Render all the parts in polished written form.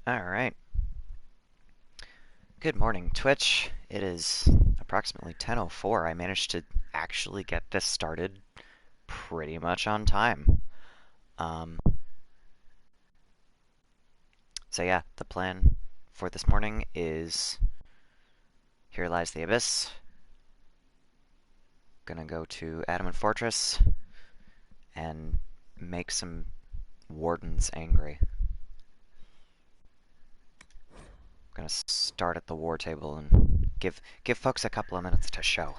Alright. Good morning, Twitch. It is approximately 10:04. I managed to actually get this started pretty much on time. Um, so yeah, the plan for this morning is Here Lies the Abyss. Gonna go to Adamant Fortress and make some wardens angry. Gonna start at the war table and give folks a couple of minutes to show.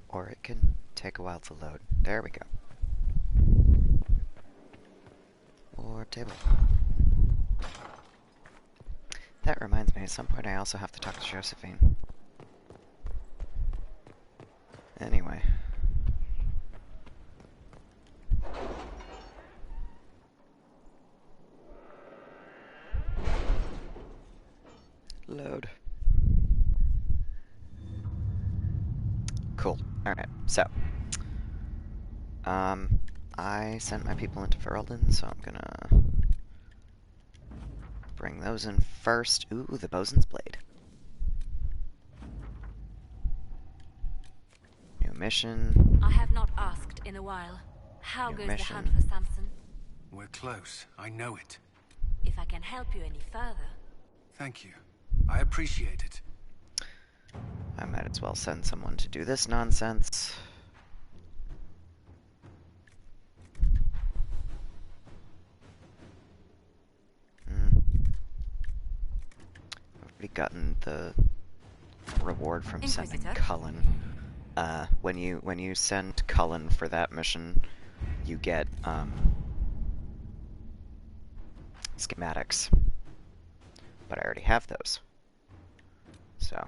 Or it can take a while to load. There we go. War table. That reminds me, at some point I also have to talk to Josephine. Anyway. Load. Cool. Alright, so. I sent my people into Ferelden, so I'm gonna bring those in first. Ooh, the Bosun's Blade. New mission. I have not asked in a while. How New goes mission. the hunt for Samson? We're close. I know it. If I can help you any further. Thank you. I appreciate it. I might as well send someone to do this nonsense. I've already gotten the reward from sending Inquisitor? Cullen. When you send Cullen for that mission, you get schematics. But I already have those. So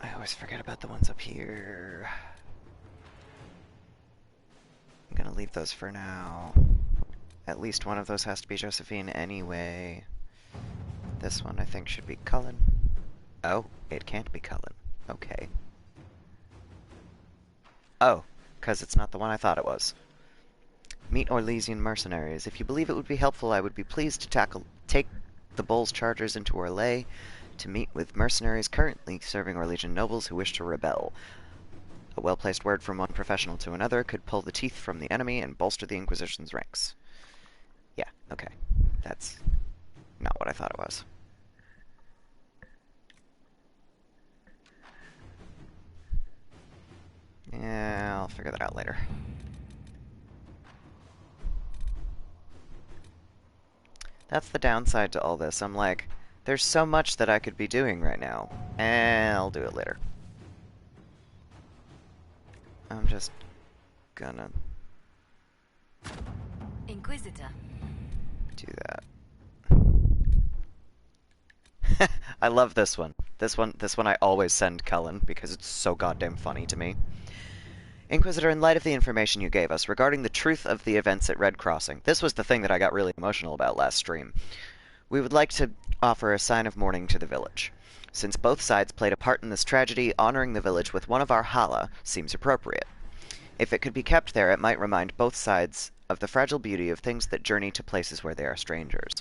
I always forget about the ones up here. I'm gonna leave those for now. At least one of those has to be Josephine anyway. This one I think should be Cullen. Oh, it can't be Cullen. Okay. Oh, because it's not the one I thought it was. Meet Orlesian mercenaries. If you believe it would be helpful, I would be pleased to take the Bull's chargers into Orlais to meet with mercenaries currently serving Orlesian nobles who wish to rebel. A well-placed word from one professional to another could pull the teeth from the enemy and bolster the Inquisition's ranks. Yeah, okay. That's not what I thought it was. Yeah, I'll figure that out later. That's the downside to all this. I'm like, there's so much that I could be doing right now. And I'll do it later. I'm just gonna Inquisitor. do that. I love this one. This one I always send Cullen because it's so goddamn funny to me. Inquisitor, in light of the information you gave us regarding the truth of the events at Red Crossing, this was the thing that I got really emotional about last stream. We would like to offer a sign of mourning to the village. Since both sides played a part in this tragedy, honoring the village with one of our hala seems appropriate. If it could be kept there, it might remind both sides of the fragile beauty of things that journey to places where they are strangers.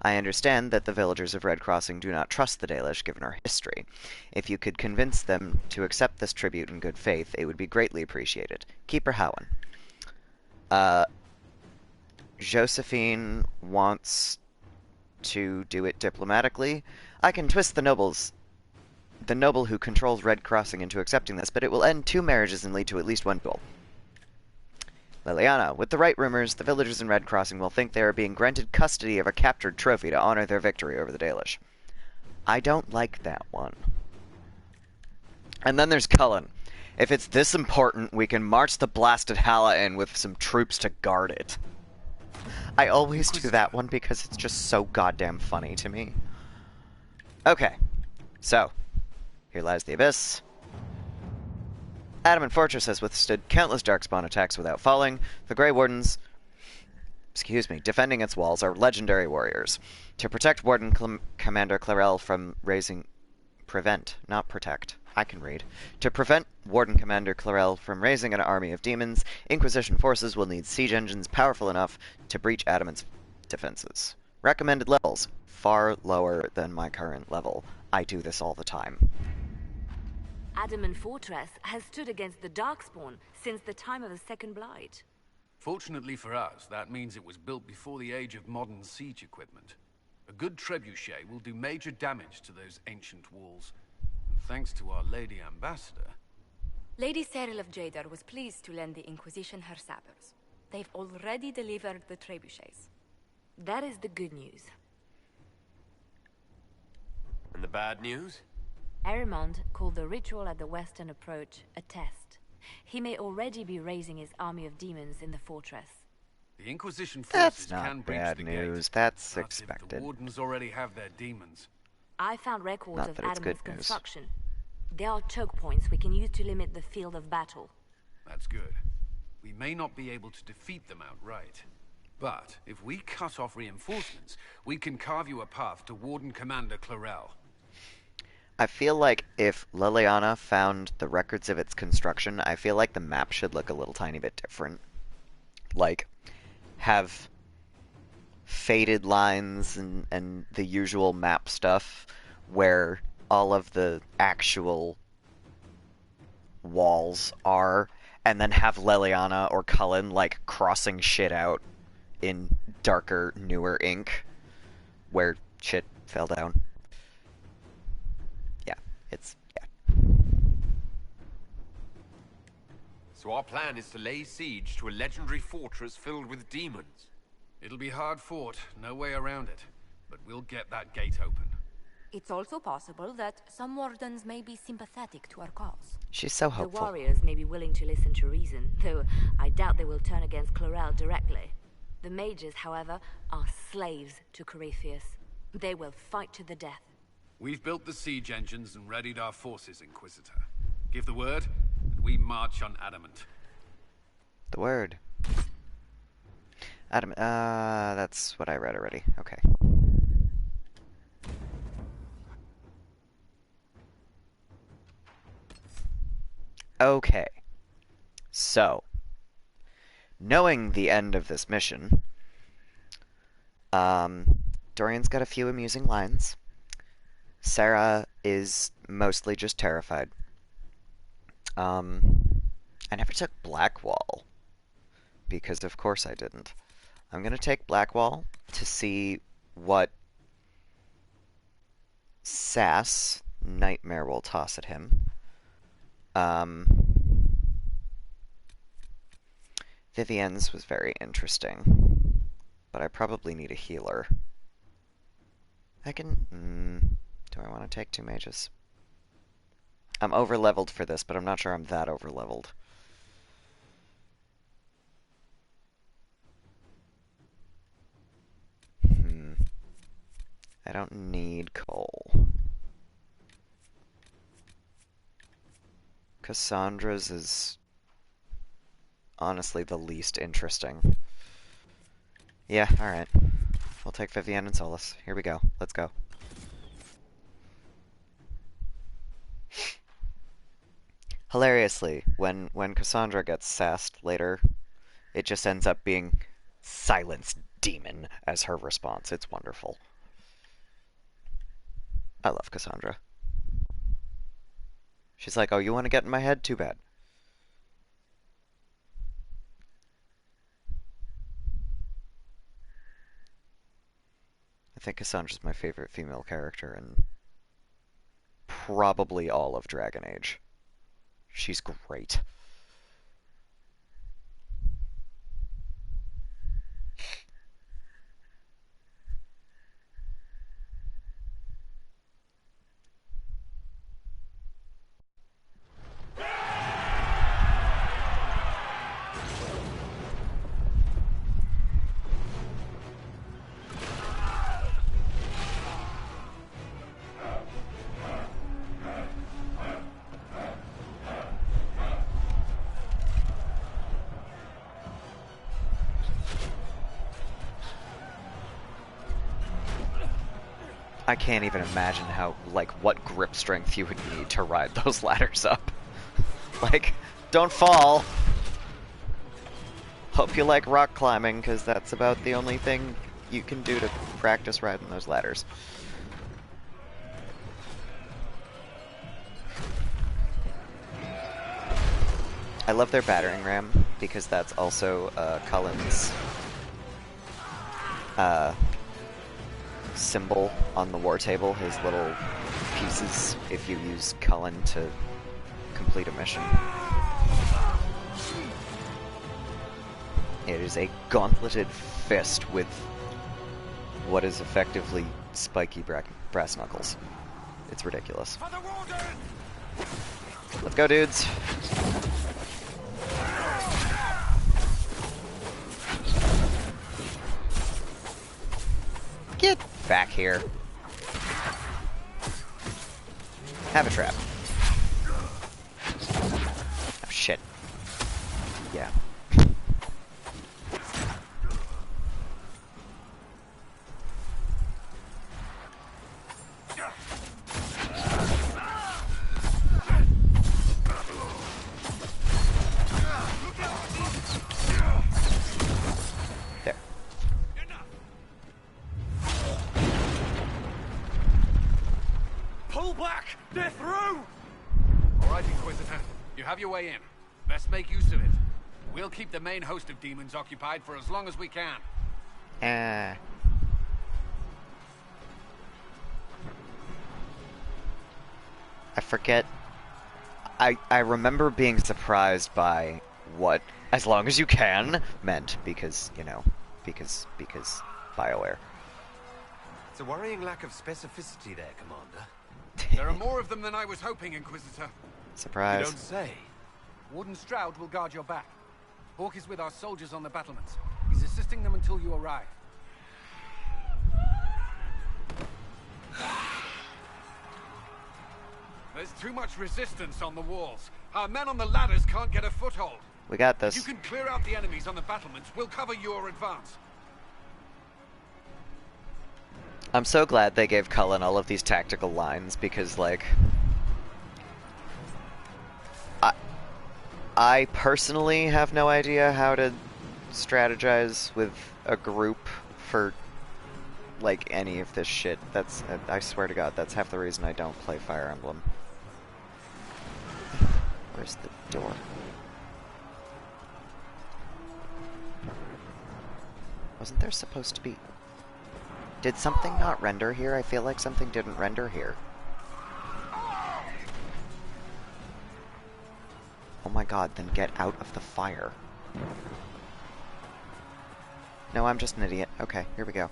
I understand that the villagers of Red Crossing do not trust the Dalish, given our history. If you could convince them to accept this tribute in good faith, it would be greatly appreciated. Keep her Howen. Josephine wants to do it diplomatically. I can twist the noble who controls Red Crossing into accepting this, but it will end 2 marriages and lead to at least 1 duel. Liliana, with the right rumors, the villagers in Red Crossing will think they are being granted custody of a captured trophy to honor their victory over the Dalish. I don't like that one. And then there's Cullen. If it's this important, we can march the blasted Hala in with some troops to guard it. I always do that one because it's just so goddamn funny to me. Okay, so, here lies the Abyss. Adamant Fortress has withstood countless Darkspawn attacks without falling. The Grey Wardens, defending its walls are legendary warriors. To protect Commander Clarel from not protect. I can read. To prevent Warden Commander Clarel from raising an army of demons, Inquisition forces will need siege engines powerful enough to breach Adamant's defenses. Recommended levels, far lower than my current level. I do this all the time. Adamant Fortress has stood against the Darkspawn since the time of the Second Blight. Fortunately for us, that means it was built before the age of modern siege equipment. A good trebuchet will do major damage to those ancient walls. And thanks to our Lady Ambassador... Lady Cyril of Jadar was pleased to lend the Inquisition her sabers. They've already delivered the trebuchets. That is the good news. And the bad news? Arimond called the ritual at the western approach a test. He may already be raising his army of demons in the fortress. The Inquisition That's forces can not breach bad the news. gate. That's But if expected. the Wardens already have their demons. I found records Not of that it's good Adamant's news. construction. There are choke points we can use to limit the field of battle. That's good. We may not be able to defeat them outright. But if we cut off reinforcements, we can carve you a path to Warden Commander Clarel. I feel like if Liliana found the records of its construction, I feel like the map should look a little tiny bit different. Like, have faded lines and the usual map stuff where all of the actual walls are, and then have Liliana or Cullen, like, crossing shit out in darker, newer ink where shit fell down. So our plan is to lay siege to a legendary fortress filled with demons. It'll be hard fought, no way around it. But we'll get that gate open. It's also possible that some wardens may be sympathetic to our cause. She's so The hopeful. warriors may be willing to listen to reason, though I doubt they will turn against Clarel directly. The mages, however, are slaves to Corypheus. They will fight to the death. We've built the siege engines and readied our forces, Inquisitor. Give the word, and we march on Adamant. The word. Adam, that's what I read already. Okay. Okay. So, knowing the end of this mission, Dorian's got a few amusing lines. Sarah is mostly just terrified. I never took Blackwall, because of course I didn't. I'm gonna take Blackwall to see what sass Nightmare will toss at him. Vivienne's was very interesting, but I probably need a healer. I can... do I want to take two mages? I'm over-leveled for this, but I'm not sure I'm that over-leveled. I don't need coal. Cassandra's is honestly the least interesting. Yeah, alright. We'll take Vivienne and Solus. Here we go. Let's go. Hilariously, when Cassandra gets sassed later, it just ends up being Silence Demon as her response. It's wonderful. I love Cassandra. She's like, oh, you want to get in my head? Too bad. I think Cassandra's my favorite female character in probably all of Dragon Age. She's great. I can't even imagine how, like, what grip strength you would need to ride those ladders up. Like, don't fall! Hope you like rock climbing, because that's about the only thing you can do to practice riding those ladders. I love their battering ram, because that's also Cullen's symbol on the war table, his little pieces, if you use Cullen to complete a mission. It is a gauntleted fist with what is effectively spiky brass knuckles. It's ridiculous. Let's go, dudes. Get back here. Have a trap. Oh, shit. Yeah. Have your way in. Best make use of it. We'll keep the main host of demons occupied for as long as we can. I forget. I remember being surprised by what "as long as you can" meant, because, you know, because BioWare. It's a worrying lack of specificity there, Commander. There are more of them than I was hoping, Inquisitor. Surprise. You don't say. Warden Stroud will guard your back. Hawk is with our soldiers on the battlements. He's assisting them until you arrive. There's too much resistance on the walls. Our men on the ladders can't get a foothold. We got this. If you can clear out the enemies on the battlements, we'll cover your advance. I'm so glad they gave Cullen all of these tactical lines, because, like, I personally have no idea how to strategize with a group for, like, any of this shit. That's, I swear to God, that's half the reason I don't play Fire Emblem. Where's the door? Wasn't there supposed to be... Did something not render here? I feel like something didn't render here. Oh my God, then get out of the fire. No, I'm just an idiot. Okay, here we go.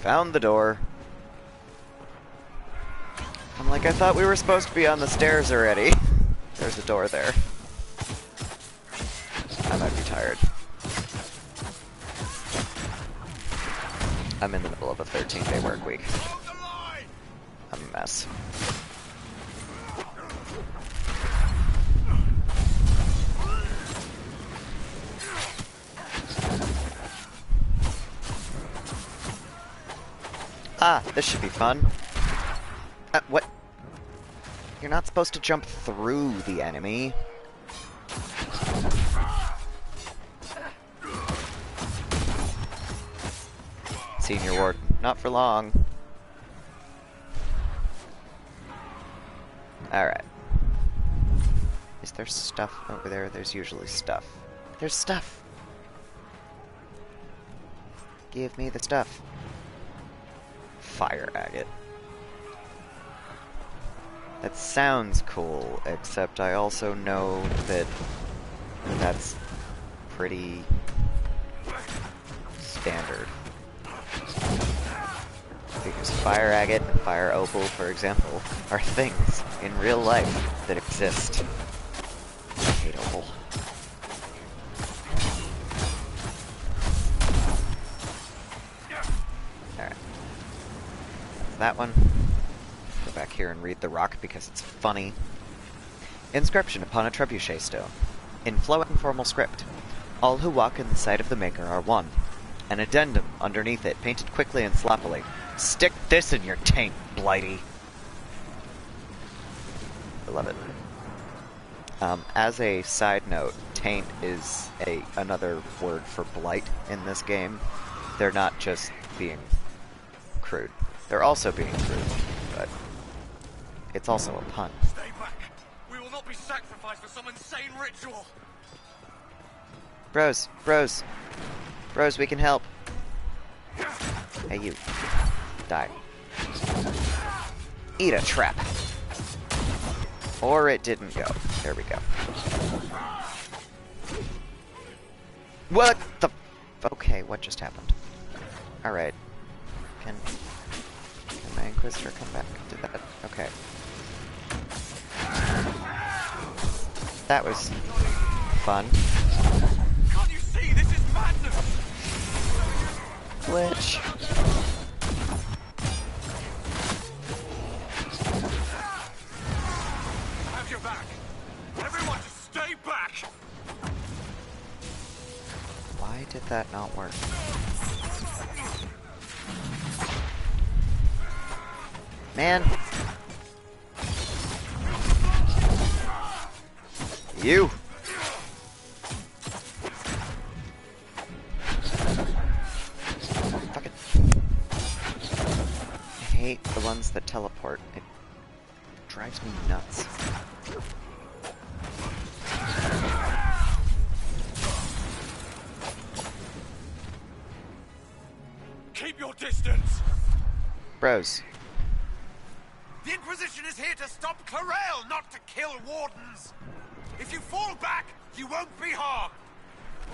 Found the door. I'm like, I thought we were supposed to be on the stairs already. There's a door there. I might be tired. I'm in the middle of a 13-day work week. I'm a mess. Ah, this should be fun. What? You're not supposed to jump through the enemy. Senior Warden, not for long. Alright. Is there stuff over there? There's usually stuff. There's stuff! Give me the stuff. Fire agate. That sounds cool, except I also know that that's pretty standard. Because fire agate and fire opal, for example, are things in real life that exist. I hate opal. Alright. That one. Go back here and read the rock because it's funny. Inscription upon a trebuchet stone. In flowing formal script. All who walk in the sight of the Maker are one. An addendum underneath it, painted quickly and sloppily. Stick this in your taint, Blighty. I love it. As a side note, taint is another word for blight in this game. They're not just being crude. They're also being crude, but it's also a pun. Stay back. We will not be sacrificed for some insane ritual. Bros, we can help. Hey, you. Die. Eat a trap. Or it didn't go. There we go. What the... Okay, what just happened? Alright. Can my Inquisitor come back? Did that? Okay. That was fun. Can't you see? This is madness! Glitch. Have your back. Everyone just stay back! Why did that not work? Man. You. Fuck it. I hate the ones that teleport. It drives me nuts. Keep your distance! Bros. The Inquisition is here to stop Clarel, not to kill wardens! If you fall back, you won't be harmed!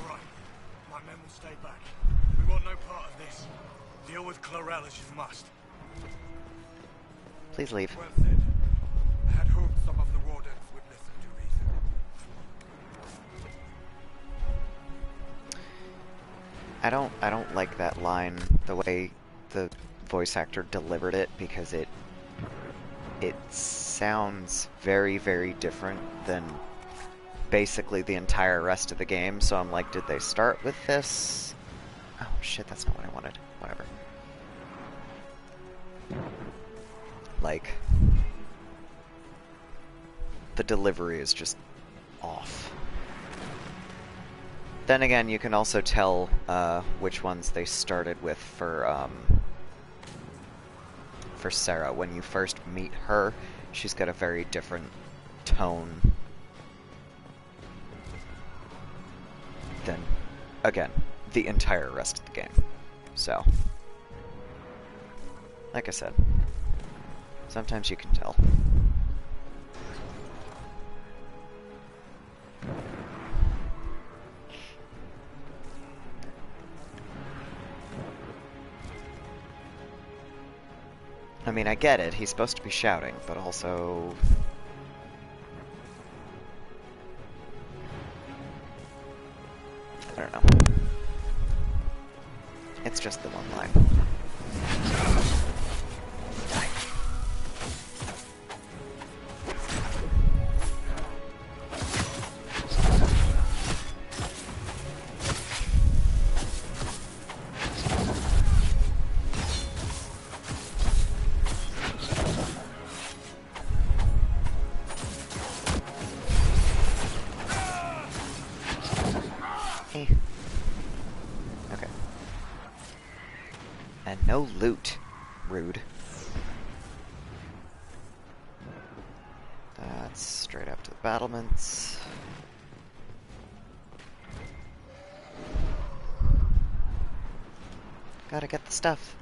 Alright, my men will stay back. We want no part of this. Deal with Clarel as you must. Please leave. Well said. I had hoped some of the wardens would listen to reason. I don't like that line, the way the voice actor delivered it, because it sounds very, very different than basically the entire rest of the game, so I'm like, did they start with this? Oh shit, that's not what I wanted. Whatever. Like, the delivery is just off. Then again, you can also tell which ones they started with for Sarah. When you first meet her, she's got a very different tone than, again, the entire rest of the game. So, like I said, sometimes you can tell. I mean, I get it, he's supposed to be shouting, but also... I don't know. It's just the one line. Die. Okay. And no loot. Rude. That's straight up to the battlements. Gotta get the stuff.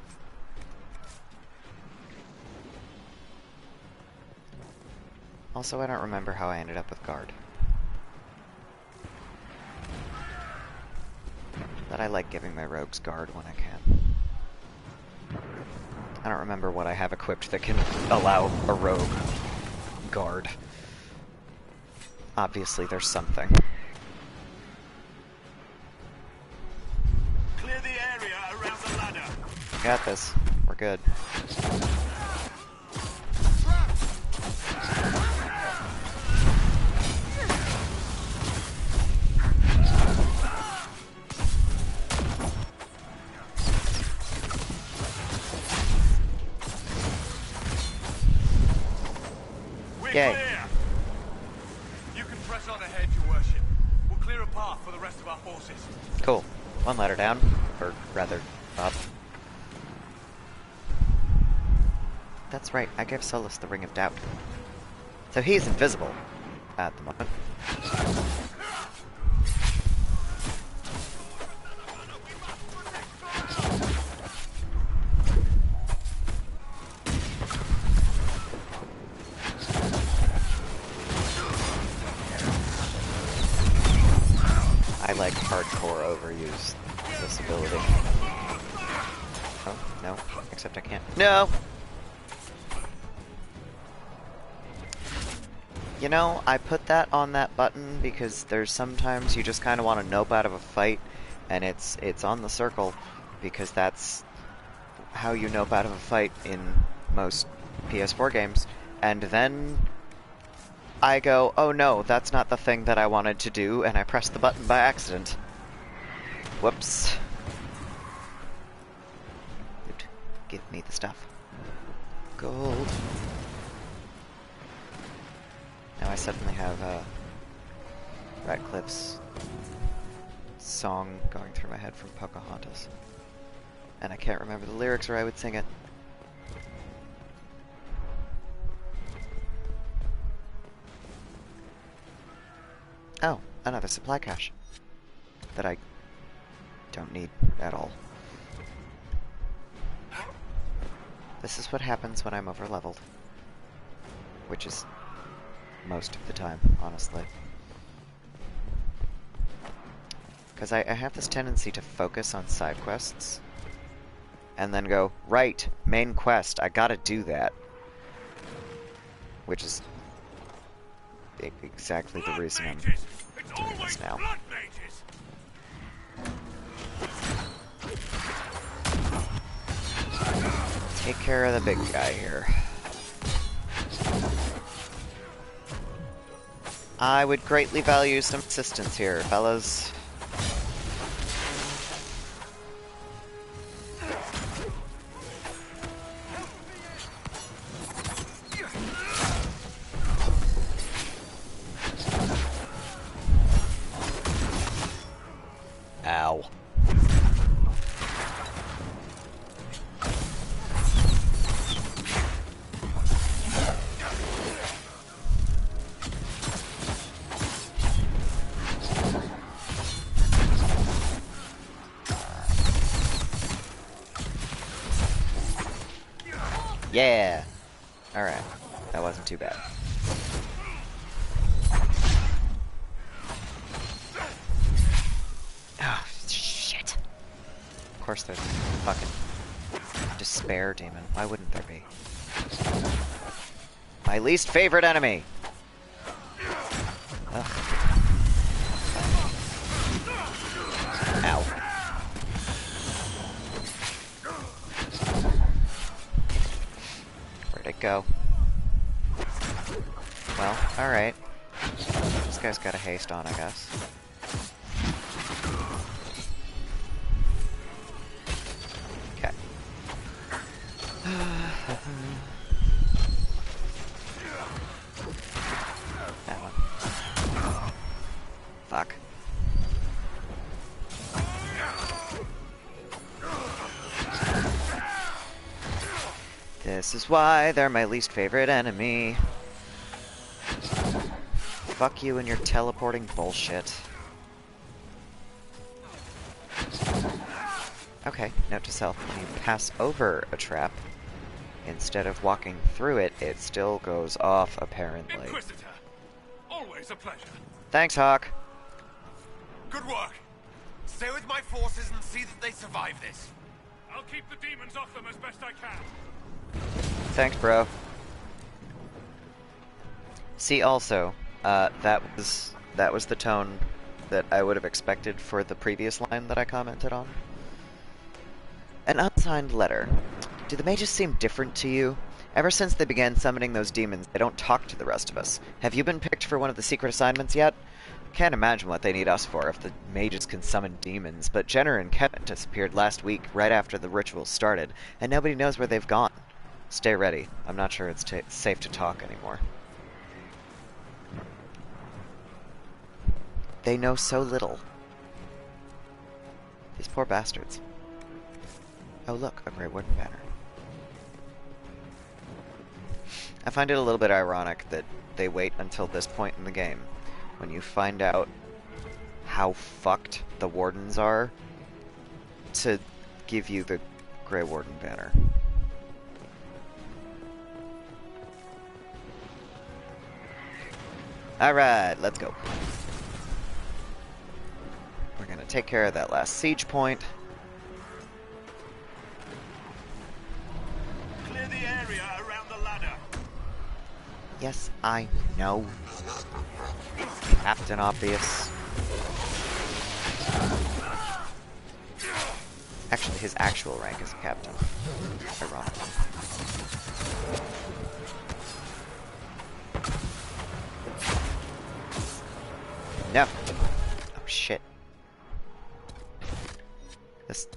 Also, I don't remember how I ended up with guard. But I like giving my rogues guard when I can. I don't remember what I have equipped that can allow a rogue guard. Obviously, there's something. Clear the area around the ladder. Got this. We're good. Yay. clear! You can press on ahead, your worship. We'll clear a path for the rest of our forces. Cool. One ladder down. Or rather, up. That's right, I gave Solus the Ring of Doubt. So he's invisible at the moment. I like hardcore overuse this ability. Oh, no. Except I can't. No! You know, I put that on that button because there's sometimes you just kind of want to nope out of a fight, and it's on the circle, because that's how you nope out of a fight in most PS4 games. And then I go, oh no, that's not the thing that I wanted to do, and I press the button by accident. Whoops. Good. Give me the stuff. Gold. Now I suddenly have Ratcliffe's song going through my head from Pocahontas. And I can't remember the lyrics or I would sing it. Oh, another supply cache that I don't need at all. This is what happens when I'm overleveled. Which is most of the time, honestly. Because I have this tendency to focus on side quests and then go, right, main quest, I gotta do that. Which is exactly the reason I'm doing this now. Take care of the big guy here. I would greatly value some assistance here, fellas. Ow. Yeah! Alright. That wasn't too bad. Oh, shit. Of course there's a fucking despair demon. Why wouldn't there be? My least favorite enemy! Ugh. Ow. Where'd it go? Well, alright. This guy's got a haste on, I guess. Okay. That one. Fuck. This is why they're my least favorite enemy. Fuck you and your teleporting bullshit. Okay, note to self, when you pass over a trap, instead of walking through it, it still goes off, apparently. Inquisitor, always a pleasure. Thanks, Hawk. Good work. Stay with my forces and see that they survive this. I'll keep the demons off them as best I can. Thanks, bro. See, also, that was the tone that I would have expected for the previous line that I commented on. An unsigned letter. Do the mages seem different to you? Ever since they began summoning those demons, they don't talk to the rest of us. Have you been picked for one of the secret assignments yet? Can't imagine what they need us for if the mages can summon demons, but Jenner and Kevin disappeared last week right after the ritual started, and nobody knows where they've gone. Stay ready. I'm not sure it's safe to talk anymore. They know so little. These poor bastards. Oh look, a Grey Warden banner. I find it a little bit ironic that they wait until this point in the game, when you find out how fucked the Wardens are, to give you the Grey Warden banner. Alright, let's go. We're gonna take care of that last siege point. Clear the area around the ladder. Yes, I know. Captain Obvious. Actually, his actual rank is captain. Ironically. No. Oh shit. This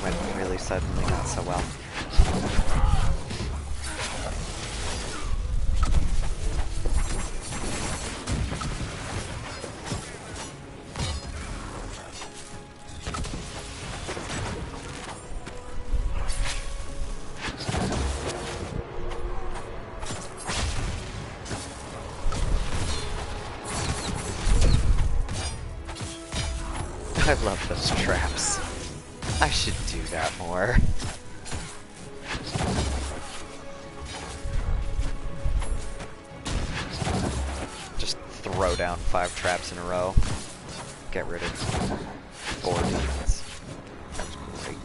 went really suddenly not so well. I love those traps. I should do that more. Just throw down 5 traps in a row. Get rid of 4 demons. That's great.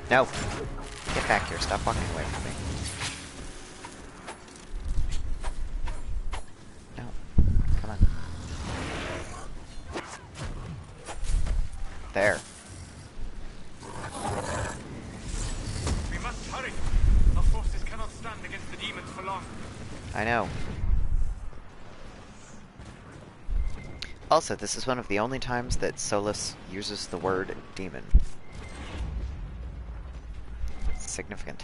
No! Get back here, stop walking away from me. There. We must hurry. Our forces cannot stand against the demons for long. I know. Also, this is one of the only times that Solus uses the word demon. It's significant.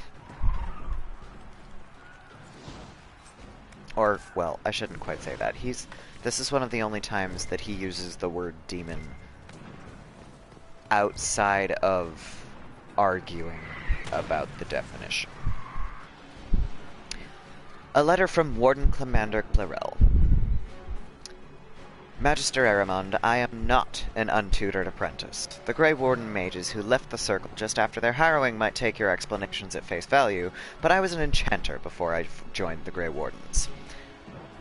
Or, well, I shouldn't quite say that. This is one of the only times that he uses the word demon outside of arguing about the definition. A letter from Warden Commander Clarel. Magister Aramond, I am not an untutored apprentice. The Grey Warden mages who left the Circle just after their harrowing might take your explanations at face value, but I was an enchanter before I joined the Grey Wardens.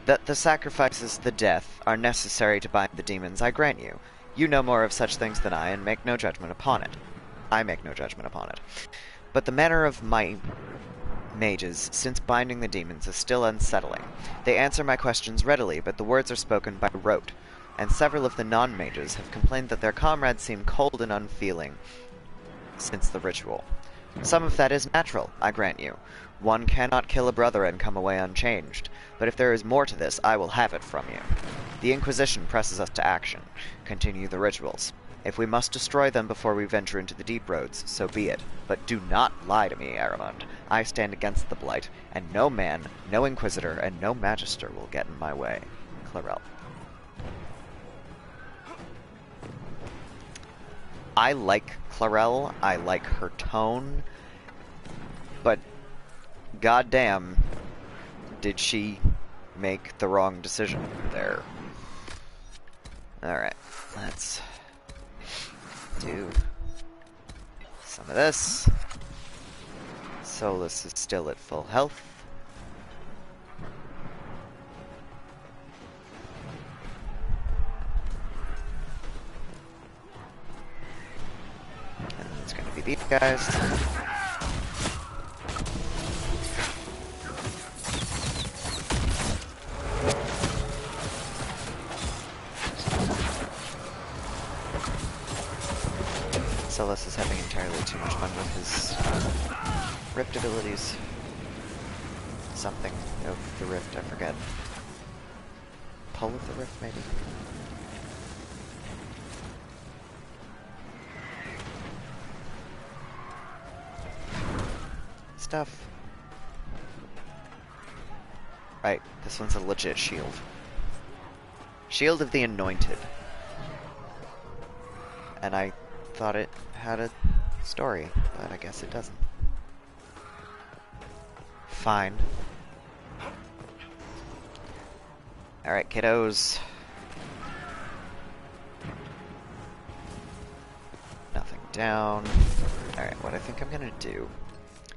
That the sacrifices, the death, are necessary to bind the demons, I grant you. You know more of such things than I, and make no judgment upon it. I make no judgment upon it. But the manner of my mages, since binding the demons, is still unsettling. They answer my questions readily, but the words are spoken by rote, and several of the non-mages have complained that their comrades seem cold and unfeeling since the ritual. Some of that is natural, I grant you. One cannot kill a brother and come away unchanged, but if there is more to this, I will have it from you. The Inquisition presses us to action. Continue the rituals. If we must destroy them before we venture into the deep roads, so be it. But do not lie to me, Aramond. I stand against the Blight, and no man, no Inquisitor, and no Magister will get in my way. Clarel. I like Clarel. I like her tone. But goddamn, did she make the wrong decision there. Alright, let's do some of this. Solus is still at full health. And then it's going to be these guys. Solus is having entirely too much fun with his rift abilities. Something of the rift, I forget. Pull of the rift, maybe? Stuff. Right, this one's a legit shield. Shield of the Anointed. And I thought it had a story, but I guess it doesn't. Fine. Alright, kiddos. Nothing down. Alright, what I think I'm gonna do,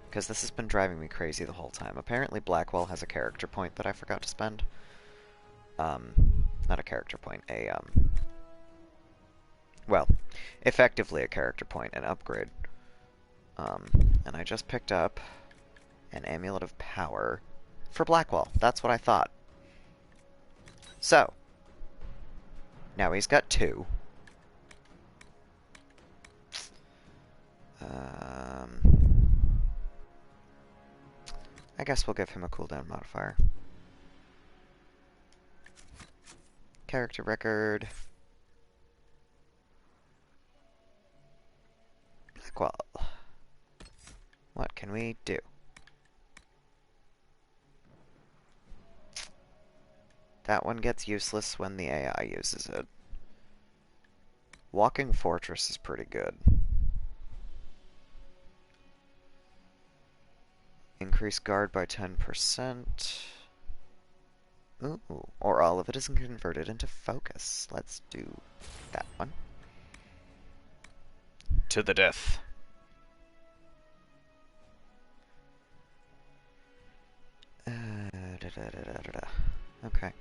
because this has been driving me crazy the whole time. Apparently Blackwell has a character point that I forgot to spend. Not a character point, well, effectively a character point, an upgrade. And I just picked up an Amulet of Power for Blackwell. That's what I thought. So, now he's got 2. I guess we'll give him a cooldown modifier. Character record. Blackwell. What can we do? That one gets useless when the AI uses it. Walking Fortress is pretty good. Increase guard by 10%. Ooh, or all of it is converted into focus. Let's do that one. To the death. Okay.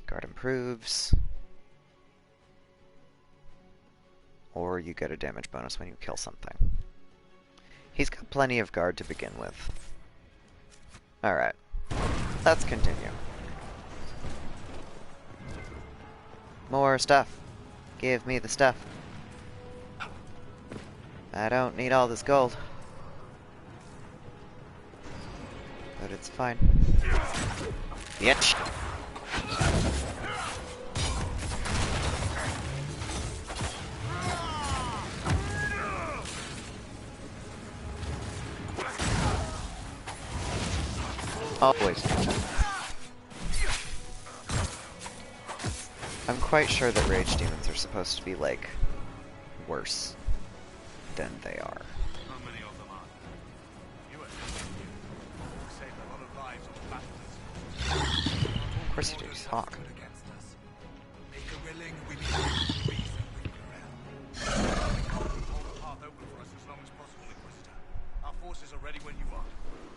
Guard improves. Or you get a damage bonus when you kill something. He's got plenty of guard to begin with. Alright. Let's continue. More stuff. Give me the stuff. I don't need all this gold. But it's fine. Yetch. Always. I'm quite sure that rage demons are supposed to be, like, worse than they are. How many of them are there? You saved a lot of lives on battles. Of course you do, he's Hawk. Against us. Make a willing, we need reason with Corel. Hold the path open for us as long as possible, Inquisitor. Our forces are ready when you are.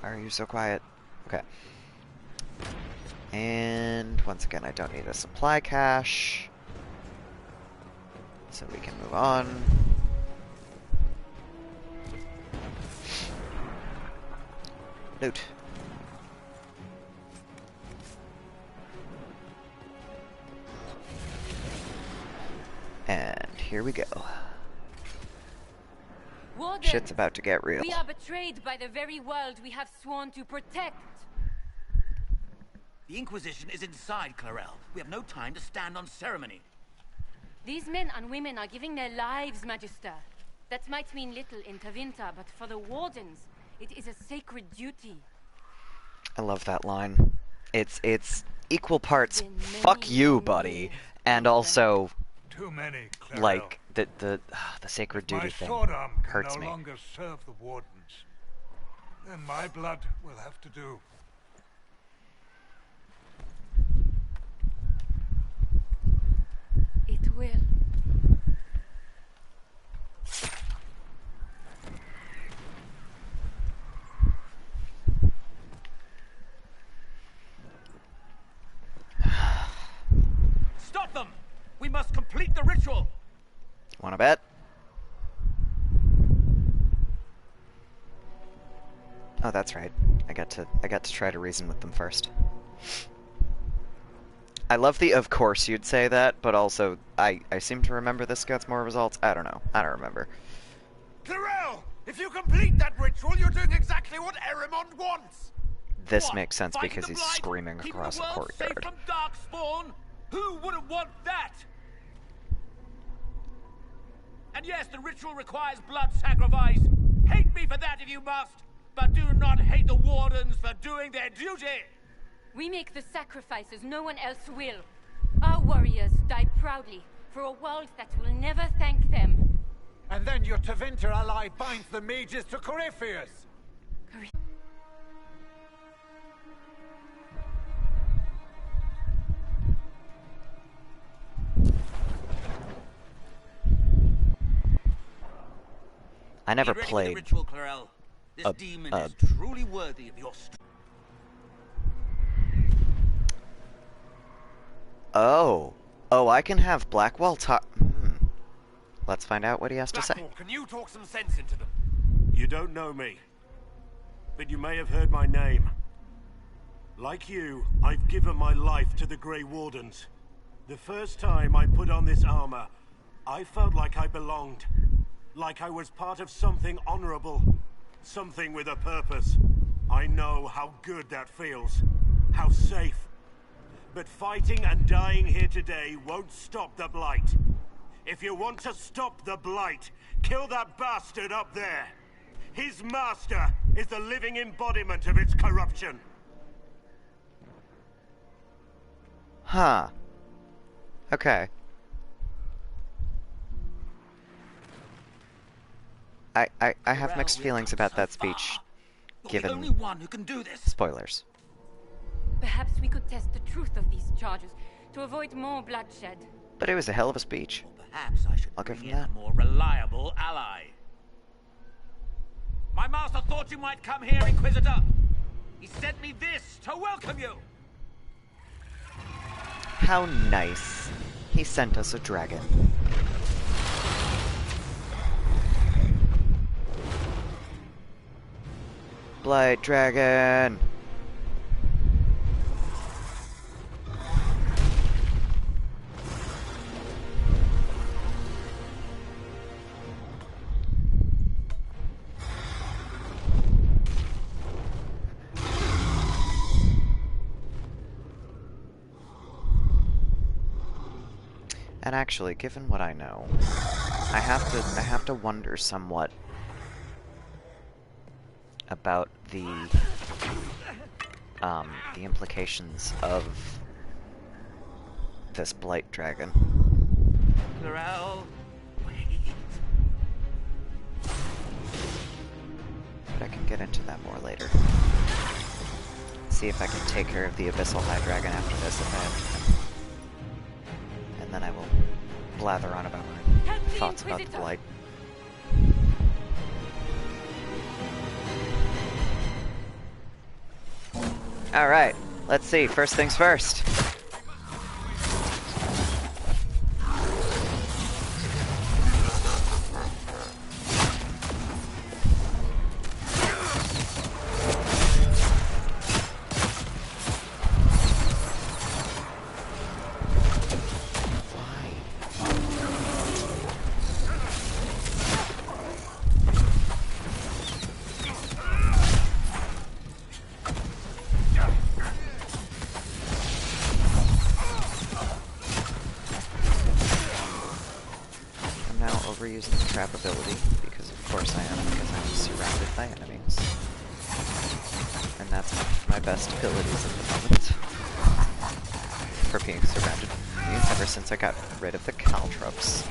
Why are you so quiet? Okay. And once again, I don't need a supply cache. So we can move on. Loot. And here we go. Warden, Shit's about to get real. we are betrayed by the very world we have sworn to protect. The Inquisition is inside Clarel. We have no time to stand on ceremony. These men and women are giving their lives, Magister. That might mean little in Tavinta, but for the Wardens, it is a sacred duty. I love that line. It's equal parts fuck you, buddy, and also Too many, Clarel. like the sacred duty My thing sword arm can hurts no me. longer serve the Wardens. Then my blood will have to do. It will. Stop them! We must complete the ritual! Wanna bet? Oh, that's right. I got to try to reason with them first. I love the of course you'd say that, but also I seem to remember this gets more results. I don't know. I don't remember. Clarel! If you complete that ritual, you're doing exactly what Erimond wants! This What? makes sense Fighting because the he's blight? screaming Keeping across the a world safe courtyard. from darkspawn? Who wouldn't want that? And yes, the ritual requires blood sacrifice. Hate me for that if you must, but do not hate the Wardens for doing their duty. We make the sacrifices no one else will. Our warriors die proudly for a world that will never thank them. And then your Tevinter ally binds the mages to Corypheus. I never Be ready with the played. ritual, Clarel. This demon is truly worthy of your strength. Oh. Oh, I can have Blackwall talk. Let's find out what he has to say. Blackwall, can you talk some sense into them? You don't know me, but you may have heard my name. Like you, I've given my life to the Grey Wardens. The first time I put on this armor, I felt like I belonged. Like I was part of something honorable. Something with a purpose. I know how good that feels. How safe. But fighting and dying here today won't stop the Blight. If you want to stop the Blight, kill that bastard up there. His master is the living embodiment of its corruption. Huh. Okay. I have mixed feelings about that speech, given the only one who can do this. spoilers. Perhaps we could test the truth of these charges to avoid more bloodshed. But it was a hell of a speech. Or perhaps I should I'll give bring him in that. a more reliable ally. My master thought you might come here, Inquisitor. He sent me this to welcome you. How nice. He sent us a dragon. Blight dragon! And actually, given what I know, I have to wonder somewhat about the implications of this Blight dragon. Clarel, wait. But I can get into that more later. See if I can take care of the Abyssal High Dragon after this if I have time. And then I will blather on about my Help the thoughts about the Inquisitor. Blight. Alright, let's see. First things first. Overusing the trap ability, because of course I am, because I'm surrounded by enemies. And that's my best abilities at the moment. For being surrounded by enemies ever since I got rid of the caltrops.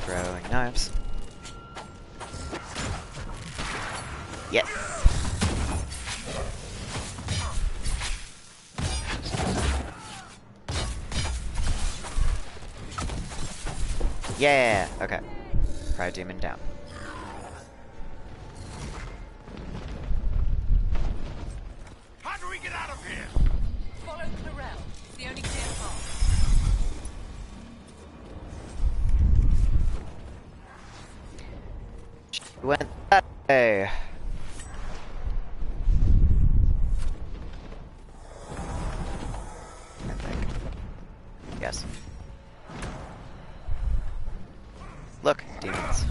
Throwing knives. Yes! Yeah! Okay. Pride demon down. How do we get out of here? Follow Clarel. It's the only clear path. Went that way. I think. Yes. Look, demons.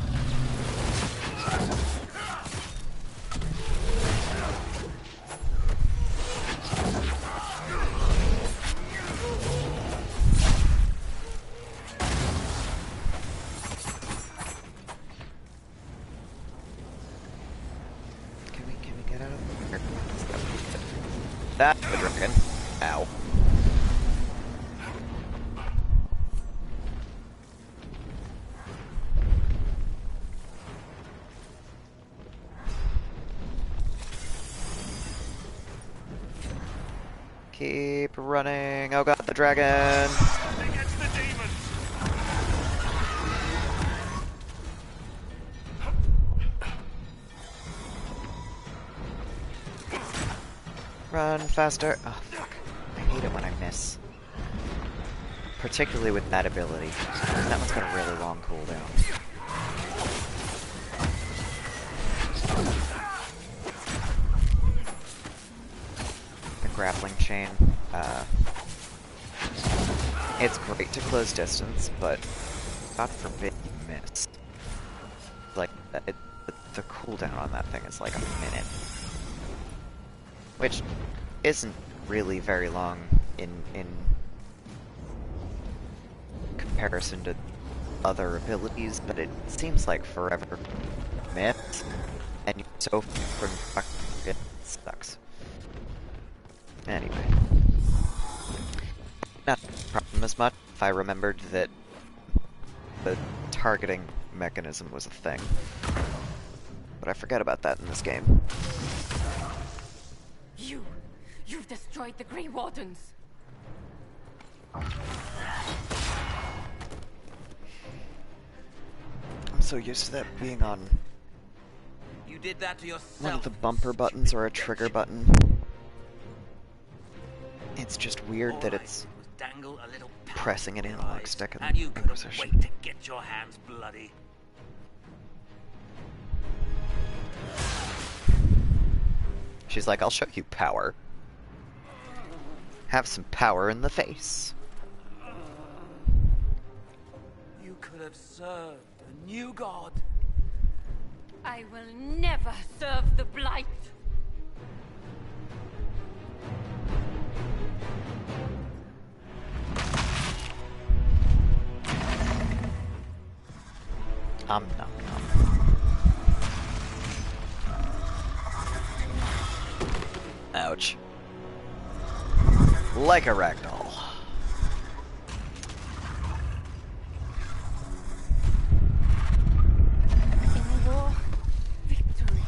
That's the dragon. Ow. Keep running. Oh god, the dragon! Against the demons! Run faster. Oh fuck. I hate it when I miss. Particularly with that ability. That one's got a really long cooldown. The grappling chain. It's great to close distance, but God forbid you miss. Like, the cooldown on that thing is like a minute. Which isn't really very long in comparison to other abilities, but it seems like forever miss, and you're so fucking it sucks. Anyway. Not a problem as much if I remembered that the targeting mechanism was a thing. But I forget about that in this game. You've destroyed the Grey Wardens. I'm so used to that being on You did that to yourself. one of the bumper buttons or a trigger button. It's just weird that it's dangle a little pressing an analog stick in and you couldn't Inquisition. wait to get your hands bloody. She's like, I'll show you power. Have some power in the face. You could have served a new god. I will never serve the Blight. Nom nom. Ouch. Like a ragdoll. In war, victory.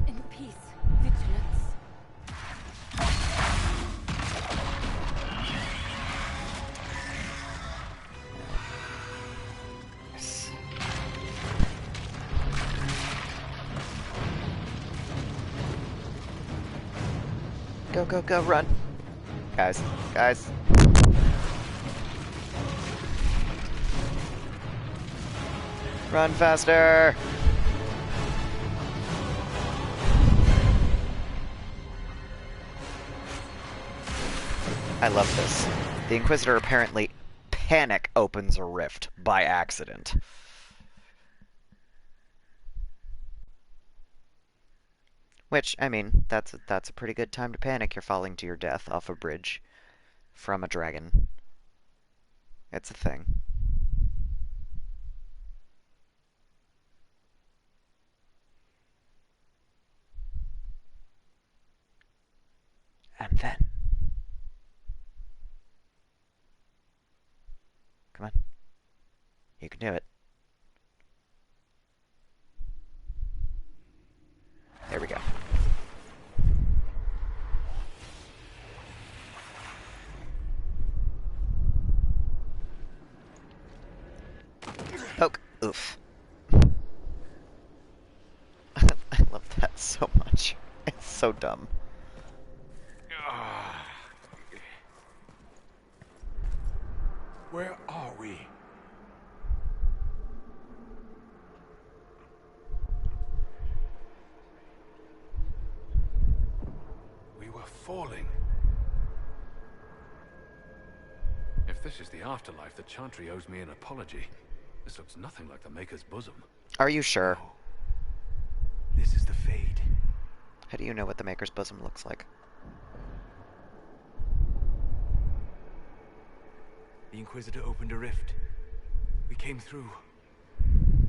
In peace, vigilance. Yes. Go, go, go, run. Guys, guys. Run faster! I love this. The Inquisitor apparently panic opens a rift by accident. Which, I mean, that's a pretty good time to panic. You're falling to your death off a bridge from a dragon. It's a thing. And then... Come on. You can do it. There we go. Poke. Oof. I love that so much. It's so dumb. Where are we? We were falling. If this is the afterlife, the Chantry owes me an apology. This looks nothing like the Maker's bosom. Are you sure? No. This is the Fade. How do you know what the Maker's bosom looks like? The Inquisitor opened a rift. We came through.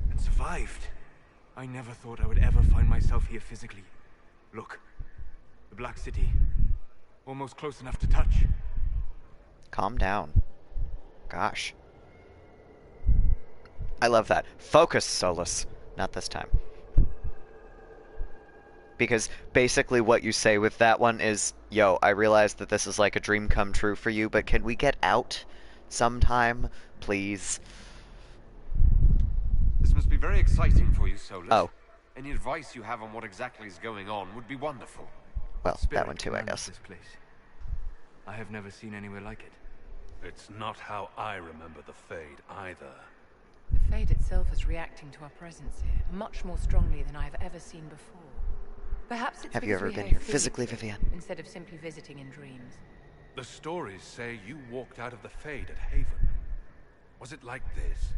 And survived. I never thought I would ever find myself here physically. Look, Black City. Almost close enough to touch. Calm down. Gosh. I love that. Focus, Solus. Not this time. Because basically what you say with that one is, yo, I realize that this is like a dream come true for you, but can we get out sometime, please? This must be very exciting for you, Solus. Oh. Any advice you have on what exactly is going on would be wonderful. Well, Spirit that one too, I commands guess. This place. I have never seen anywhere like it. It's not how I remember the Fade, either. The Fade itself is reacting to our presence here, much more strongly than I have ever seen before. Perhaps it's Have you because ever we been have here physically, Vivian? instead of simply visiting in dreams. The stories say you walked out of the Fade at Haven. Was it like this?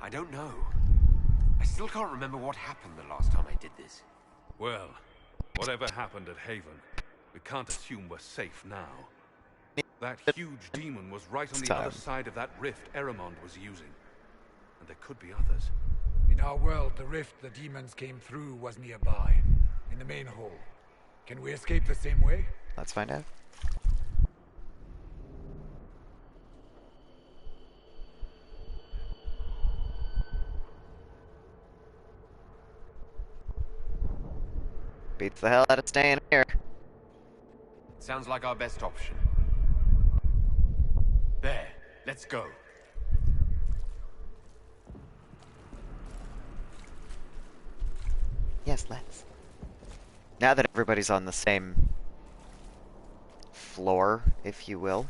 I don't know. I still can't remember what happened the last time I did this. Well, whatever happened at Haven, we can't assume we're safe now. That huge demon was right on the other side of that rift Eramond was using. And there could be others. In our world, the rift the demons came through was nearby, in the main hall. Can we escape the same way? Let's find out. Beats the hell out of staying here. Sounds like our best option. There, let's go. Yes, let's. Now that everybody's on the same floor, if you will.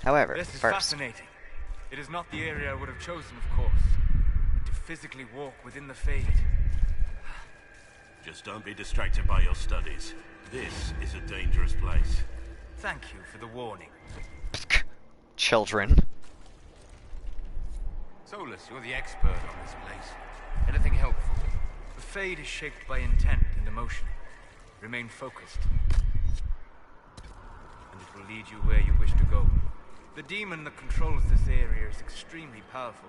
However, This is first, fascinating. It is not the area I would have chosen, of course. But to physically walk within the Fade. Just don't be distracted by your studies. This is a dangerous place. Thank you for the warning. children. Solus, you're the expert on this place. Anything helpful? The Fade is shaped by intent and emotion. Remain focused. And it will lead you where you wish to go. The demon that controls this area is extremely powerful.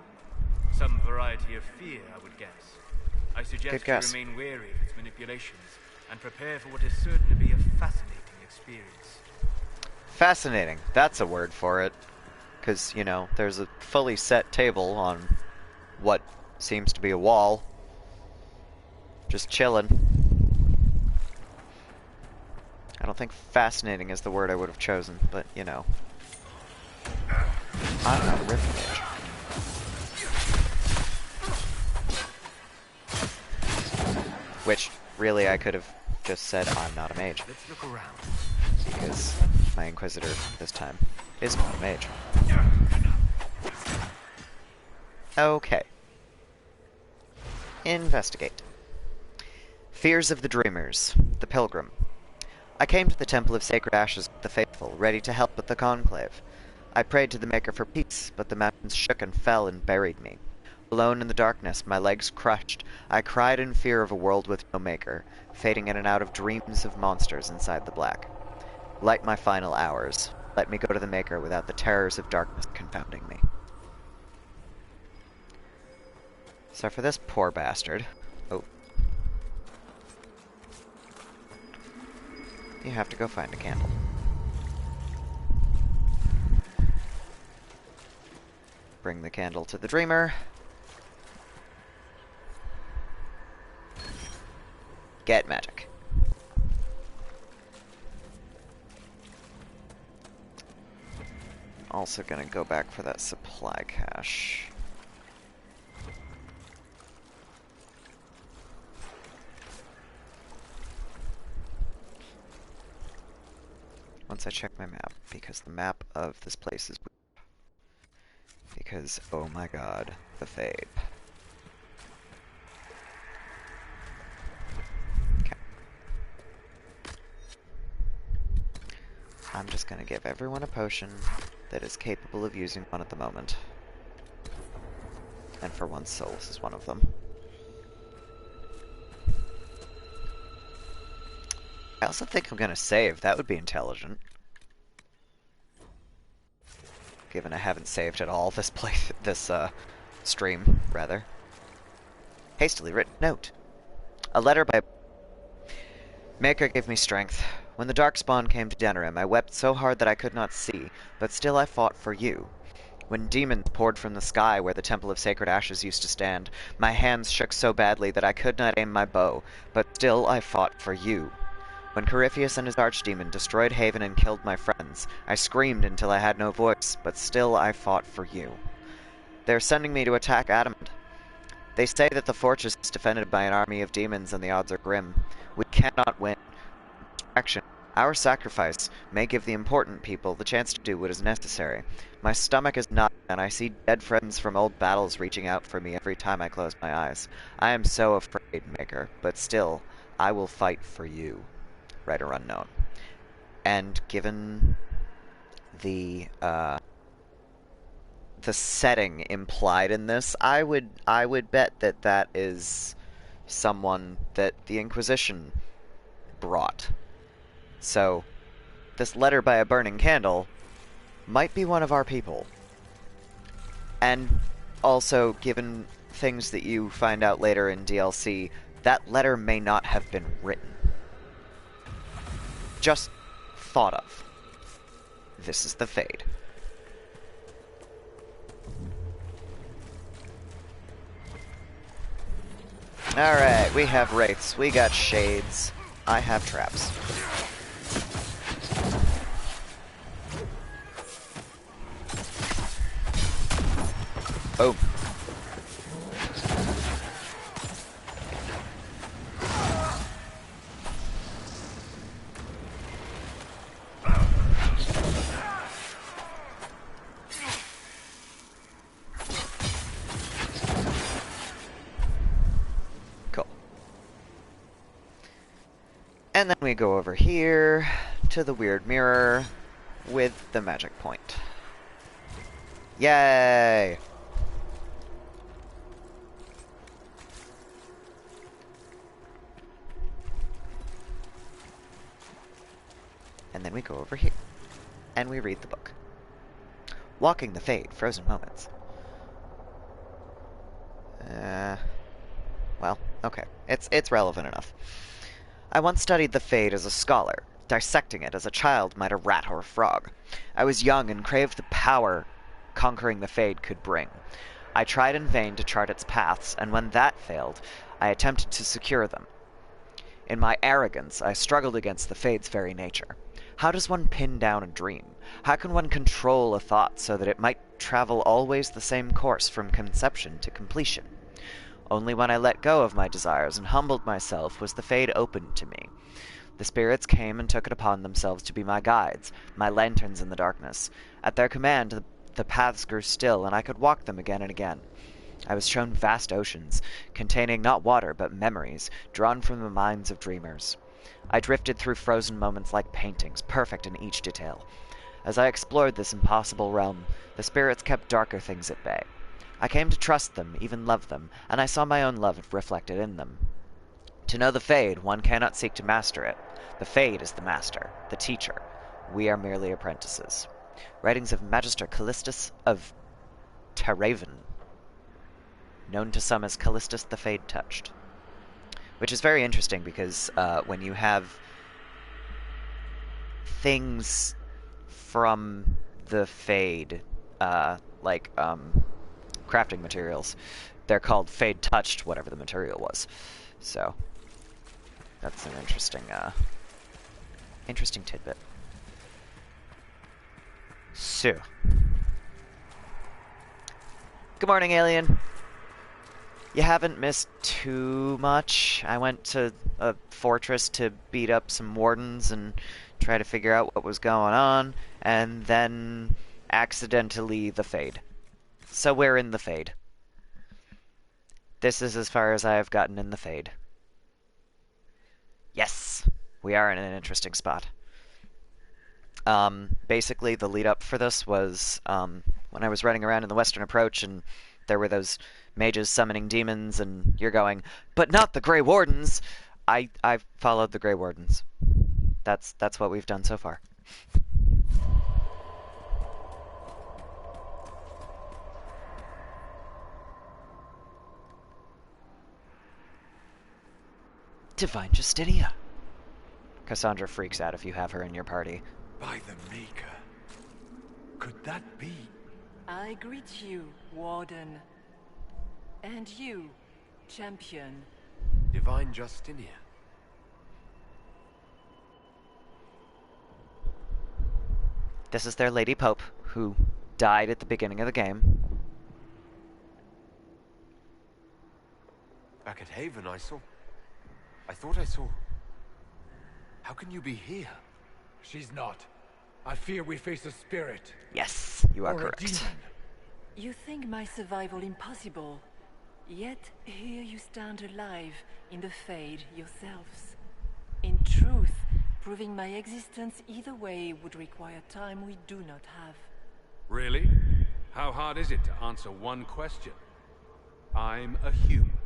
Some variety of fear, I would guess. I suggest you remain wary of its manipulations, and prepare for what is certain to be a fascinating experience. Fascinating. That's a word for it. Because, you know, there's a fully set table on what seems to be a wall. Just chilling. I don't think fascinating is the word I would have chosen, but, you know. I'm not a rift mage. Which, really, I could have just said I'm not a mage. Let's look around. Because my Inquisitor this time is not a mage. Okay. Investigate. Fears of the Dreamers, the Pilgrim. I came to the Temple of Sacred Ashes with the faithful, ready to help with the conclave. I prayed to the Maker for peace, but the mountains shook and fell and buried me. Alone in the darkness, my legs crushed, I cried in fear of a world with no Maker, fading in and out of dreams of monsters inside the black. Light my final hours. Let me go to the Maker without the terrors of darkness confounding me. So for this poor bastard... Oh. You have to go find a candle. Bring the candle to the Dreamer. Get magic. Also gonna go back for that supply cache. Once I check my map, because the map of this place is weird. Because, oh my god, the Fade. Okay. I'm just gonna give everyone a potion that is capable of using one at the moment. And for once, Solus is one of them. I also think I'm gonna save. That would be intelligent. given I haven't saved at all this stream, rather. Hastily written note. A letter by... Maker gave me strength. When the Darkspawn came to Denerim, I wept so hard that I could not see, but still I fought for you. When demons poured from the sky where the Temple of Sacred Ashes used to stand, my hands shook so badly that I could not aim my bow, but still I fought for you. When Corypheus and his archdemon destroyed Haven and killed my friends, I screamed until I had no voice, but still I fought for you. They are sending me to attack Adamant. They say that the fortress is defended by an army of demons and the odds are grim. We cannot win. Distraction. Our sacrifice may give the important people the chance to do what is necessary. My stomach is not, and I see dead friends from old battles reaching out for me every time I close my eyes. I am so afraid, Maker, but still, I will fight for you. Writer unknown. And given the setting implied in this, I would bet that that is someone that the Inquisition brought. So, this letter by a burning candle might be one of our people. And also, given things that you find out later in DLC, that letter may not have been written. Just thought of. This is the Fade. Alright, we have wraiths, we got shades, I have traps. Boom. Cool. And then we go over here to the weird mirror with the magic point. Yay! And then we go over here, and we read the book. Walking the Fade, Frozen Moments. Well, okay. It's relevant enough. I once studied the Fade as a scholar, dissecting it as a child might a rat or a frog. I was young and craved the power conquering the Fade could bring. I tried in vain to chart its paths, and when that failed, I attempted to secure them. In my arrogance, I struggled against the Fade's very nature. How does one pin down a dream? How can one control a thought so that it might travel always the same course from conception to completion? Only when I let go of my desires and humbled myself was the Fade opened to me. The spirits came and took it upon themselves to be my guides, my lanterns in the darkness. At their command, the paths grew still, and I could walk them again and again. I was shown vast oceans, containing not water but memories, drawn from the minds of dreamers. I drifted through frozen moments like paintings, perfect in each detail. As I explored this impossible realm, the spirits kept darker things at bay. I came to trust them, even love them, and I saw my own love reflected in them. To know the Fade, one cannot seek to master it. The Fade is the master, the teacher. We are merely apprentices. Writings of Magister Callistus of Terraven, known to some as Callistus the Fade Touched. Which is very interesting because when you have things from the Fade, like crafting materials, they're called Fade Touched, whatever the material was. So that's an interesting tidbit. So, good morning, alien. You haven't missed too much. I went to a fortress to beat up some wardens and try to figure out what was going on, and then accidentally the Fade. So we're in the Fade. This is as far as I have gotten in the Fade. Yes, we are in an interesting spot. Basically, the lead up for this was when I was running around in the Western Approach and there were those mages summoning demons, and you're going, but not the Grey Wardens! I followed the Grey Wardens. That's what we've done so far. Divine Justinia. Cassandra freaks out if you have her in your party. By the Maker. Could that be? I greet you, Warden. And you, Champion. Divine Justinia. This is their Lady Pope, who died at the beginning of the game. Back at Haven, I thought I saw... How can you be here? She's not. I fear we face a spirit. Yes, you are or correct. A demon. You think my survival impossible, yet here you stand alive in the Fade yourselves. In truth, proving my existence either way would require time we do not have. Really? How hard is it to answer one question? I'm a human,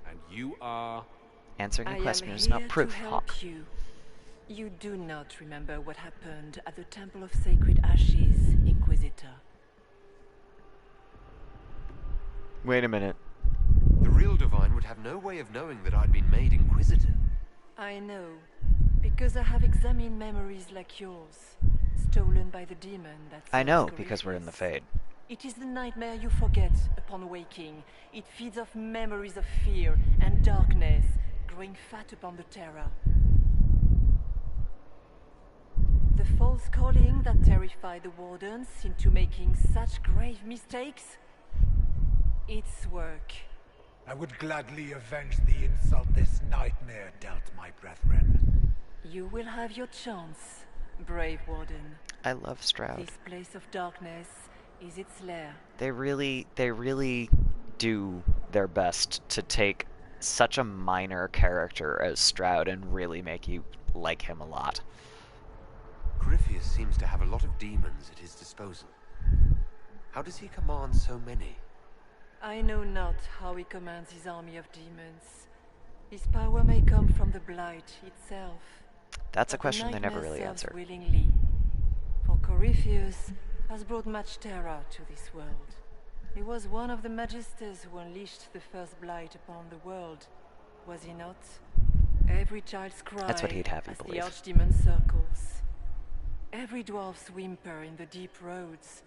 and you are... Answering a question is I am not here proof, to help Hawk. you. You do not remember what happened at the Temple of Sacred Ashes, Inquisitor. Wait a minute. The real Divine would have no way of knowing that I'd been made Inquisitor. I know, because I have examined memories like yours, stolen by the demon that... I know, serves because we're in the Fade. It is the nightmare you forget upon waking. It feeds off memories of fear and darkness, growing fat upon the terror. The false calling that terrified the Wardens into making such grave mistakes? It's work. I would gladly avenge the insult this nightmare dealt my brethren. You will have your chance, brave Warden. I love Stroud. This place of darkness is its lair. They really do their best to take such a minor character as Stroud and really make you like him a lot. Corypheus seems to have a lot of demons at his disposal. How does he command so many? I know not how he commands his army of demons. His power may come from the Blight itself. That's a but question the they never nightmare really serves answer. Willingly. For Corypheus has brought much terror to this world. He was one of the Magisters who unleashed the first Blight upon the world, was he not? Every child's cry That's what he'd have you as the believe. archdemon circles. Every dwarf's whimper in the deep roads.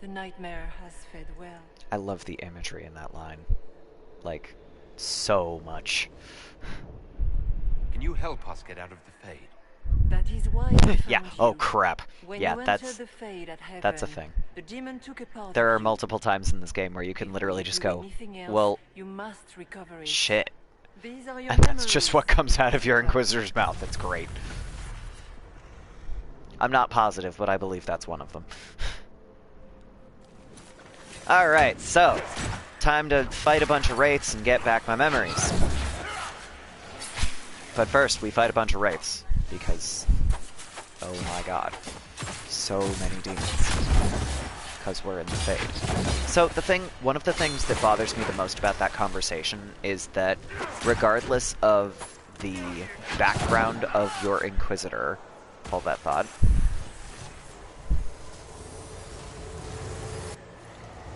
The nightmare has fed well. I love the imagery in that line. Like, so much. Can you help us get out of the Fade? That is why I Yeah, found oh you. crap. When Yeah, you that's... entered the Fade at Heaven, that's a thing. The demon took a part There of are you. multiple times in this game where you can Before literally you just do go, anything else, well, you must recover it. shit. These are your And that's just what memories. comes out of your Inquisitor's mouth. It's great. I'm not positive, but I believe that's one of them. Alright, so, time to fight a bunch of wraiths and get back my memories. But first, we fight a bunch of wraiths, because, oh my god, so many demons. Because we're in the Fade. So one of the things that bothers me the most about that conversation is that regardless of the background of your Inquisitor, hold that thought.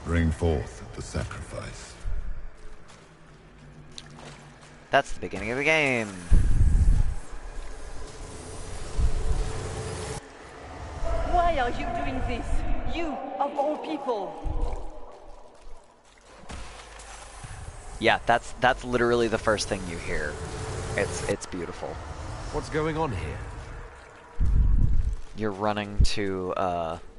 Bring forth the sacrifice. That's the beginning of the game. Why are you doing this? You, of all people. Yeah, that's literally the first thing you hear. It's beautiful. What's going on here? You're running to,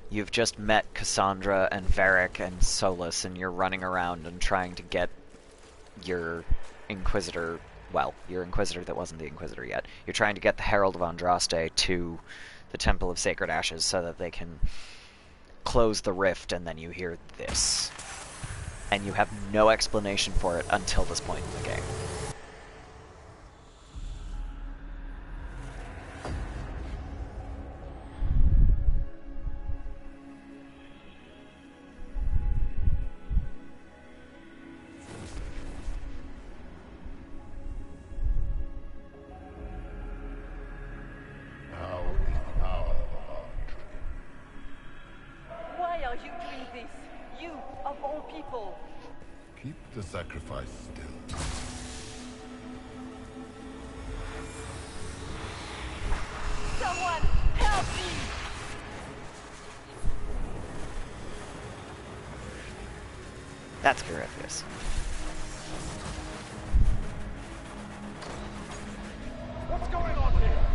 you've just met Cassandra and Varric and Solus, and you're running around and trying to get your Inquisitor, well, your Inquisitor that wasn't the Inquisitor yet. You're trying to get the Herald of Andraste to the Temple of Sacred Ashes so that they can close the rift, and then you hear this. And you have no explanation for it until this point in the game. Why are you doing this? You, of all people. Keep the sacrifice still. Someone help me! That's Corypheus. What's going on here?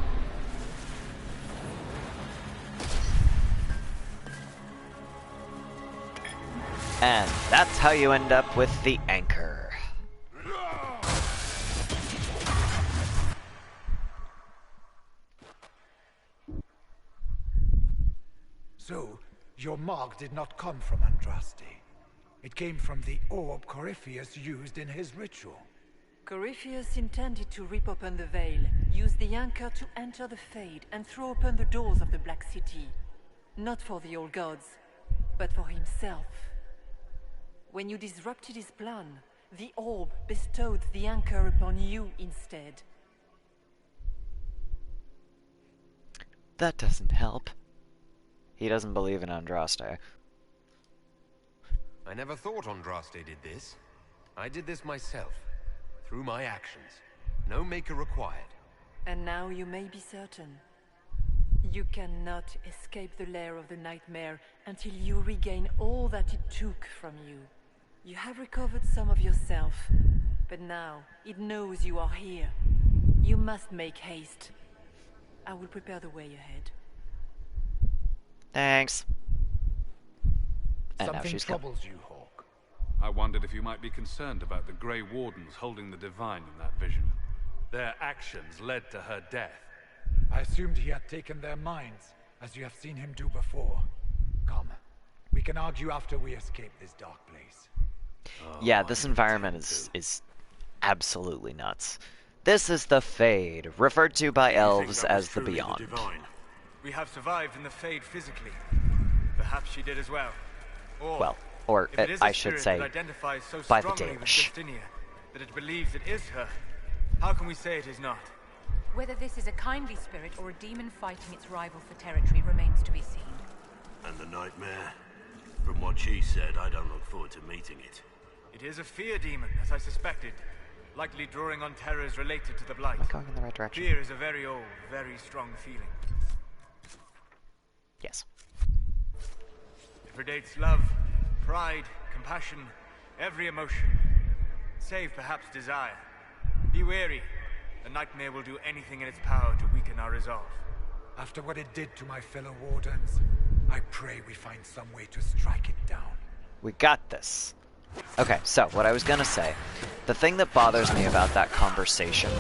And that's how you end up with the anchor. So, your mark did not come from Andraste. It came from the orb Corypheus used in his ritual. Corypheus intended to rip open the veil, use the anchor to enter the Fade, and throw open the doors of the Black City. Not for the old gods, but for himself. When you disrupted his plan, the orb bestowed the anchor upon you instead. That doesn't help. He doesn't believe in Andraste. I never thought Andraste did this. I did this myself. Through my actions. No maker required. And now you may be certain. You cannot escape the lair of the nightmare until you regain all that it took from you. You have recovered some of yourself, but now it knows you are here. You must make haste. I will prepare the way ahead. Thanks. And now Something she's troubles you, Hawk. I wondered if you might be concerned about the Grey Wardens holding the Divine in that vision. Their actions led to her death. I assumed he had taken their minds, as you have seen him do before. Come, we can argue after we escape this dark place. Yeah, this environment is absolutely nuts. This is the Fade, referred to by elves as the Beyond. We have survived in the Fade physically. Perhaps she did as well. Or I should say, so by the Dalish. Dalish. That it believes it is her. How can we say it is not? Whether this is a kindly spirit or a demon fighting its rival for territory remains to be seen. And the nightmare? From what she said, I don't look forward to meeting it. It is a fear demon, as I suspected. Likely drawing on terrors related to the Blight. Am I going in the right direction? Fear is a very old, very strong feeling. Yes. It predates love, pride, compassion, every emotion. Save perhaps desire. Be wary. The nightmare will do anything in its power to weaken our resolve. After what it did to my fellow Wardens, I pray we find some way to strike it down. We got this. Okay, so what I was gonna say, the thing that bothers me about that conversation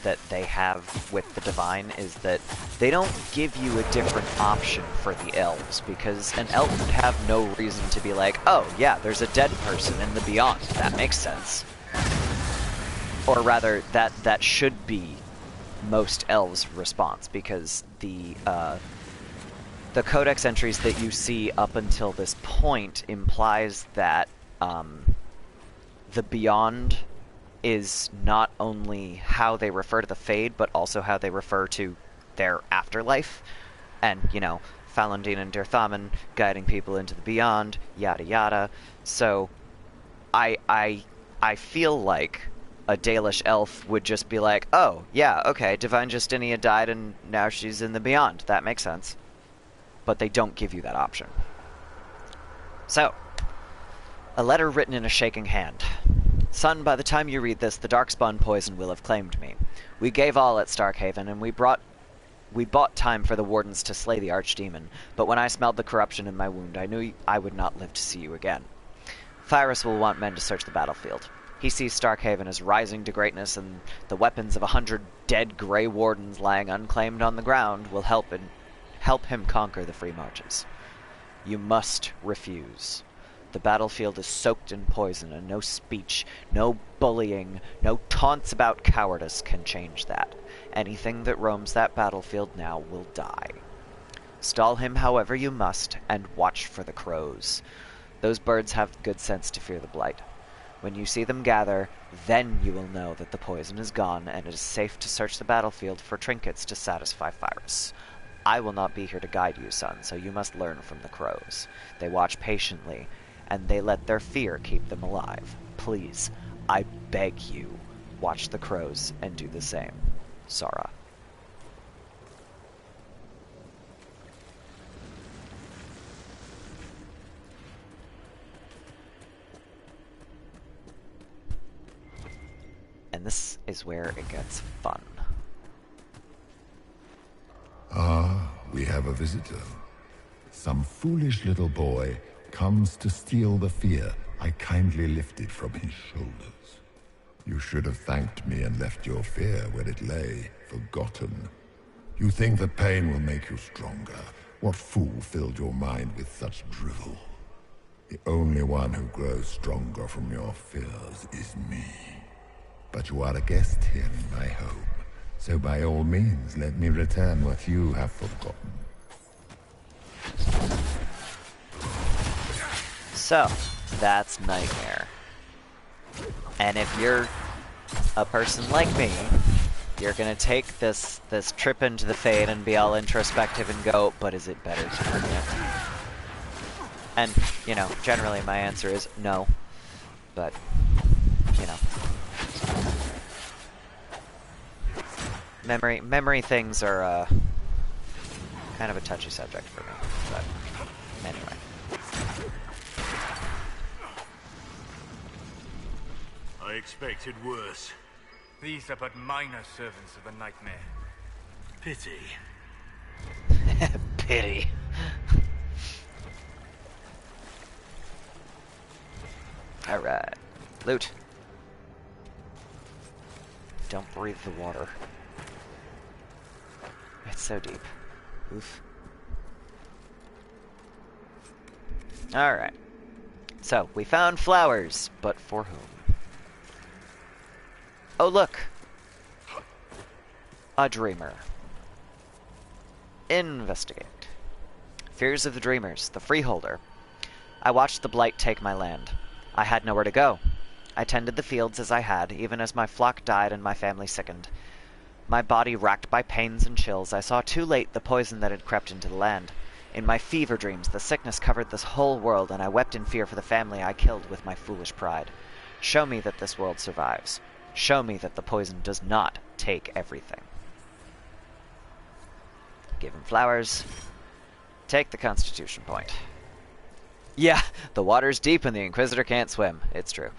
that they have with the Divine is that they don't give you a different option for the elves, because an elf would have no reason to be like, oh yeah, there's a dead person in the Beyond. That makes sense. Or rather, that should be most elves' response, because the codex entries that you see up until this point implies that the Beyond is not only how they refer to the Fade, but also how they refer to their afterlife. And, you know, Falandine and Dirthamen guiding people into the Beyond, yada yada. So, I feel like a Dalish elf would just be like, oh, yeah, okay, Divine Justinia died and now she's in the Beyond. That makes sense. But they don't give you that option. So, a letter written in a shaking hand. Son, by the time you read this, the Darkspawn poison will have claimed me. We gave all at Starkhaven, and we bought time for the Wardens to slay the Archdemon, but when I smelled the corruption in my wound, I knew I would not live to see you again. Thyrus will want men to search the battlefield. He sees Starkhaven as rising to greatness, and the weapons of 100 dead Grey Wardens lying unclaimed on the ground will help him conquer the free marches. You must refuse. The battlefield is soaked in poison, and no speech, no bullying, no taunts about cowardice can change that. Anything that roams that battlefield now will die. Stall him however you must, and watch for the crows. Those birds have good sense to fear the Blight. When you see them gather, then you will know that the poison is gone, and it is safe to search the battlefield for trinkets to satisfy Thyrus. I will not be here to guide you, son, so you must learn from the crows. They watch patiently, and they let their fear keep them alive. Please, I beg you, watch the crows and do the same. Sara. And this is where it gets fun. Ah, we have a visitor. Some foolish little boy comes to steal the fear I kindly lifted from his shoulders. You should have thanked me and left your fear where it lay, forgotten. You think the pain will make you stronger. What fool filled your mind with such drivel? The only one who grows stronger from your fears is me. But you are a guest here in my home, so by all means let me return what you have forgotten. So, that's Nightmare. And if you're a person like me, you're gonna take this trip into the Fade and be all introspective and go, but is it better to forget? And, you know, generally my answer is no. But, you know. Memory things are, kind of a touchy subject for me. But, anyway. I expected worse. These are but minor servants of the Nightmare. Pity. Pity. Alright. Loot. Don't breathe the water. It's so deep. Oof. Alright. So, we found flowers, but for whom? Oh, look! A dreamer. Investigate. Fears of the dreamers, the freeholder. I watched the blight take my land. I had nowhere to go. I tended the fields as I had, even as my flock died and my family sickened. My body racked by pains and chills, I saw too late the poison that had crept into the land. In my fever dreams, the sickness covered this whole world, and I wept in fear for the family I killed with my foolish pride. Show me that this world survives. Show me that the poison does not take everything. Give him flowers. Take the Constitution point. Yeah, the water's deep and the Inquisitor can't swim. It's true.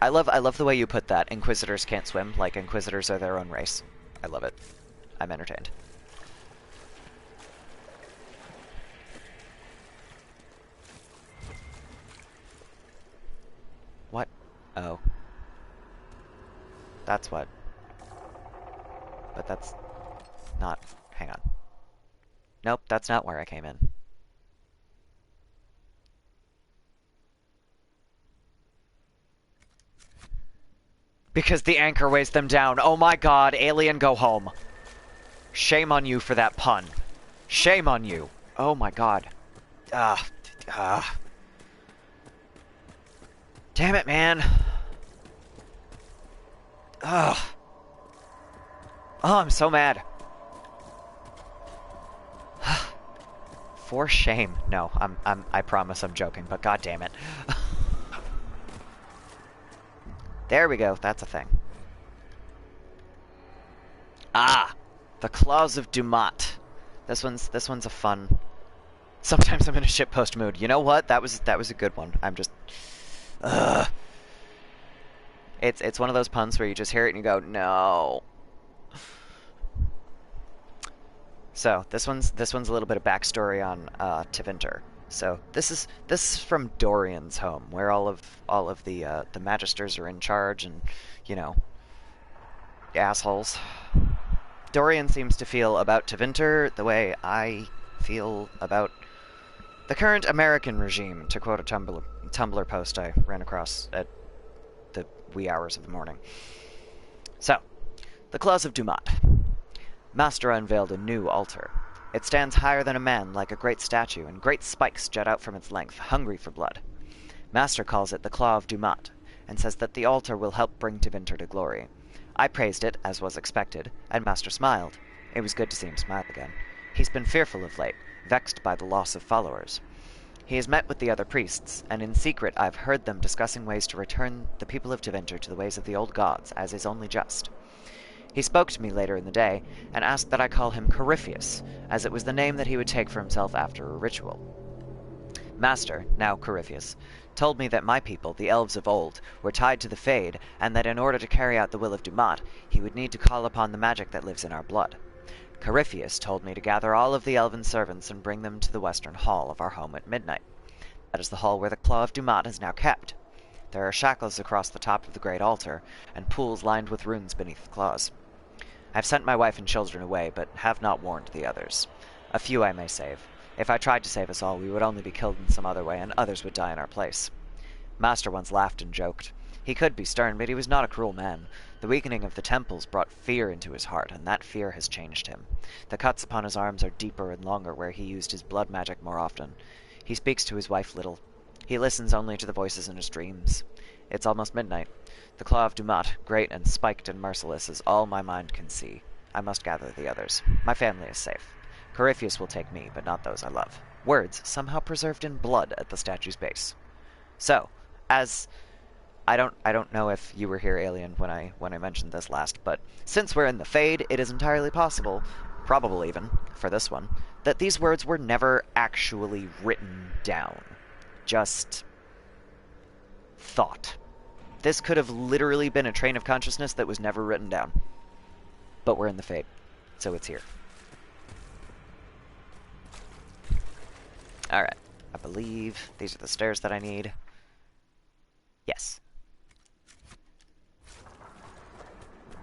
I love the way you put that. Inquisitors can't swim, like Inquisitors are their own race. I love it. I'm entertained. What? Oh. That's what. But that's not... Hang on. Nope, that's not where I came in. Because the anchor weighs them down. Oh my god, alien, go home. Shame on you for that pun. Shame on you. Oh my god. Damn it, man. Ugh. Oh, I'm so mad. For shame. No, I promise I'm joking, but god damn it. There we go, that's a thing. Ah! The Claws of Dumat. This one's a fun... Sometimes I'm in a shitpost mood. You know what? That was a good one. I'm just... Ugh. It's one of those puns where you just hear it and you go, no. So, this one's a little bit of backstory on Tevinter. So this is from Dorian's home, where all of the magisters are in charge, and you know, assholes. Dorian seems to feel about Tevinter the way I feel about the current American regime, to quote a Tumblr post I ran across at the wee hours of the morning. So, the Claws of Dumat. Master unveiled a new altar. It stands higher than a man, like a great statue, and great spikes jut out from its length, hungry for blood. Master calls it the Claw of Dumat, and says that the altar will help bring Tevinter to glory. I praised it, as was expected, and Master smiled. It was good to see him smile again. He's been fearful of late, vexed by the loss of followers. He has met with the other priests, and in secret I've heard them discussing ways to return the people of Tevinter to the ways of the old gods, as is only just. He spoke to me later in the day, and asked that I call him Corypheus, as it was the name that he would take for himself after a ritual. Master, now Corypheus, told me that my people, the elves of old, were tied to the Fade, and that in order to carry out the will of Dumat, he would need to call upon the magic that lives in our blood. Corypheus told me to gather all of the elven servants and bring them to the western hall of our home at midnight. That is the hall where the Claw of Dumat is now kept. There are shackles across the top of the great altar, and pools lined with runes beneath the claws. I have sent my wife and children away, but have not warned the others. A few I may save. If I tried to save us all, we would only be killed in some other way, and others would die in our place. Master once laughed and joked. He could be stern, but he was not a cruel man. The weakening of the temples brought fear into his heart, and that fear has changed him. The cuts upon his arms are deeper and longer where he used his blood magic more often. He speaks to his wife little. He listens only to the voices in his dreams. It's almost midnight. The Claw of Dumat, great and spiked and merciless, is all my mind can see. I must gather the others. My family is safe. Corypheus will take me, but not those I love. Words somehow preserved in blood at the statue's base. So, as I don't know if you were here, Alien, when I mentioned this last, but since we're in the Fade, it is entirely possible, probable even, for this one, that these words were never actually written down. Just thought. This could have literally been a train of consciousness that was never written down. But we're in the Fade, so it's here. Alright, I believe these are the stairs that I need. Yes.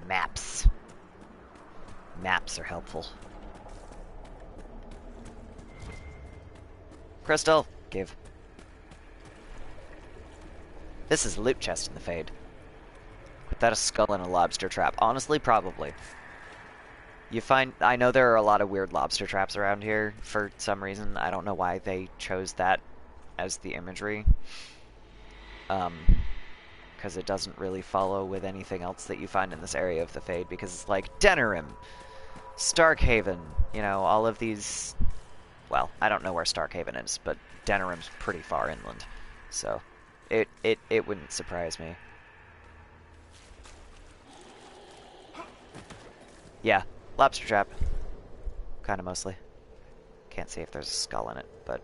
Maps. Maps are helpful. Crystal, give. This is a loot chest in the Fade. Put that a skull and a lobster trap. Honestly, probably. I know there are a lot of weird lobster traps around here for some reason. I don't know why they chose that as the imagery. Because it doesn't really follow with anything else that you find in this area of the Fade, because it's like Denerim, Starkhaven, you know, all of these. Well, I don't know where Starkhaven is, but Denerim's pretty far inland, so it wouldn't surprise me. Yeah, lobster trap. Kind of mostly. Can't see if there's a skull in it, but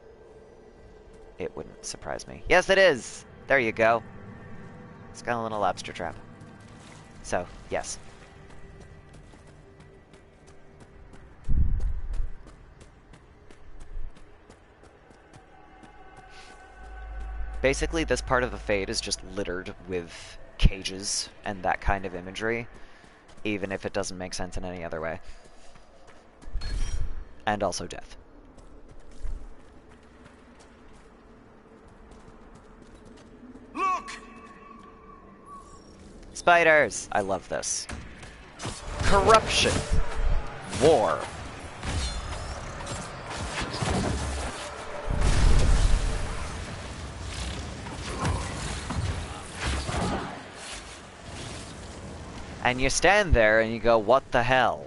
it wouldn't surprise me. Yes, it is! There you go. Skull and a lobster trap. So, yes. Basically, this part of the Fade is just littered with cages and that kind of imagery, even if it doesn't make sense in any other way. And also death. Look! Spiders! I love this. Corruption. War. And you stand there and you go, what the hell?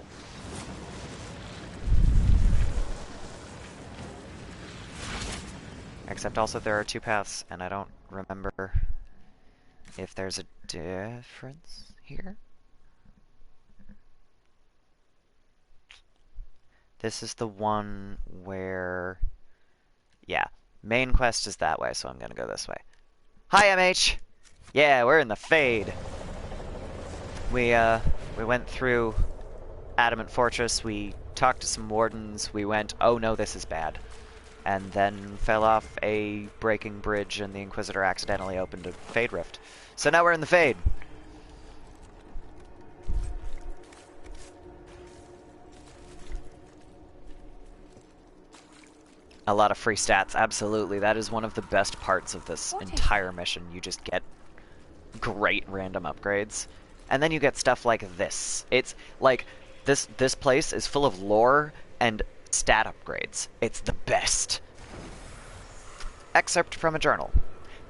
Except also there are two paths, and I don't remember if there's a difference here. This is the one where... Yeah, main quest is that way, so I'm gonna go this way. Hi, MH! Yeah, we're in the Fade. We went through Adamant Fortress, we talked to some wardens, we went, oh no, this is bad. And then fell off a breaking bridge and the Inquisitor accidentally opened a Fade Rift. So now we're in the Fade. A lot of free stats, absolutely. That is one of the best parts of this entire mission. You just get great random upgrades. And then you get stuff like this. It's like, this place is full of lore and stat upgrades. It's the best. Excerpt from a journal.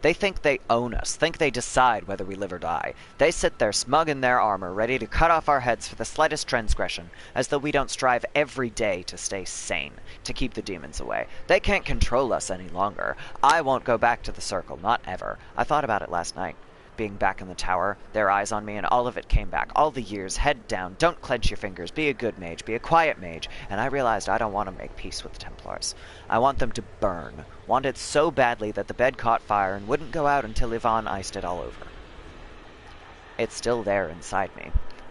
They think they own us, think they decide whether we live or die. They sit there smug in their armor, ready to cut off our heads for the slightest transgression, as though we don't strive every day to stay sane, to keep the demons away. They can't control us any longer. I won't go back to the circle, not ever. I thought about it last night. being back in the tower, their eyes on me, and all of it came back. All the years, head down, don't clench your fingers, be a good mage, be a quiet mage, and I realized I don't want to make peace with the Templars. I want them to burn. Want it so badly that the bed caught fire and wouldn't go out until Yvonne iced it all over. It's still there inside me.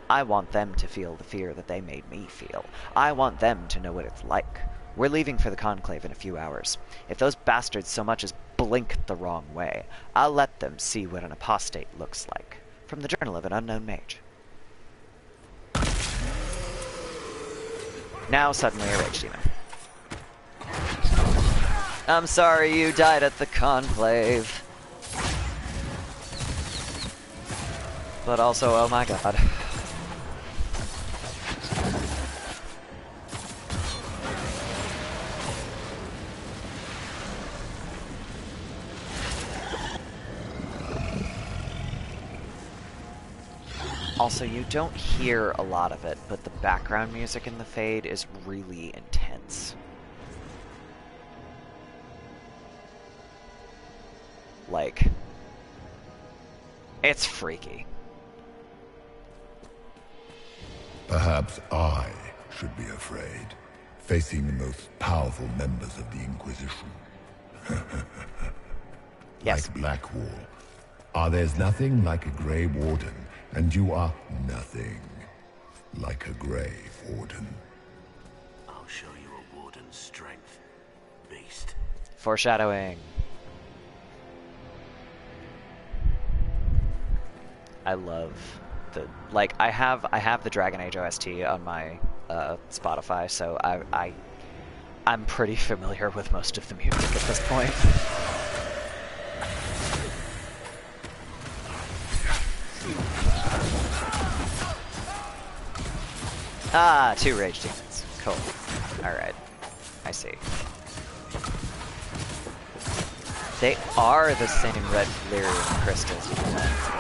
I want them to feel the fear that they made me feel. I want them to know what it's like. We're leaving for the Conclave in a few hours. If those bastards so much as blink the wrong way, I'll let them see what an apostate looks like. From the Journal of an Unknown Mage. Now suddenly a rage demon. I'm sorry you died at the Conclave. But also, oh my god. Also, you don't hear a lot of it, but the background music in the Fade is really intense. Like, it's freaky. Perhaps I should be afraid, facing the most powerful members of the Inquisition. Yes. Like Blackwall. There's nothing like a Grey Warden, and you are nothing like a Grey Warden. I'll show you a Warden's strength, beast. Foreshadowing. I love the, like, I have the Dragon Age OST on my Spotify, so I'm pretty familiar with most of the music at this point. Ah, 2 rage demons. Cool. Alright. I see. They are the same red lyrium crystals in the landscape.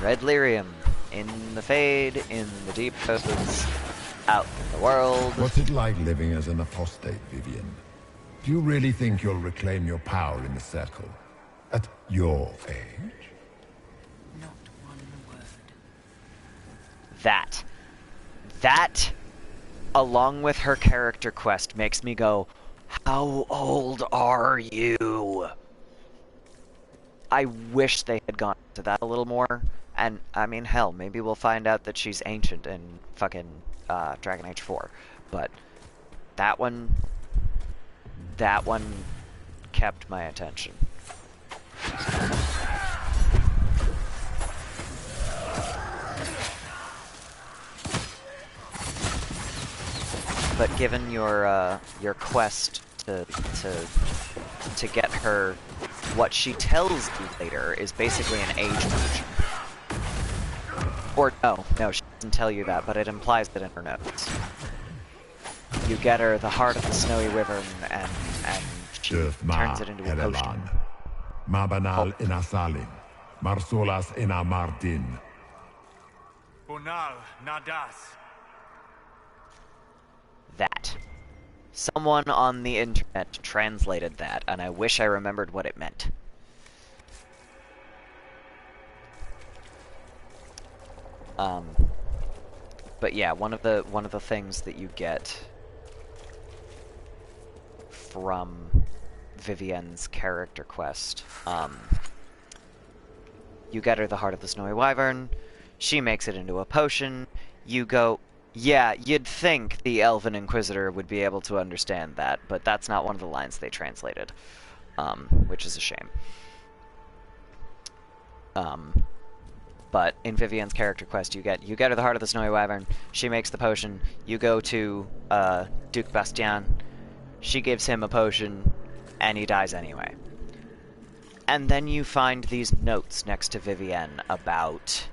Red lyrium. In the Fade, in the deep coasts, out in the world. What's it like living as an apostate, Vivian? Do you really think you'll reclaim your power in the Circle? At your age? Not one word. That, along with her character quest, makes me go, how old are you? I wish they had gone to that a little more. And, I mean, hell, maybe we'll find out that she's ancient in fucking Dragon Age 4. But that one kept my attention. But given your quest to get her, what she tells you later is basically an age potion. Or no, she doesn't tell you that, but it implies that in her notes. You get her the heart of the snowy wyvern, and she turns it into a potion. Mabanal inasalin, marsolas inamardin. Bonal nadas. That. Someone on the internet translated that, and I wish I remembered what it meant. But yeah, one of the things that you get from Vivienne's character quest, you get her the heart of the snowy wyvern, she makes it into a potion, you go, yeah, you'd think the Elven Inquisitor would be able to understand that, but that's not one of the lines they translated, which is a shame. But in Vivienne's character quest, you get her the heart of the snowy wyvern, she makes the potion, you go to Duke Bastien, she gives him a potion, and he dies anyway. And then you find these notes next to Vivienne about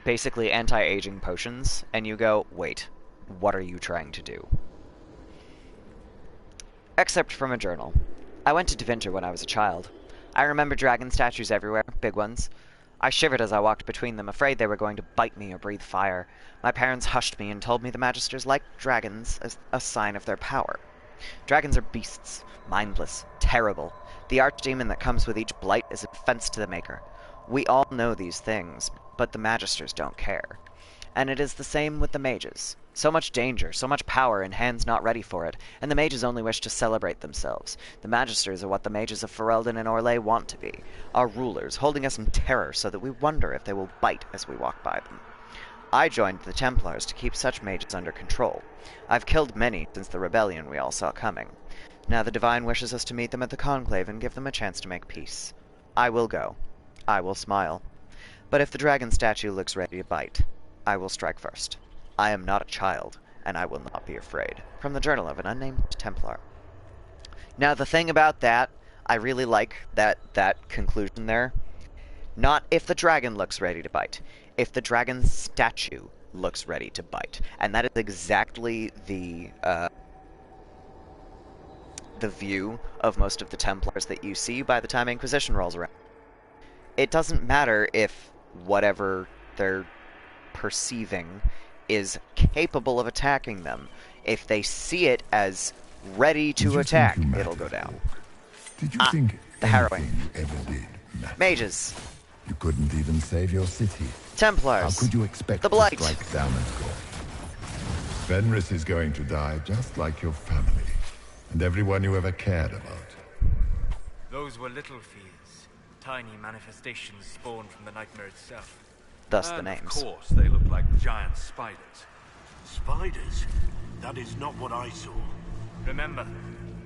basically anti-aging potions, and you go, wait, what are you trying to do? Except from a journal. I went to Deventer when I was a child. I remember dragon statues everywhere, big ones. I shivered as I walked between them, afraid they were going to bite me or breathe fire. My parents hushed me and told me the Magisters liked dragons as a sign of their power. Dragons are beasts, mindless, terrible. The archdemon that comes with each blight is an offense to the Maker. We all know these things, but the Magisters don't care. And it is the same with the mages. So much danger, so much power in hands not ready for it, and the mages only wish to celebrate themselves. The Magisters are what the mages of Ferelden and Orlais want to be, our rulers, holding us in terror so that we wonder if they will bite as we walk by them. I joined the Templars to keep such mages under control. I've killed many since the rebellion we all saw coming. Now the Divine wishes us to meet them at the Conclave and give them a chance to make peace. I will go. I will smile. But if the dragon statue looks ready to bite, I will strike first. I am not a child, and I will not be afraid. From the Journal of an Unnamed Templar. Now the thing about that, I really like that conclusion there. Not if the dragon looks ready to bite. If the dragon statue looks ready to bite. And that is exactly the view of most of the Templars that you see by the time Inquisition rolls around. It doesn't matter if whatever they're perceiving is capable of attacking them. If they see it as ready to attack, it'll go down. Did you think the harrowing you ever did mattered? Mages. You couldn't even save your city. Templars. How could you expect the to Blight. strike down and go? Fenris is going to die just like your family, and everyone you ever cared about. Those were little fears, tiny manifestations spawned from the nightmare itself. Thus the names. Of course, they look like giant spiders. Spiders? That is not what I saw. Remember,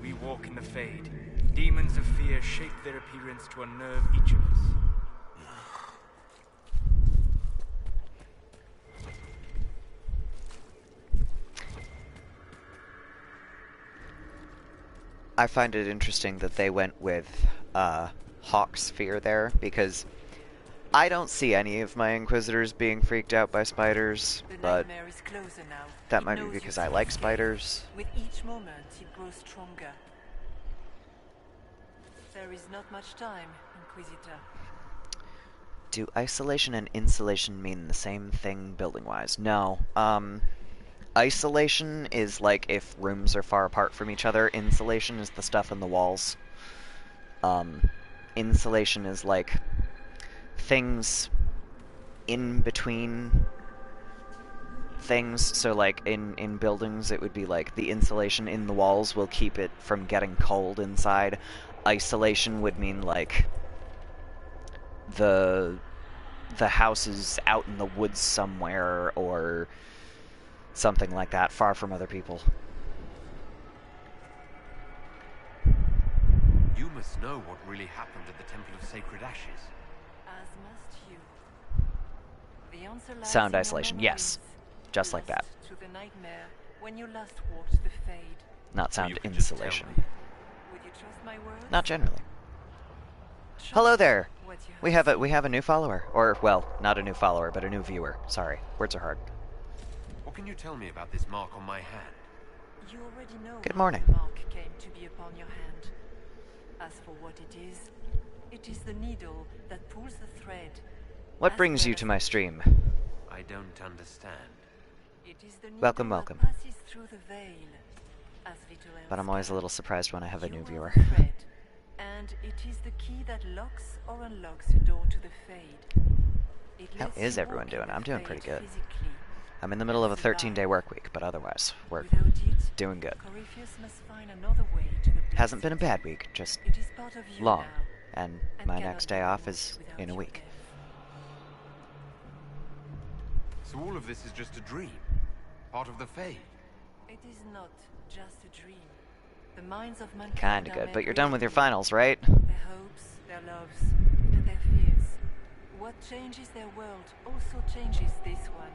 we walk in the Fade. Demons of fear shape their appearance to unnerve each of us. I find it interesting that they went with Hawk's fear there, because I don't see any of my Inquisitors being freaked out by spiders, but that might be because I like spiders. With each moment, it grows stronger. There is not much time, Inquisitor. Do isolation and insulation mean the same thing building-wise? No. Isolation is like if rooms are far apart from each other. Insulation is the stuff in the walls. Insulation is like things in between things. So like in buildings it would be like the insulation in the walls will keep it from getting cold inside. Isolation would mean like the house is out in the woods somewhere, or something like that, far from other people. You must know what really happened at the Temple of Sacred Ashes. As must you. The answer lies Sound in your isolation, memories. yes. Just like that. To the nightmare when you last walked the Fade. Not sound You can just tell insulation. me. Would you trust my words? Not generally. Trust Hello there! what you We have a new follower. Or, well, not a new follower, but a new viewer. Sorry. Words are hard. What can you tell me about this mark on my hand? You already know Good how morning. the mark came to be upon your hand. As for what it is the needle that pulls the thread. What as brings well you as to my stream? I don't understand. It is the needle Welcome, that welcome. passes through the veil, as little else But I'm always a can. little surprised when I have a You new are viewer. the thread, and it is the key that locks or unlocks the door to the Fade. It How lets is you everyone walk in doing? the I'm doing Fade pretty good. physically. I'm in the middle of a Survive. 13-day work week, but otherwise, we're Without it, doing good. Corypheus must find another way to the Hasn't been a blessed. bad week, just It is part of you long. now, And and my cannot next be day off removed is without in a your week. death. So all of this is just a dream? Part of the Fade? It is not just a dream. The minds of mankind Kinda are good, made but you're done with your real. finals, right? Their hopes, their loves, and their fears. What changes their world also changes this one.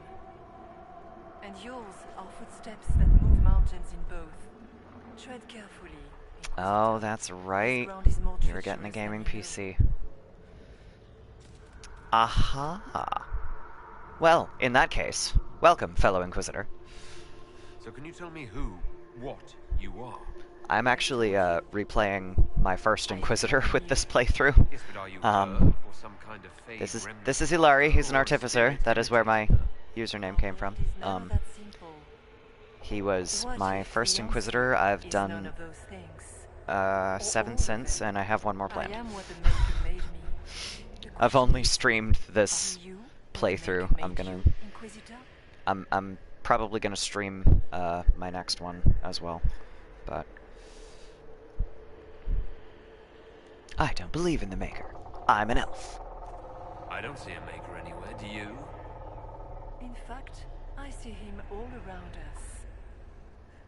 And yours are footsteps that move mountains in both. Tread carefully. Oh, that's right. ground is more You were getting a treacherous gaming than you PC. Aha! Well, in that case, welcome, fellow Inquisitor. So can you tell me who, what you are? I'm actually replaying my first Inquisitor with this playthrough. Yes, but are you her or some kind kind of fade This is Hilari. He's an artificer. That is where my username came from. He was my first Inquisitor. I've done 7 since, and I have 1 more planned. I've only streamed this playthrough. I'm probably gonna stream my next one as well, but I don't believe in the Maker. I'm an elf. I don't see a Maker anywhere, do you? In fact, I see him all around us.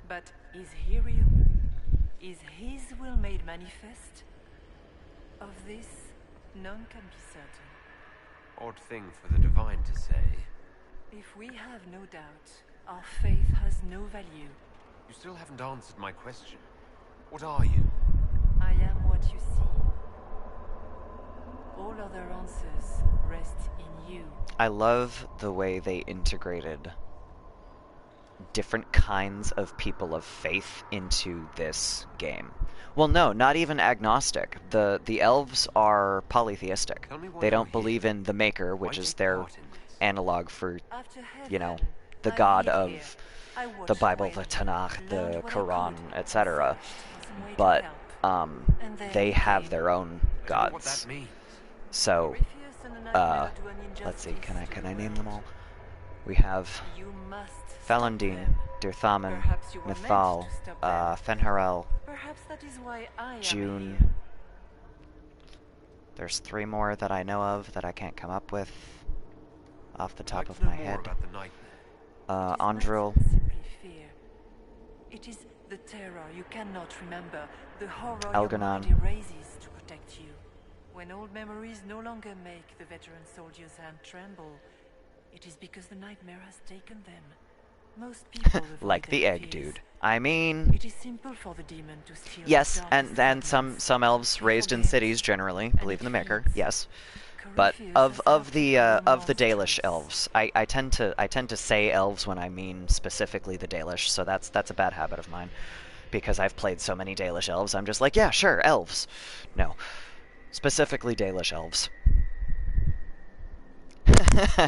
But is he real? Is his will made manifest? Of this, none can be certain. Odd thing for the Divine to say. If we have no doubt, our faith has no value. You still haven't answered my question. What are you? I am what you see. All other answers rest in you. I love the way they integrated different kinds of people of faith into this game. Well, no, not even agnostic. The elves are polytheistic. They don't believe in the Maker, which is their analog for, you know, the god of the Bible, the Tanakh, the Quran, etc. But they have their own gods. So, let's see, can I name them all? We have Falandine, Dirthaman, Nithal, Fenharel, June. There's 3 more that I know of that I can't come up with off the top of my head. Andril. It is the terror you cannot remember, the horror Elganon. your mind erases to protect you. When old memories no longer make the veteran soldier's hand tremble, it is because the nightmare has taken them. Most people like the egg dude. I mean, it is simple for the demon to steal. Yes, and some elves raised in cities generally believe in the Maker. Yes, but of the Dalish elves, I tend to say elves when I mean specifically the Dalish. So that's a bad habit of mine, because I've played so many Dalish elves. I'm just like, yeah, sure, elves. No, specifically Dalish elves.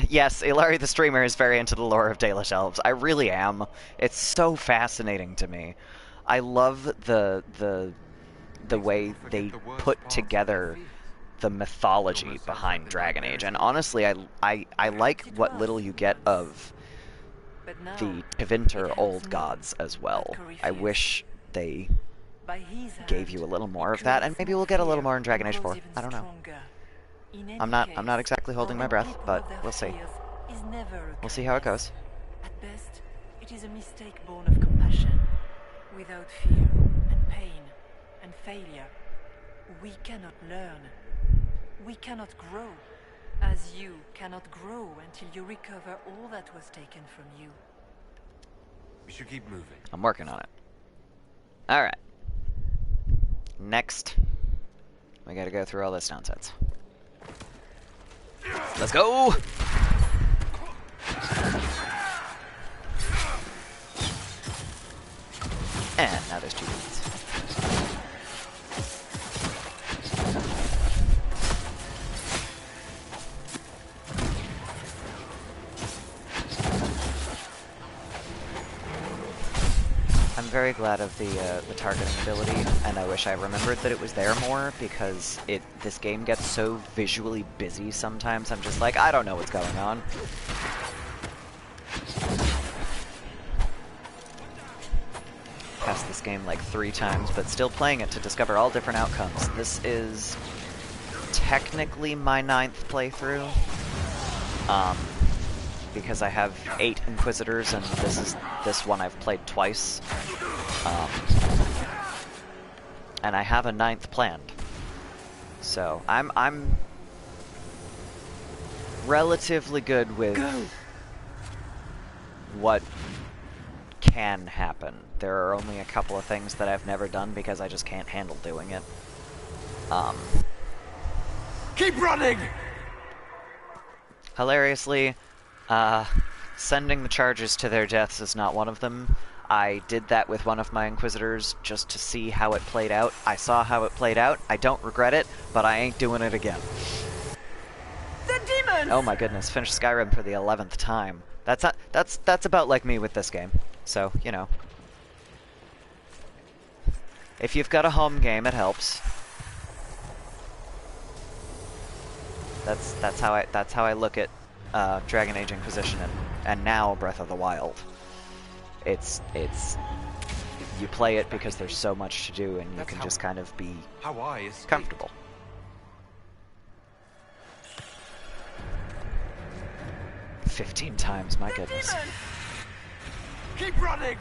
Yes, Ilari the streamer is very into the lore of Dalish elves. I really am. It's so fascinating to me. I love the way they put together the mythology behind Dragon Age, and honestly, I like what little you get of the Tevinter old gods as well. I wish they gave you a little more of that, and maybe we'll get a little more in Dragon Age 4. I don't know. I'm not exactly holding my breath, but we'll see. We'll see how it goes. At best, it is a mistake born of compassion. Without fear and pain and failure, we cannot learn. We cannot grow, as you cannot grow until you recover all that was taken from you. We should keep moving. I'm working on it. Alright. Next, we gotta go through all this nonsense. Let's go! And now there's 2 dudes. I'm very glad of the targeting ability, and I wish I remembered that it was there more, because this game gets so visually busy sometimes. I'm just like, I don't know what's going on. Passed this game like 3 times, but still playing it to discover all different outcomes. This is technically my 9th playthrough. Because I have 8 Inquisitors, and this one I've played twice. And I have a 9th planned. So I'm relatively good with what can happen. There are only a couple of things that I've never done because I just can't handle doing it. Keep running! Hilariously, sending the charges to their deaths is not one of them. I did that with one of my Inquisitors just to see how it played out. I saw how it played out. I don't regret it, but I ain't doing it again. Silence! Oh my goodness, finished Skyrim for the 11th time. That's about like me with this game. So, you know. If you've got a home game, it helps. That's how I look at Dragon Age Inquisition and now Breath of the Wild. It's you play it because there's so much to do and you can just kind of be comfortable. "15 times, my goodness." Keep running!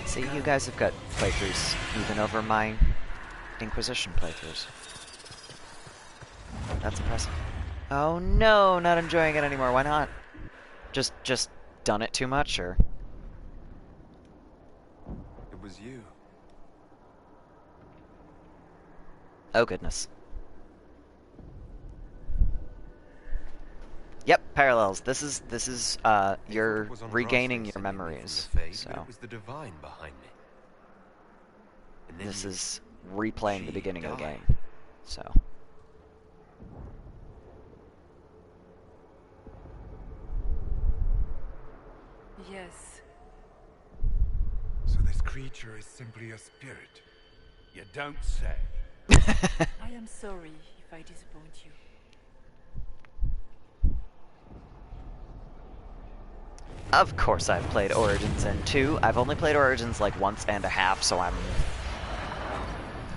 See, you guys have got playthroughs even over my Inquisition playthroughs. That's impressive. Oh no, not enjoying it anymore. Why not? Just done it too much, or? It was you. Oh goodness. Yep, parallels. This is you're regaining your memories. So it was the divine behind me. And then this is replaying the beginning of the game. So Yes. So this creature is simply a spirit. You don't say. I am sorry if I disappoint you. of course I've played Origins in 2. I've only played Origins like once and a half, so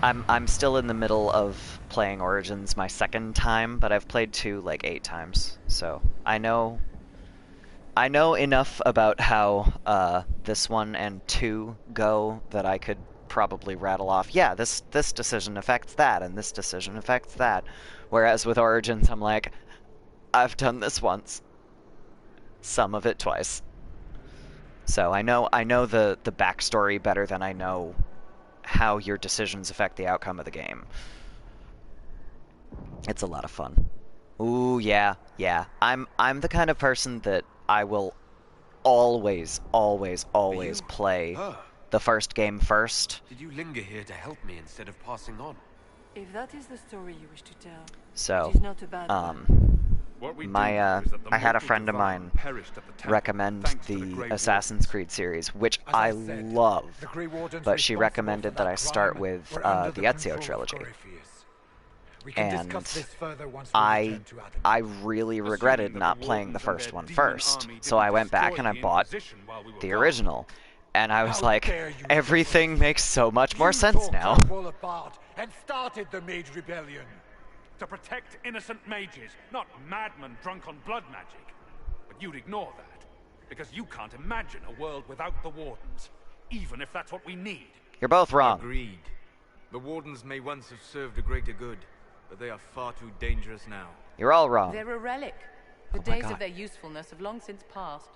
I'm still in the middle of playing Origins my second time, but I've played 2 like 8 times. So I know enough about how this one and 2 go that I could probably rattle off, yeah, this decision affects that, and this decision affects that. Whereas with Origins, I'm like, I've done this once. Some of it twice. So I know the backstory better than I know how your decisions affect the outcome of the game. It's a lot of fun. Ooh, yeah. I'm the kind of person that I will always play the first game first. Did you linger here to help me instead of passing on? If that is the story you wish to tell, So, it is not a bad one. I had a friend of mine recommend the Assassin's Creed series, which I love, but she recommended that I start with the Ezio trilogy. And I really regretted not playing the first one first, so I went back and I bought the original. And I was like, everything makes so much more sense now. And started the Mage Rebellion. To protect innocent mages, not madmen drunk on blood magic. But you'd ignore that, because you can't imagine a world without the Wardens, even if that's what we need. You're both wrong. Agreed. The Wardens may once have served a greater good, but they are far too dangerous now. You're all wrong. They're a relic. The days of their usefulness have long since passed.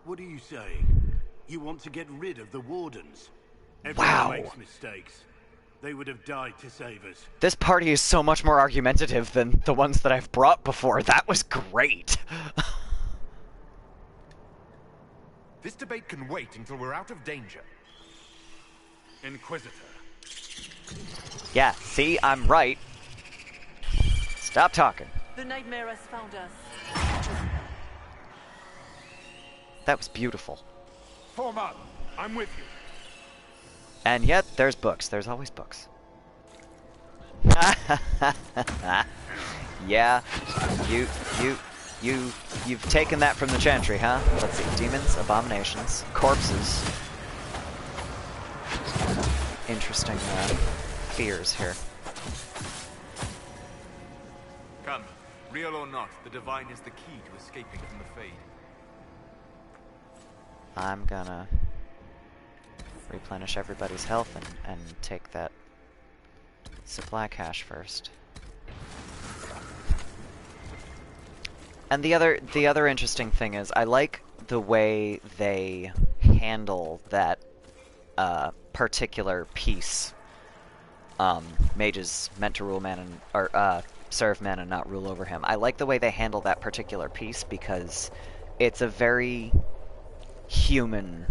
What are you saying? You want to get rid of the Wardens? Everyone makes mistakes. They would have died to save us. This party is so much more argumentative than the ones that I've brought before. That was great. This debate can wait until we're out of danger. Inquisitor. Yeah, see, I'm right. Stop talking. The nightmare has found us. That was beautiful. Form up. I'm with you. And yet, there's books. There's always books. Yeah, you've taken that from the Chantry, huh? Let's see. Demons, abominations, corpses. Interesting fears here. Come, real or not, the Divine is the key to escaping from the Fade. I'm gonna replenish everybody's health and take that supply cache first. And the other interesting thing is I like the way they handle that particular piece. Mage is meant to rule man or serve man and not rule over him. I like the way they handle that particular piece because it's a very human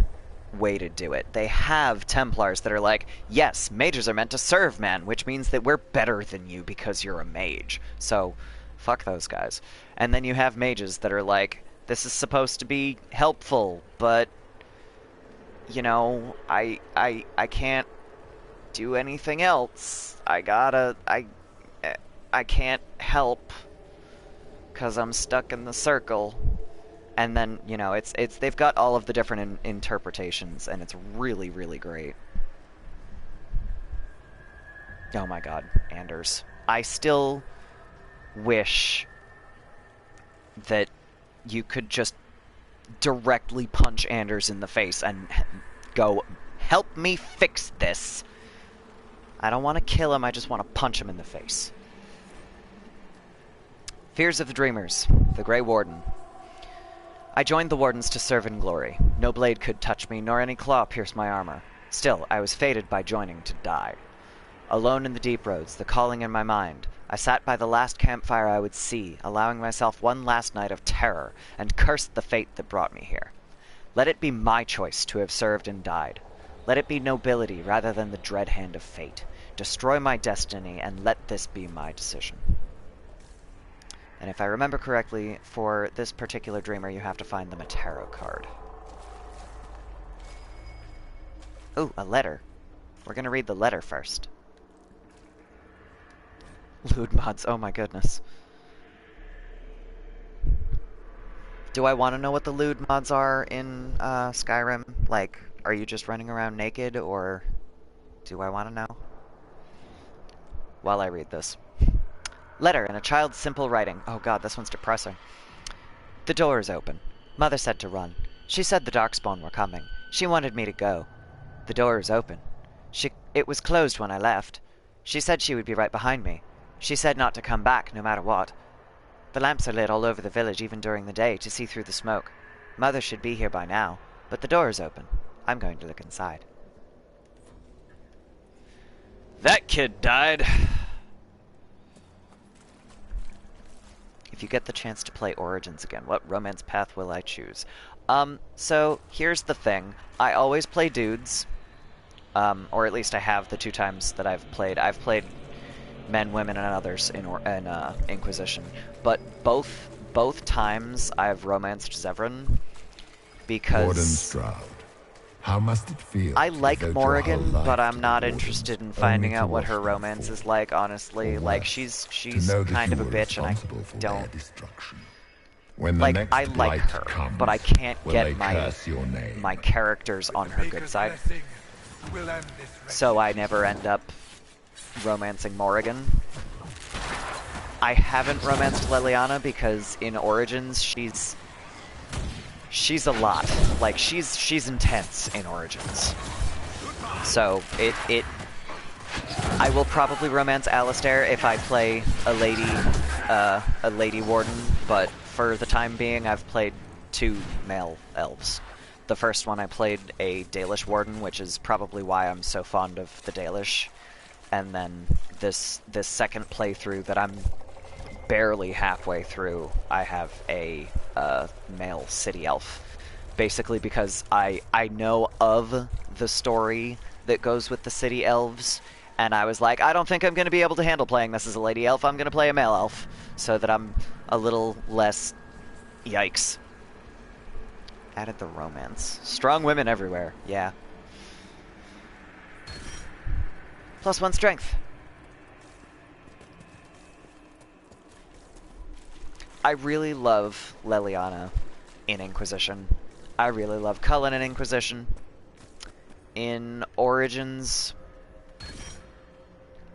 way to do it. They have Templars that are like, yes, mages are meant to serve men, which means that we're better than you because you're a mage. So, fuck those guys. And then you have mages that are like, this is supposed to be helpful, but, you know, I can't do anything else. I can't help because I'm stuck in the circle. And then, you know, they've got all of the different interpretations, and it's really, really great. Oh my god, Anders. I still wish that you could just directly punch Anders in the face and go, help me fix this. I don't want to kill him, I just want to punch him in the face. Fears of the Dreamers, the Grey Warden. I joined the Wardens to serve in glory. No blade could touch me, nor any claw pierce my armor. Still, I was fated by joining to die. Alone in the deep roads, the calling in my mind, I sat by the last campfire I would see, allowing myself one last night of terror, and cursed the fate that brought me here. Let it be my choice to have served and died. Let it be nobility rather than the dread hand of fate. Destroy my destiny, and let this be my decision. And if I remember correctly, for this particular dreamer, you have to find them a tarot card. Ooh, a letter. We're gonna read the letter first. Lewd mods, oh my goodness. Do I want to know what the lewd mods are in Skyrim? Like, are you just running around naked, or do I want to know? While I read this. Letter in a child's simple writing. Oh god, this one's depressing. The door is open. Mother said to run. She said the Darkspawn were coming. She wanted me to go. The door is open. It was closed when I left. She said she would be right behind me. She said not to come back, no matter what. The lamps are lit all over the village, even during the day, to see through the smoke. Mother should be here by now, but the door is open. I'm going to look inside. That kid died. If you get the chance to play Origins again, what romance path will I choose? So here's the thing. I always play dudes, or at least I have the 2 times that I've played. I've played men, women, and others in Inquisition, but both times I've romanced Zevran because how must it feel? I like Morrigan, but I'm not interested in finding out what her romance is like, honestly. Like, she's kind of a bitch, and I don't... Like, I like her, but I can't get my characters on her good side. So I never end up romancing Morrigan. I haven't romanced Leliana because in Origins she's a lot. Like, she's intense in Origins. So I will probably romance Alistair if I play a lady warden, but for the time being I've played 2 male elves. The first one I played a Dalish warden, which is probably why I'm so fond of the Dalish. And then this second playthrough that I'm barely halfway through, I have a male city elf. Basically because I know of the story that goes with the city elves, and I was like, I don't think I'm going to be able to handle playing this as a lady elf, I'm going to play a male elf, so that I'm a little less yikes. Added the romance. Strong women everywhere, yeah. +1 strength. I really love Leliana in Inquisition. I really love Cullen in Inquisition. In Origins,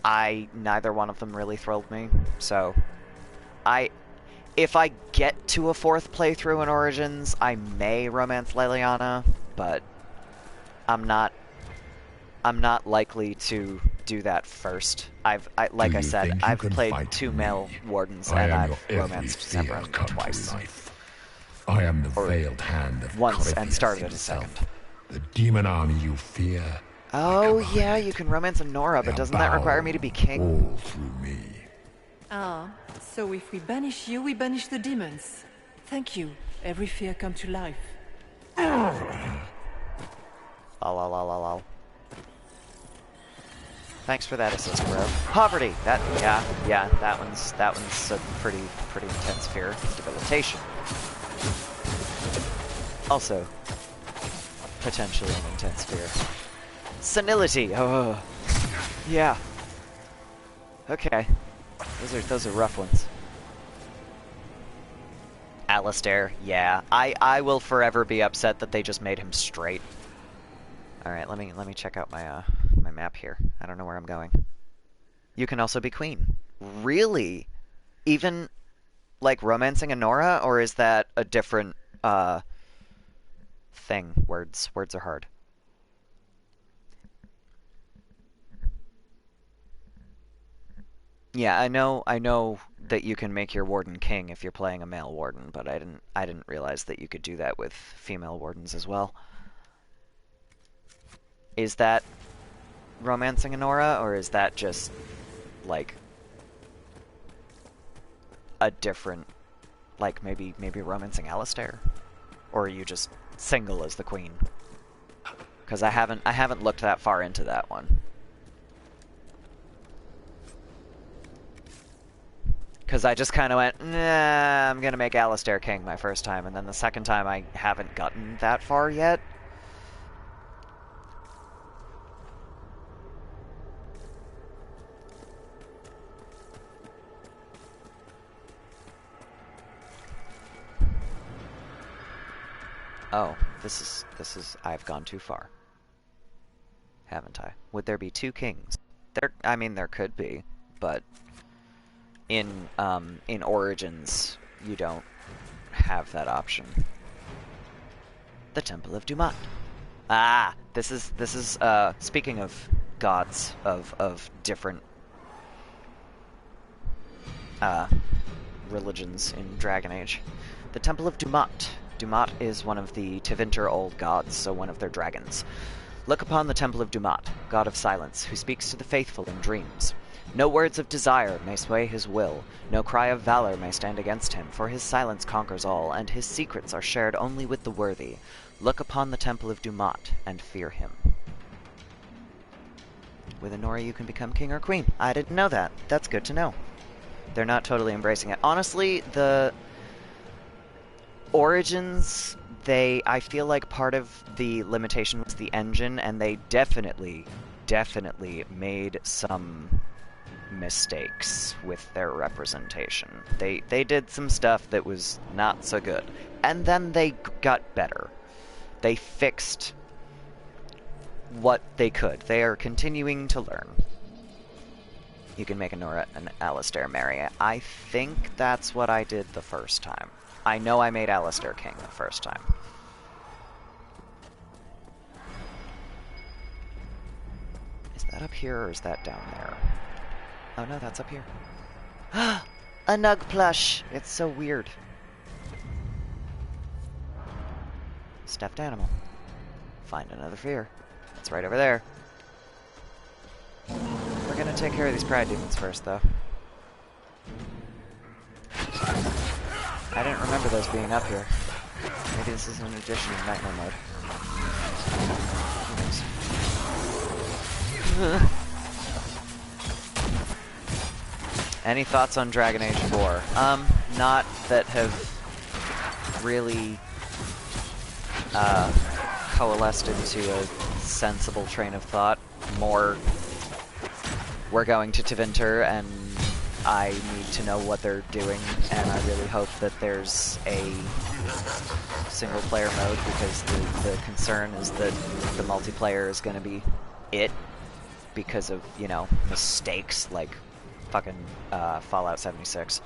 neither one of them really thrilled me, so if I get to a 4th playthrough in Origins, I may romance Leliana, but I'm not likely to do that first. Like I said, I've played 2 male wardens, and I've romanced Zevran twice. I am the veiled hand of once and started at a second. The demon army you fear. Oh yeah, you can romance a Nora, but doesn't that require me to be king? All through me. Ah, so if we banish you, we banish the demons. Thank you. Every fear come to life. Lol. Thanks for that assist, bro. Poverty! Yeah, that one's a pretty intense fear. Debilitation. Also, potentially an intense fear. Senility! Oh, yeah. Okay. Those are rough ones. Alistair, yeah. I will forever be upset that they just made him straight. Alright, let me check out my my map here. I don't know where I'm going. You can also be queen. Really? Even like romancing a Nora, or is that a different thing? Words are hard. Yeah, I know that you can make your warden king if you're playing a male warden, but I didn't realize that you could do that with female wardens as well. Is that romancing a Nora, or is that just like a different, like maybe romancing Alistair? Or are you just single as the queen? Because I haven't looked that far into that one. Because I just kind of went, nah, I'm gonna make Alistair king my first time, and then the second time I haven't gotten that far yet. Oh, this is I've gone too far. Haven't I? Would there be two kings? I mean there could be, but in Origins you don't have that option. The Temple of Dumat. Ah, this is speaking of gods of different religions in Dragon Age. The Temple of Dumat. Dumat is one of the Tevinter old gods, so one of their dragons. Look upon the Temple of Dumat, god of silence, who speaks to the faithful in dreams. No words of desire may sway his will, no cry of valor may stand against him, for his silence conquers all, and his secrets are shared only with the worthy. Look upon the Temple of Dumat, and fear him. With a Nora you can become king or queen. I didn't know that. That's good to know. They're not totally embracing it. Honestly, the Origins, I feel like part of the limitation was the engine, and they definitely made some mistakes with their representation. They did some stuff that was not so good. And then they got better. They fixed what they could. They are continuing to learn. You can make a Nora and Alistair marry. I think that's what I did the first time. I know I made Alistair king the first time. Is that up here or is that down there? Oh no, that's up here. A Nug plush! It's so weird. Stuffed animal. Find another fear. It's right over there. We're gonna take care of these pride demons first, though. I didn't remember those being up here. Maybe this is an addition in Nightmare mode. Who knows? Any thoughts on Dragon Age 4? Not that have really coalesced into a sensible train of thought. More, we're going to Tevinter and I need to know what they're doing, and I really hope that there's a single-player mode, because the concern is that the multiplayer is going to be it, because of, you know, mistakes like fucking Fallout 76.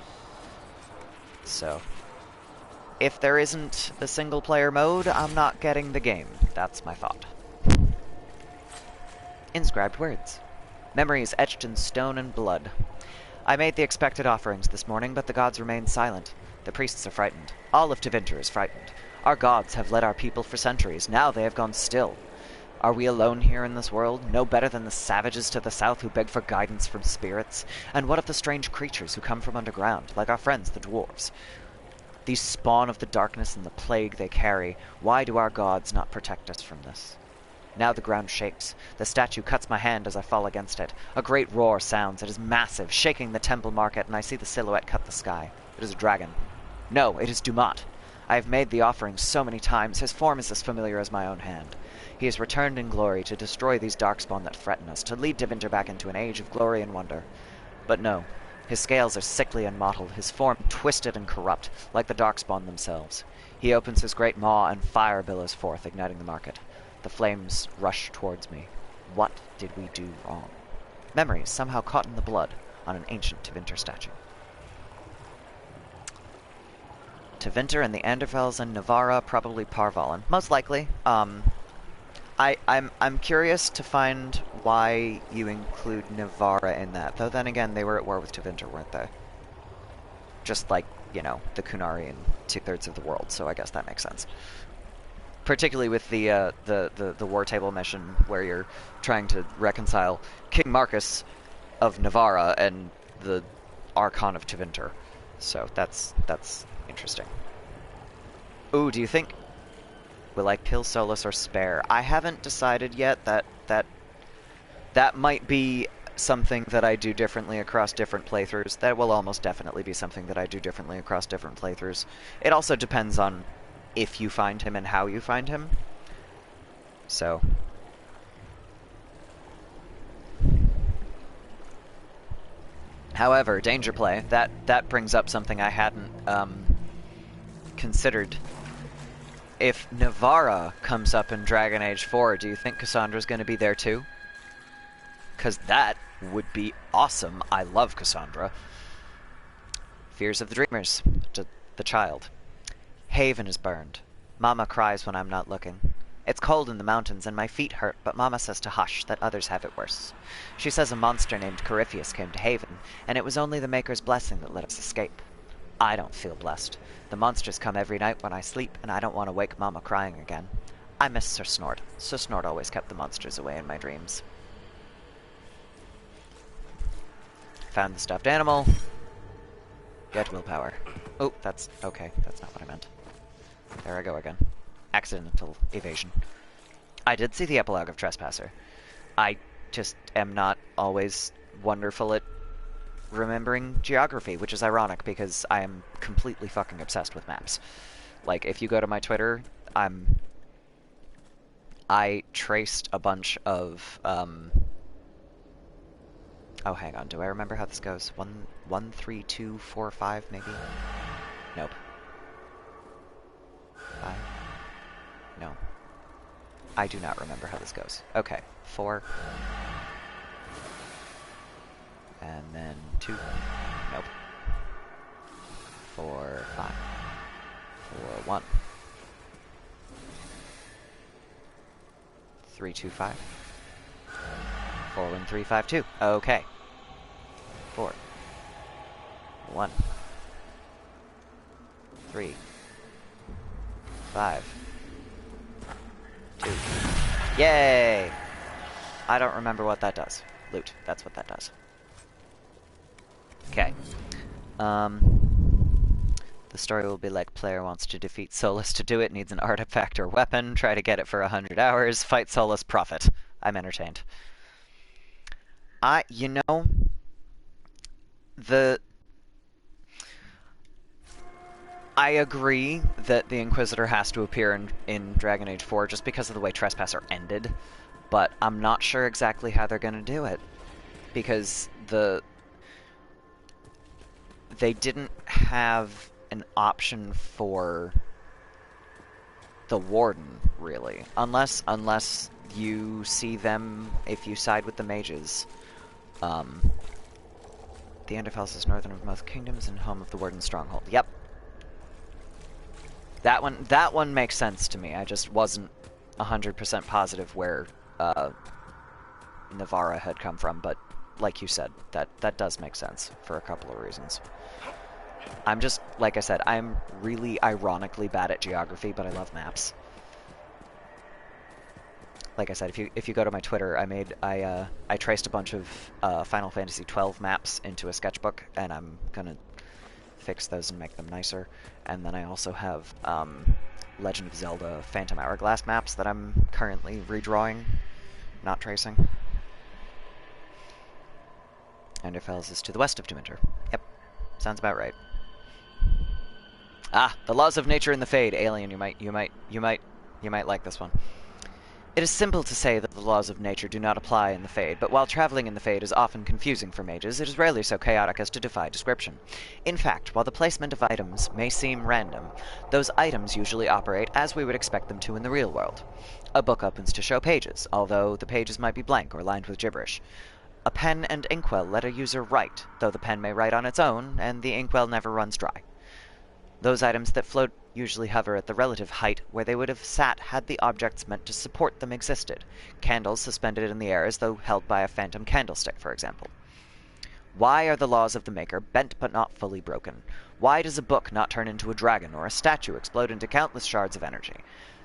So, if there isn't a single-player mode, I'm not getting the game. That's my thought. Inscribed words. Memories etched in stone and blood. I made the expected offerings this morning, but the gods remain silent. The priests are frightened. All of Tevinter is frightened. Our gods have led our people for centuries. Now they have gone still. Are we alone here in this world? No better than the savages to the south who beg for guidance from spirits? And what of the strange creatures who come from underground, like our friends, the dwarves? These spawn of the darkness and the plague they carry. Why do our gods not protect us from this? Now the ground shakes. The statue cuts my hand as I fall against it. A great roar sounds. It is massive, shaking the temple market, and I see the silhouette cut the sky. It is a dragon. No, it is Dumat. I have made the offering so many times. His form is as familiar as my own hand. He has returned in glory to destroy these darkspawn that threaten us, to lead Tevinter back into an age of glory and wonder. But no. His scales are sickly and mottled, his form twisted and corrupt, like the darkspawn themselves. He opens his great maw, and fire billows forth, igniting the market. The flames rush towards me. What did we do wrong? Memories somehow caught in the blood on an ancient Tevinter statue. Tevinter and the Anderfels and Navarra, probably Parvalen. Most likely. I'm curious to find why you include Navarra in that. Though then again, they were at war with Tevinter, weren't they? Just like, you know, the Kunari and 2/3 of the world, so I guess that makes sense. Particularly with the war table mission where you're trying to reconcile King Marcus of Navarra and the Archon of Tevinter. So that's interesting. Ooh, do you think... Will I kill Solus or spare? I haven't decided yet. That might be something that I do differently across different playthroughs. That will almost definitely be something that I do differently across different playthroughs. It also depends on if you find him and how you find him. So... However, danger play, that brings up something I hadn't considered. If Navarra comes up in Dragon Age 4, do you think Cassandra's going to be there too? Because that would be awesome. I love Cassandra. Fears of the Dreamers. The child. Haven is burned. Mama cries when I'm not looking. It's cold in the mountains and my feet hurt, but Mama says to hush, that others have it worse. She says a monster named Corypheus came to Haven, and it was only the Maker's blessing that let us escape. I don't feel blessed. The monsters come every night when I sleep, and I don't want to wake Mama crying again. I miss Sir Snort. Sir Snort always kept the monsters away in my dreams. Found the stuffed animal. Get willpower. Oh, that's... okay, that's not what I meant. There I go again. Accidental evasion. I did see the epilogue of Trespasser. I just am not always wonderful at remembering geography, which is ironic because I am completely fucking obsessed with maps. Like, if you go to my Twitter, I traced a bunch of, oh, hang on, do I remember how this goes? 1, 3, 2, 4, 5, maybe? Nope. 5? No. I do not remember how this goes. Okay, 4. And then 2. Nope. 4, 5. 4, 1. 3, 2, 5. 4, 1, 3, 5, 2. Okay. 4. 1. 3. 5. 2. Yay! I don't remember what that does. Loot. That's what that does. Okay. The story will be like player wants to defeat Solus. To do it, needs an artifact or weapon. Try to get it for 100 hours. Fight Solus, profit. I'm entertained. You know... I agree that the Inquisitor has to appear in Dragon Age 4 just because of the way Trespasser ended, but I'm not sure exactly how they're going to do it, because they didn't have an option for the Warden, really, unless you see them, if you side with the mages. The Anderfels is northern of most kingdoms and home of the Warden's stronghold. Yep. That one makes sense to me. I just wasn't 100% positive where Navarra had come from, but like you said, that does make sense for a couple of reasons. I'm just, like I said, I'm really ironically bad at geography, but I love maps. Like I said, if you go to my Twitter, I traced a bunch of Final Fantasy XII maps into a sketchbook, and I'm gonna fix those and make them nicer. And then I also have Legend of Zelda Phantom Hourglass maps that I'm currently redrawing, not tracing. Enderfels is to the west of Dementor. Yep, sounds about right. Ah, the laws of nature in the Fade. Alien, you might like this one. It is simple to say that the laws of nature do not apply in the Fade, but while traveling in the Fade is often confusing for mages, it is rarely so chaotic as to defy description. In fact, while the placement of items may seem random, those items usually operate as we would expect them to in the real world. A book opens to show pages, although the pages might be blank or lined with gibberish. A pen and inkwell let a user write, though the pen may write on its own, and the inkwell never runs dry. Those items that float usually hover at the relative height where they would have sat had the objects meant to support them existed. Candles suspended in the air as though held by a phantom candlestick, for example. Why are the laws of the Maker bent but not fully broken? Why does a book not turn into a dragon or a statue explode into countless shards of energy?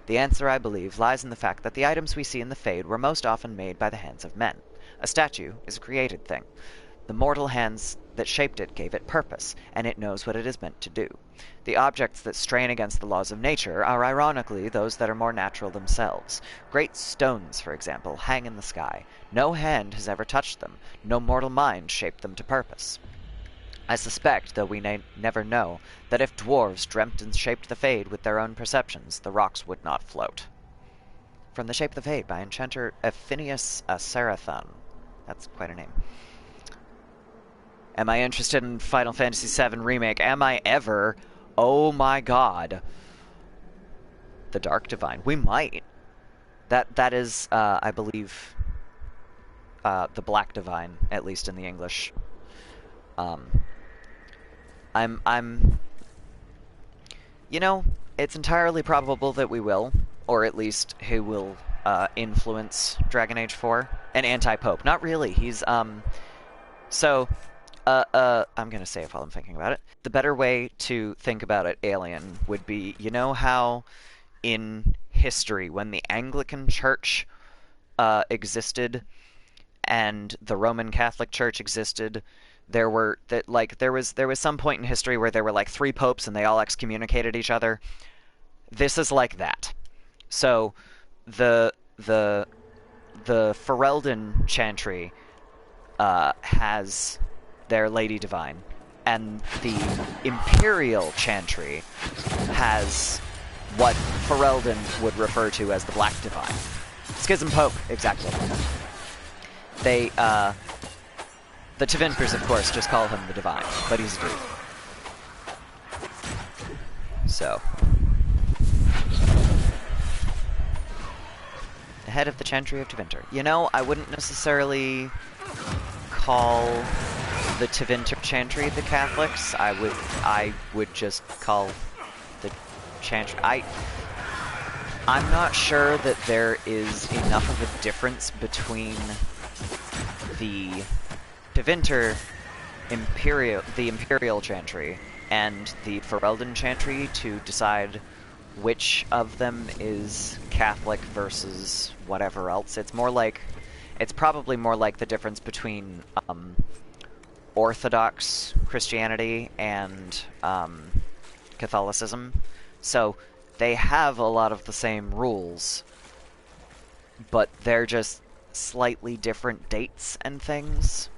The answer, I believe, lies in the fact that the items we see in the Fade were most often made by the hands of men. A statue is a created thing. The mortal hands that shaped it gave it purpose, and it knows what it is meant to do. The objects that strain against the laws of nature are ironically those that are more natural themselves. Great stones, for example, hang in the sky. No hand has ever touched them. No mortal mind shaped them to purpose. I suspect, though we never know, that if dwarves dreamt and shaped the Fade with their own perceptions, the rocks would not float. From The Shape of the Fade by enchanter Phineas Sarathon. That's quite a name. Am I interested in Final Fantasy VII Remake? Am I ever? Oh my god. The Dark Divine. We might. That is, I believe, the Black Divine, at least in the English. You know, it's entirely probable that we will, or at least who will influence Dragon Age 4. An anti-pope. Not really. He's, I'm gonna say it while I'm thinking about it. The better way to think about it, Alien, would be, you know how in history, when the Anglican Church existed and the Roman Catholic Church existed, there was some point in history where there were like 3 popes and they all excommunicated each other. This is like that. So the Ferelden Chantry has their Lady Divine, and the Imperial Chantry has what Ferelden would refer to as the Black Divine. Schism Pope, exactly. They, the Tevinters, of course, just call him the Divine, but he's a dude. So. The head of the Chantry of Tevinter. You know, I wouldn't necessarily call the Tevinter Chantry the Catholics. I would just call the Chantry... I'm not sure that there is enough of a difference between the Tevinter Imperial Chantry and the Ferelden Chantry to decide which of them is Catholic versus whatever else. It's probably more like the difference between Orthodox Christianity and Catholicism. So they have a lot of the same rules, but they're just slightly different dates and things.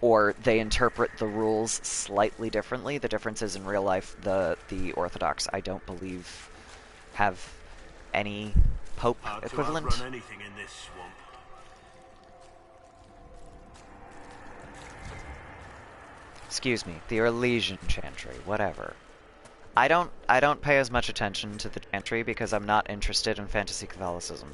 Or they interpret the rules slightly differently. The difference is in real life, the Orthodox, I don't believe, have any Pope equivalent. To outrun anything in this swamp. Excuse me, the Orlesian Chantry, whatever. I don't pay as much attention to the Chantry because I'm not interested in fantasy Catholicism.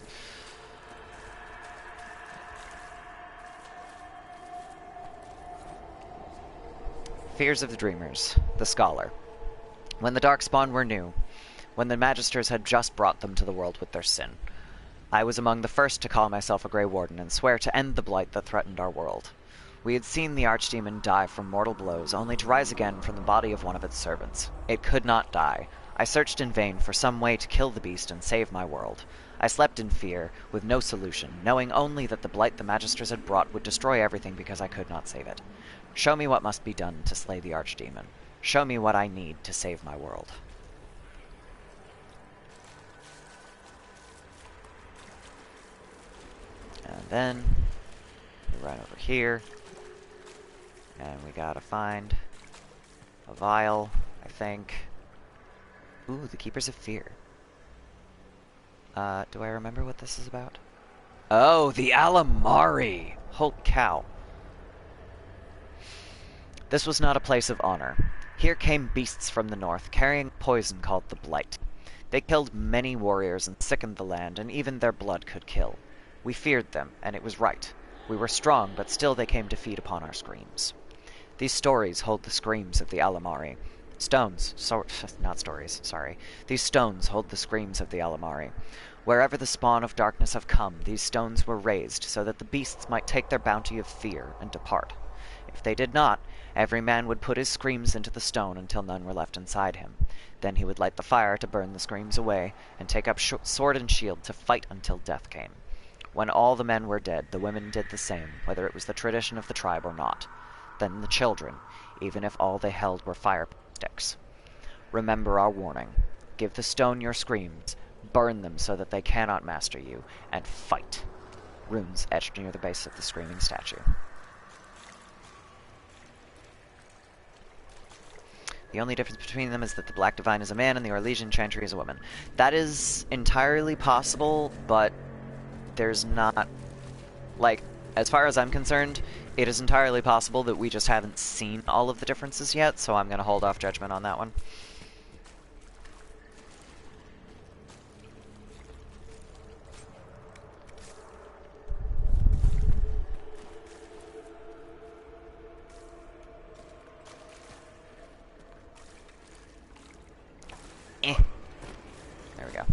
Fears of the Dreamers, the Scholar. When the Darkspawn were new, when the Magisters had just brought them to the world with their sin, I was among the first to call myself a Grey Warden and swear to end the blight that threatened our world. We had seen the Archdemon die from mortal blows, only to rise again from the body of one of its servants. It could not die. I searched in vain for some way to kill the beast and save my world. I slept in fear, with no solution, knowing only that the blight the Magisters had brought would destroy everything because I could not save it. Show me what must be done to slay the Archdemon. Show me what I need to save my world. And then we run over here. And we gotta find a vial, I think. Ooh, the Keepers of Fear. Do I remember what this is about? Oh, the Alamari! Holy cow. This was not a place of honor. Here came beasts from the north, carrying poison called the Blight. They killed many warriors and sickened the land, and even their blood could kill. We feared them, and it was right. We were strong, but still they came to feed upon our screams. These stories hold the screams of the Alamari. Not stories, sorry. These stones hold the screams of the Alamari. Wherever the spawn of darkness have come, these stones were raised so that the beasts might take their bounty of fear and depart. If they did not, every man would put his screams into the stone until none were left inside him. Then he would light the fire to burn the screams away, and take up sword and shield to fight until death came. When all the men were dead, the women did the same, whether it was the tradition of the tribe or not. Then the children, even if all they held were fire sticks. Remember our warning. Give the stone your screams, burn them so that they cannot master you, and fight. Runes etched near the base of the screaming statue. The only difference between them is that the Black Divine is a man and the Orlesian Chantry is a woman. That is entirely possible, but there's not... Like, as far as I'm concerned, it is entirely possible that we just haven't seen all of the differences yet, so I'm going to hold off judgment on that one. There we go.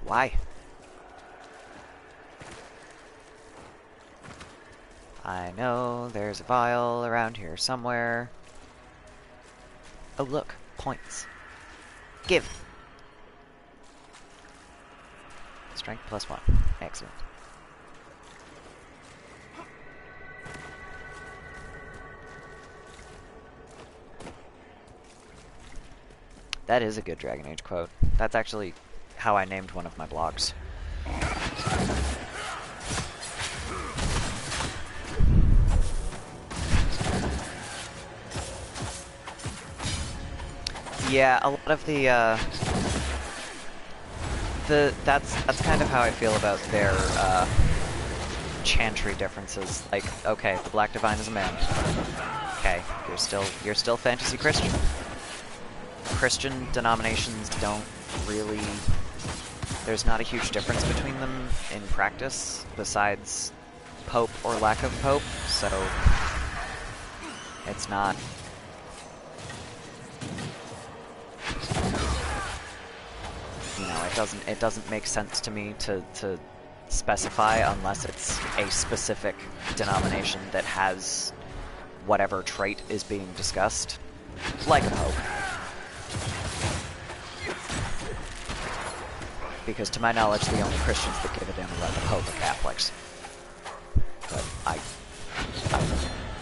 Why? I know there's a vial around here somewhere. Oh look, points. Give! Strength +1. Excellent. That is a good Dragon Age quote. That's actually how I named one of my blogs. Yeah, a lot of that's kind of how I feel about their chantry differences. Like, okay, the Black Divine is a man. Okay, you're still fantasy Christian. Christian denominations don't really... There's not a huge difference between them in practice, besides Pope or lack of Pope, so it's not... You know, it doesn't make sense to me to specify unless it's a specific denomination that has whatever trait is being discussed, like a Pope. Because to my knowledge, the only Christians that give a damn about the Pope are Catholics. But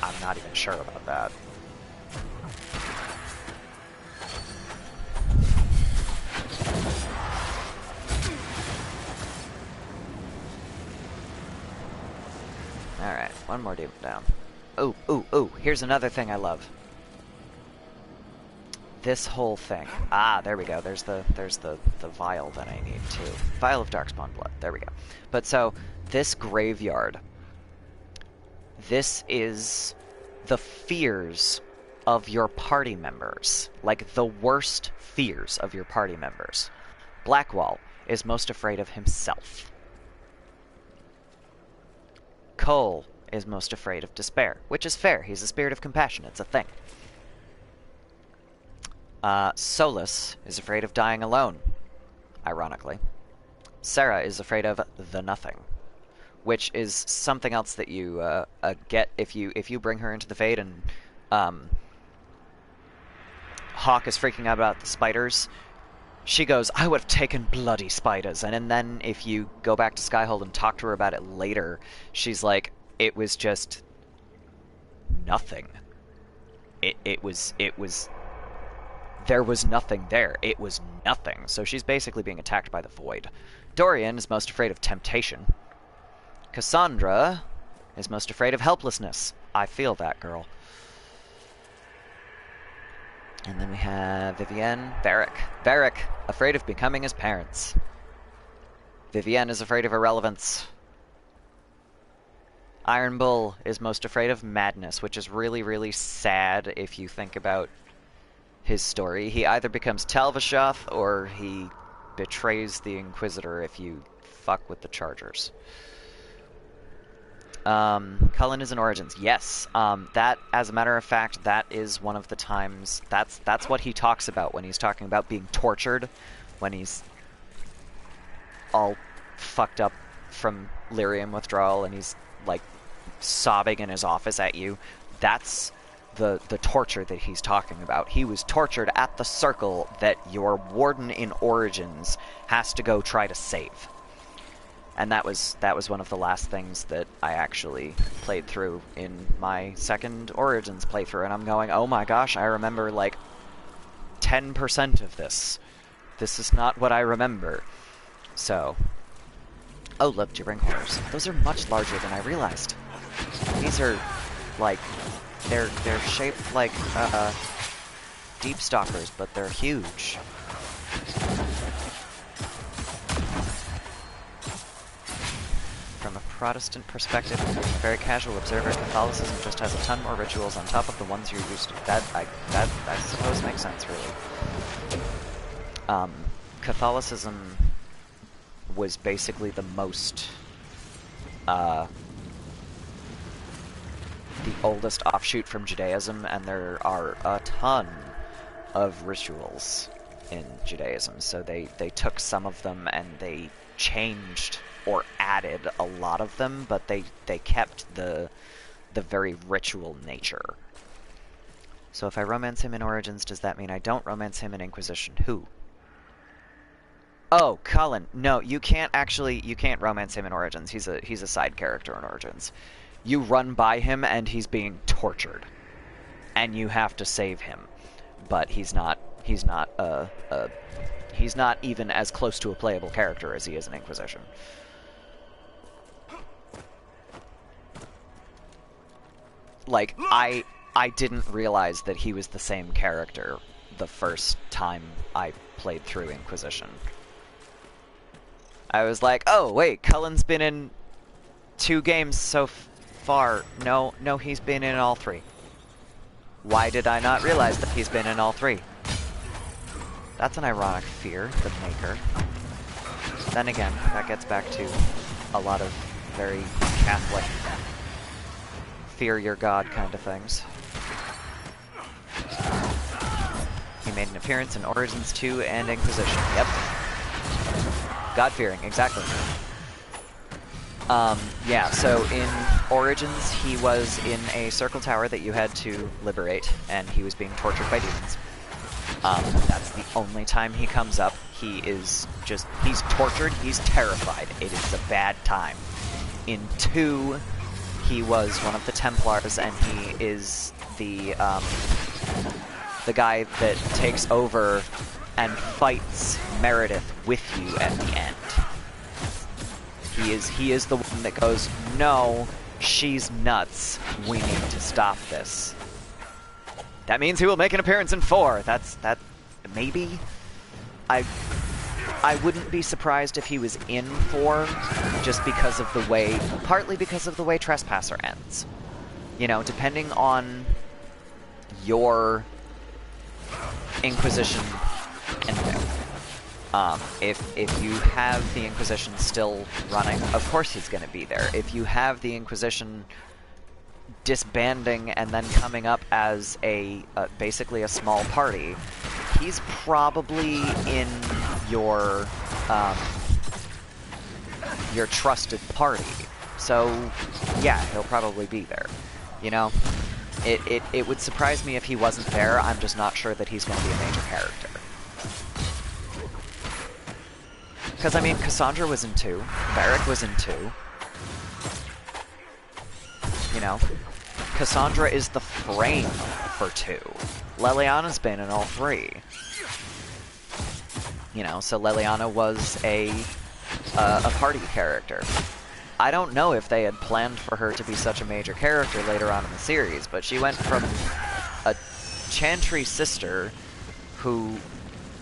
I'm not even sure about that. Alright, one more demon down. Ooh, here's another thing I love. This whole thing. Ah, there we go. There's the vial that I need too. Vial of Darkspawn blood. There we go. But so, this graveyard. This is the fears of your party members. Like, the worst fears of your party members. Blackwall is most afraid of himself. Cole is most afraid of despair, which is fair. He's a spirit of compassion. It's a thing. Solus is afraid of dying alone, ironically. Sarah is afraid of the nothing, which is something else that you get if you bring her into the Fade, and Hawk is freaking out about the spiders. She goes, I would have taken bloody spiders. And then if you go back to Skyhold and talk to her about it later, she's like, it was just nothing. It was there was nothing there. It was nothing. So she's basically being attacked by the void. Dorian is most afraid of temptation. Cassandra is most afraid of helplessness. I feel that, girl. And then we have Vivienne, Varric. Varric, afraid of becoming his parents. Vivienne is afraid of irrelevance. Iron Bull is most afraid of madness, which is really, really sad if you think about his story. He either becomes Talvashoth or he betrays the Inquisitor if you fuck with the Chargers. Cullen is in Origins. Yes. That, as a matter of fact, that is one of the times... That's what he talks about when he's talking about being tortured, when he's all fucked up from lyrium withdrawal and he's, like, sobbing in his office at you. That's the torture that he's talking about. He was tortured at the circle that your warden in Origins has to go try to save. And that was one of the last things that I actually played through in my second Origins playthrough, and I'm going, oh my gosh, I remember like 10% of this. This is not what I remember. So, oh look, Gibbering Horrors. Those are much larger than I realized. These are like, they're shaped like deep stalkers, but they're huge. From a Protestant perspective, a very casual observer, Catholicism just has a ton more rituals on top of the ones you're used to. That I suppose makes sense, really. Catholicism was basically the most, the oldest offshoot from Judaism, and there are a ton of rituals in Judaism. So they took some of them and they changed or added a lot of them, but they kept the very ritual nature. So if I romance him in Origins, does that mean I don't romance him in Inquisition? Who? Oh, Cullen. No, you can't romance him in Origins. He's a side character in Origins. You run by him and he's being tortured, and you have to save him. But he's not even as close to a playable character as he is in Inquisition. Like, I didn't realize that he was the same character the first time I played through Inquisition. I was like, oh, wait, Cullen's been in 2 games so far. No, he's been in all 3. Why did I not realize that he's been in all 3? That's an ironic fear, the Maker. Then again, that gets back to a lot of very Catholic fear your God kind of things. He made an appearance in Origins 2 and Inquisition. Yep. God-fearing, exactly. Yeah, so in Origins, he was in a circle tower that you had to liberate, and he was being tortured by demons. That's the only time he comes up. He's tortured, he's terrified. It is a bad time. In 2, he was one of the Templars, and he is the guy that takes over and fights Meredith with you at the end. He is the one that goes, no, she's nuts. We need to stop this. That means he will make an appearance in 4. Maybe? I wouldn't be surprised if he was in 4, just because of the way, partly because of the way Trespasser ends. You know, depending on your Inquisition ending. If you have the Inquisition still running, of course he's going to be there. If you have the Inquisition disbanding and then coming up as basically a small party, he's probably in your trusted party. So yeah, he'll probably be there. You know, it would surprise me if he wasn't there. I'm just not sure that he's going to be a major character. Because, I mean, Cassandra was in 2. Varric was in 2. You know, Cassandra is the frame for 2. Leliana's been in all 3. You know, so Leliana was a a party character. I don't know if they had planned for her to be such a major character later on in the series, but she went from a Chantry sister who,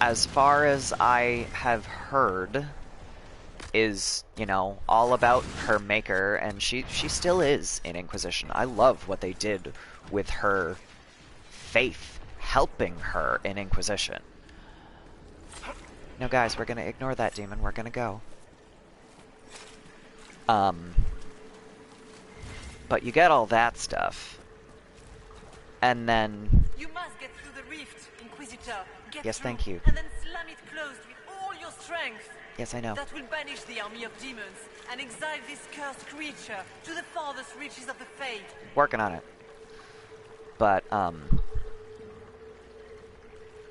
as far as I have heard, is, you know, all about her maker, and she still is in Inquisition. I love what they did with her faith helping her in Inquisition. No, guys, we're gonna ignore that demon. We're gonna go. But you get all that stuff, and then... You must get through the rift, Inquisitor. Get yes, through, thank you. and then slam it closed with all your strength. Yes, I know. That will banish the army of demons and exile this cursed creature to the farthest reaches of the Fade. Working on it. But,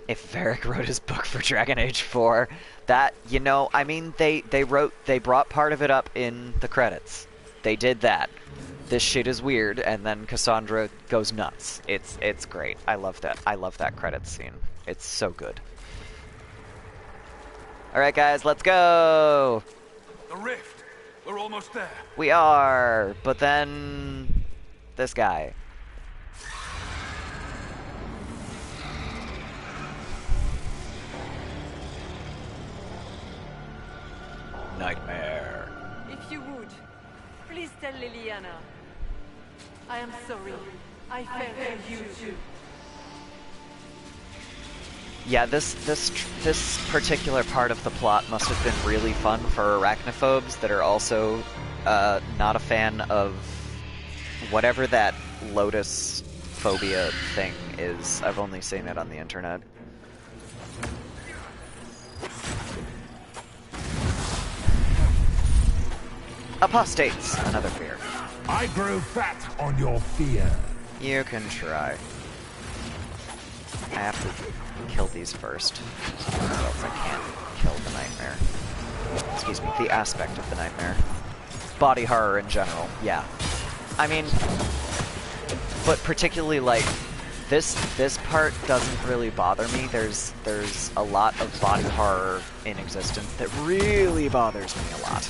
if Varric wrote his book for Dragon Age 4, that, you know, I mean, they brought part of it up in the credits. They did that. This shit is weird, and then Cassandra goes nuts. It's great. I love that. I love that credits scene. It's so good. Alright, guys, let's go! The rift! We're almost there. We are, but then... this guy. Nightmare. If you would, please tell Liliana. I am sorry. I fell for you too. Yeah, this particular part of the plot must have been really fun for arachnophobes that are also not a fan of whatever that lotus phobia thing is. I've only seen it on the internet. Apostates, another fear. I grow fat on your fear. You can try. I have to kill these first, or else I can't kill the nightmare. Excuse me, the aspect of the nightmare. Body horror in general, yeah. I mean, but particularly, like, this part doesn't really bother me. There's a lot of body horror in existence that really bothers me a lot.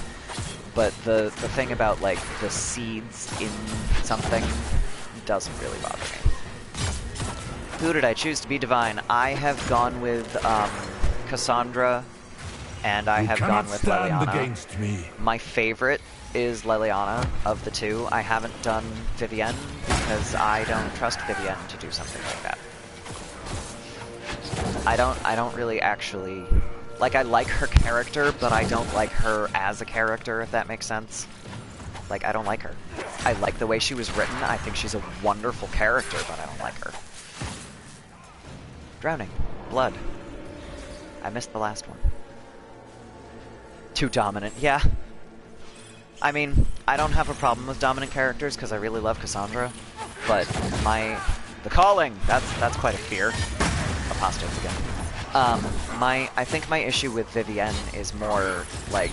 But the thing about, like, the seeds in something doesn't really bother me. Who did I choose to be divine? I have gone with Cassandra, and I have gone with Leliana. Against me. My favorite is Leliana of the two. I haven't done Vivienne because I don't trust Vivienne to do something like that. I don't really actually... Like, I like her character, but I don't like her as a character, if that makes sense. Like, I don't like her. I like the way she was written. I think she's a wonderful character, but I don't like her. Drowning. Blood. I missed the last one. Too dominant. Yeah. I mean, I don't have a problem with dominant characters, because I really love Cassandra. But the calling, that's quite a fear. Apostates again. I think my issue with Vivienne is more, like,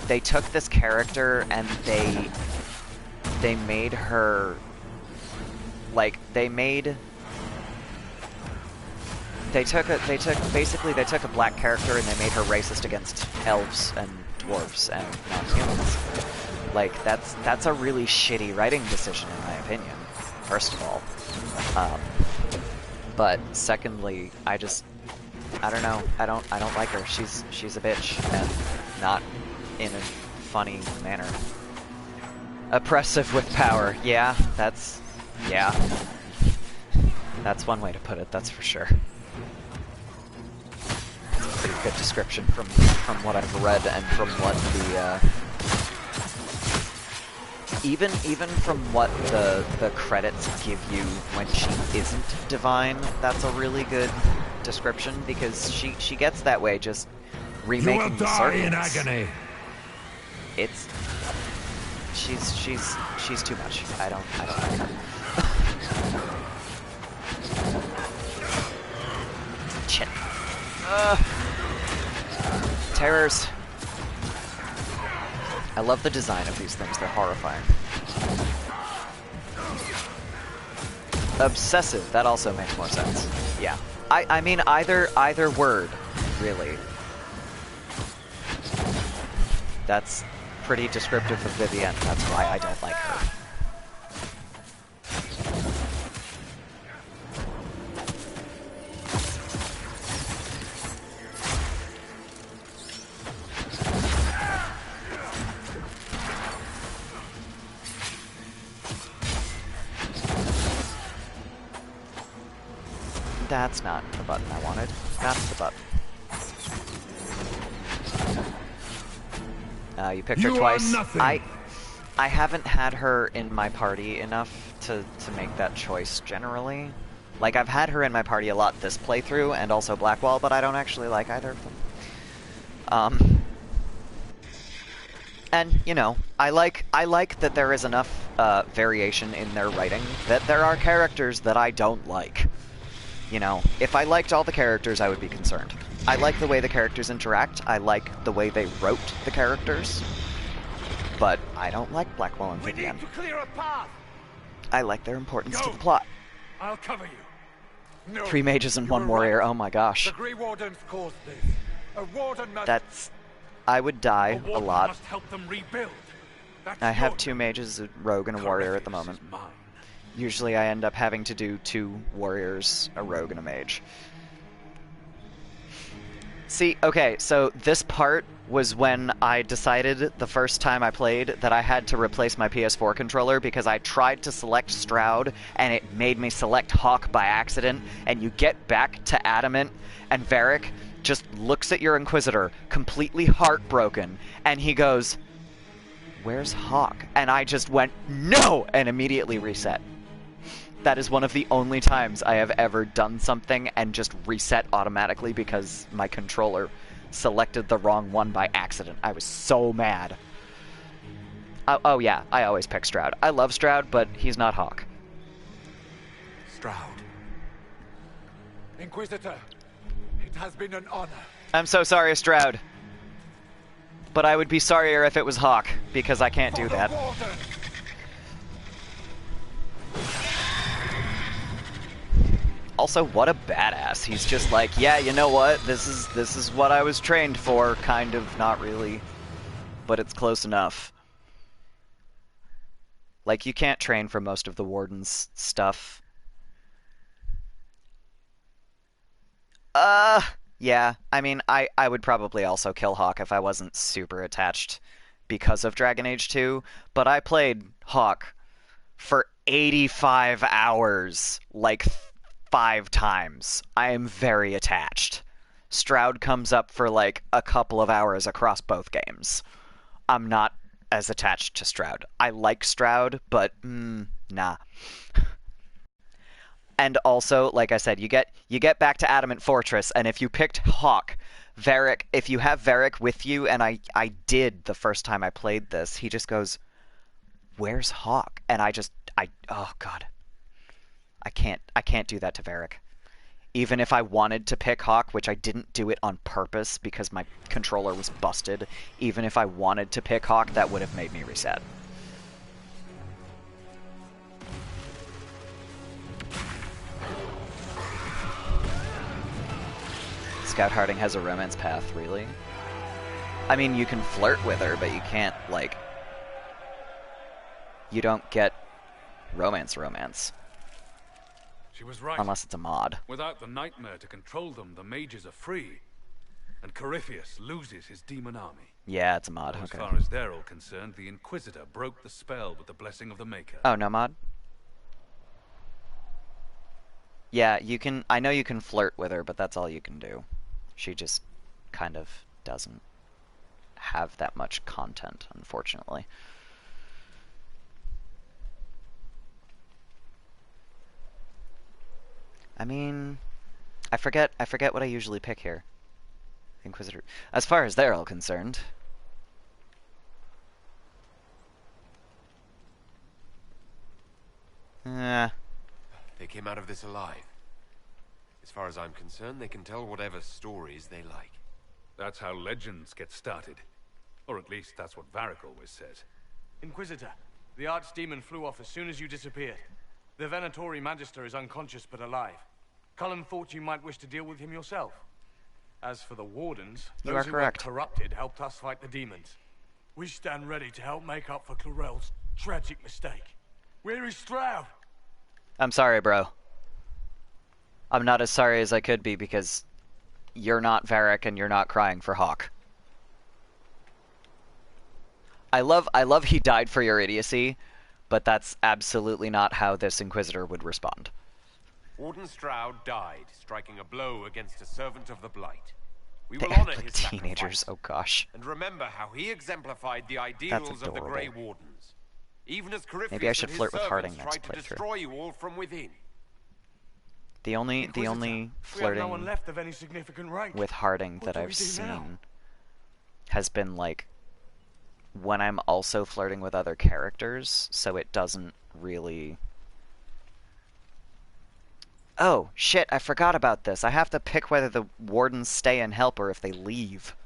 they took this character and they made her, like, they took a black character and they made her racist against elves and dwarves and non-humans. Like, that's a really shitty writing decision in my opinion, first of all. But secondly, I don't know. I don't like her. She's a bitch, and not in a funny manner. Oppressive with power. Yeah, that's one way to put it. That's for sure. That's a pretty good description from what I've read and from what the even from what the credits give you when she isn't divine. That's a really good description, because she gets that way just remaking the circles. You will die in agony. It's she's too much. I don't like her. Shit. Terrors. I love the design of these things. They're horrifying. Obsessive. That also makes more sense. Yeah. I mean, either word, really. That's pretty descriptive of Vivienne. That's why I don't like her. That's not the button I wanted. That's the button. You picked her twice. I haven't had her in my party enough to make that choice generally. Like, I've had her in my party a lot this playthrough, and also Blackwall, but I don't actually like either of them. And, you know, I like that there is enough variation in their writing that there are characters that I don't like. You know, if I liked all the characters, I would be concerned. I like the way the characters interact. I like the way they wrote the characters. But I don't like Blackwall and Vivienne. We need to clear a path. I like their importance to the plot. I'll cover you. No, 3 mages and 1 warrior. Right. Oh my gosh. The Grey Wardens caused this. A warden must... That's... I would die a lot. Must help them rebuild. I have 2 mages, a rogue, and a warrior at the moment. Usually I end up having to do 2 warriors, a rogue, and a mage. See, okay, so this part was when I decided the first time I played that I had to replace my PS4 controller because I tried to select Stroud and it made me select Hawk by accident, and you get back to Adamant and Varric just looks at your Inquisitor, completely heartbroken, and he goes, "Where's Hawk?" And I just went, "No!" and immediately reset. That is one of the only times I have ever done something and just reset automatically because my controller selected the wrong one by accident. I was so mad. Oh yeah, I always pick Stroud. I love Stroud, but he's not Hawk. Stroud. Inquisitor, it has been an honor. I'm so sorry, Stroud. But I would be sorrier if it was Hawk, because I can't do that. Also, what a badass. He's just like, yeah, you know what? This is what I was trained for, kind of, not really. But it's close enough. Like, you can't train for most of the Warden's stuff. Yeah, I mean, I would probably also kill Hawk if I wasn't super attached because of Dragon Age 2, but I played Hawk for 85 hours, like 5 times. I am very attached. Stroud comes up for like a couple of hours across both games. I'm not as attached to Stroud. I like Stroud, but nah. And also, like I said, you get back to Adamant Fortress, and if you picked Hawk, Varric, if you have Varric with you, and I did the first time I played this, he just goes, "Where's Hawk?" And oh god. I can't do that to Varric. Even if I wanted to pick Hawk, which I didn't do it on purpose because my controller was busted, even if I wanted to pick Hawk, that would have made me reset. Scout Harding has a romance path, really? I mean, you can flirt with her, but you can't, like... You don't get romance. She was right. Unless it's a mod. Without the nightmare to control them, the mages are free. And Corypheus loses his demon army. Yeah, it's a mod, As okay. far as they're all concerned, the Inquisitor broke the spell with the blessing of the Maker. Oh, no mod? Yeah, you can... I know you can flirt with her, but that's all you can do. She just kind of doesn't have that much content, unfortunately. I mean, I forget what I usually pick here. Inquisitor. As far as they're all concerned. They came out of this alive. As far as I'm concerned, they can tell whatever stories they like. That's how legends get started. Or at least that's what Varric always says. Inquisitor, the Archdemon flew off as soon as you disappeared. The Venatori Magister is unconscious but alive. Cullen thought you might wish to deal with him yourself. As for the Wardens, You those are who correct. were corrupted helped us fight the demons. We stand ready to help make up for Clarel's tragic mistake. Where is Stroud? I'm sorry, bro. I'm not as sorry as I could be because you're not Varric and you're not crying for Hawk. I love he died for your idiocy, but that's absolutely not how this Inquisitor would respond. Warden Stroud died, striking a blow against a servant of the Blight. We They will act honor like his teenagers, sacrifice, oh gosh. and remember how he exemplified the ideals of the Grey Wardens. Even as Corypheus Maybe I should and his flirt with Harding servants next tried to playthrough. destroy you all from within. The only We have no one flirting left of any significant rank. with Harding What that do we I've do now? seen has been like when I'm also flirting with other characters, so it doesn't really... Oh, shit, I forgot about this. I have to pick whether the wardens stay and help or if they leave.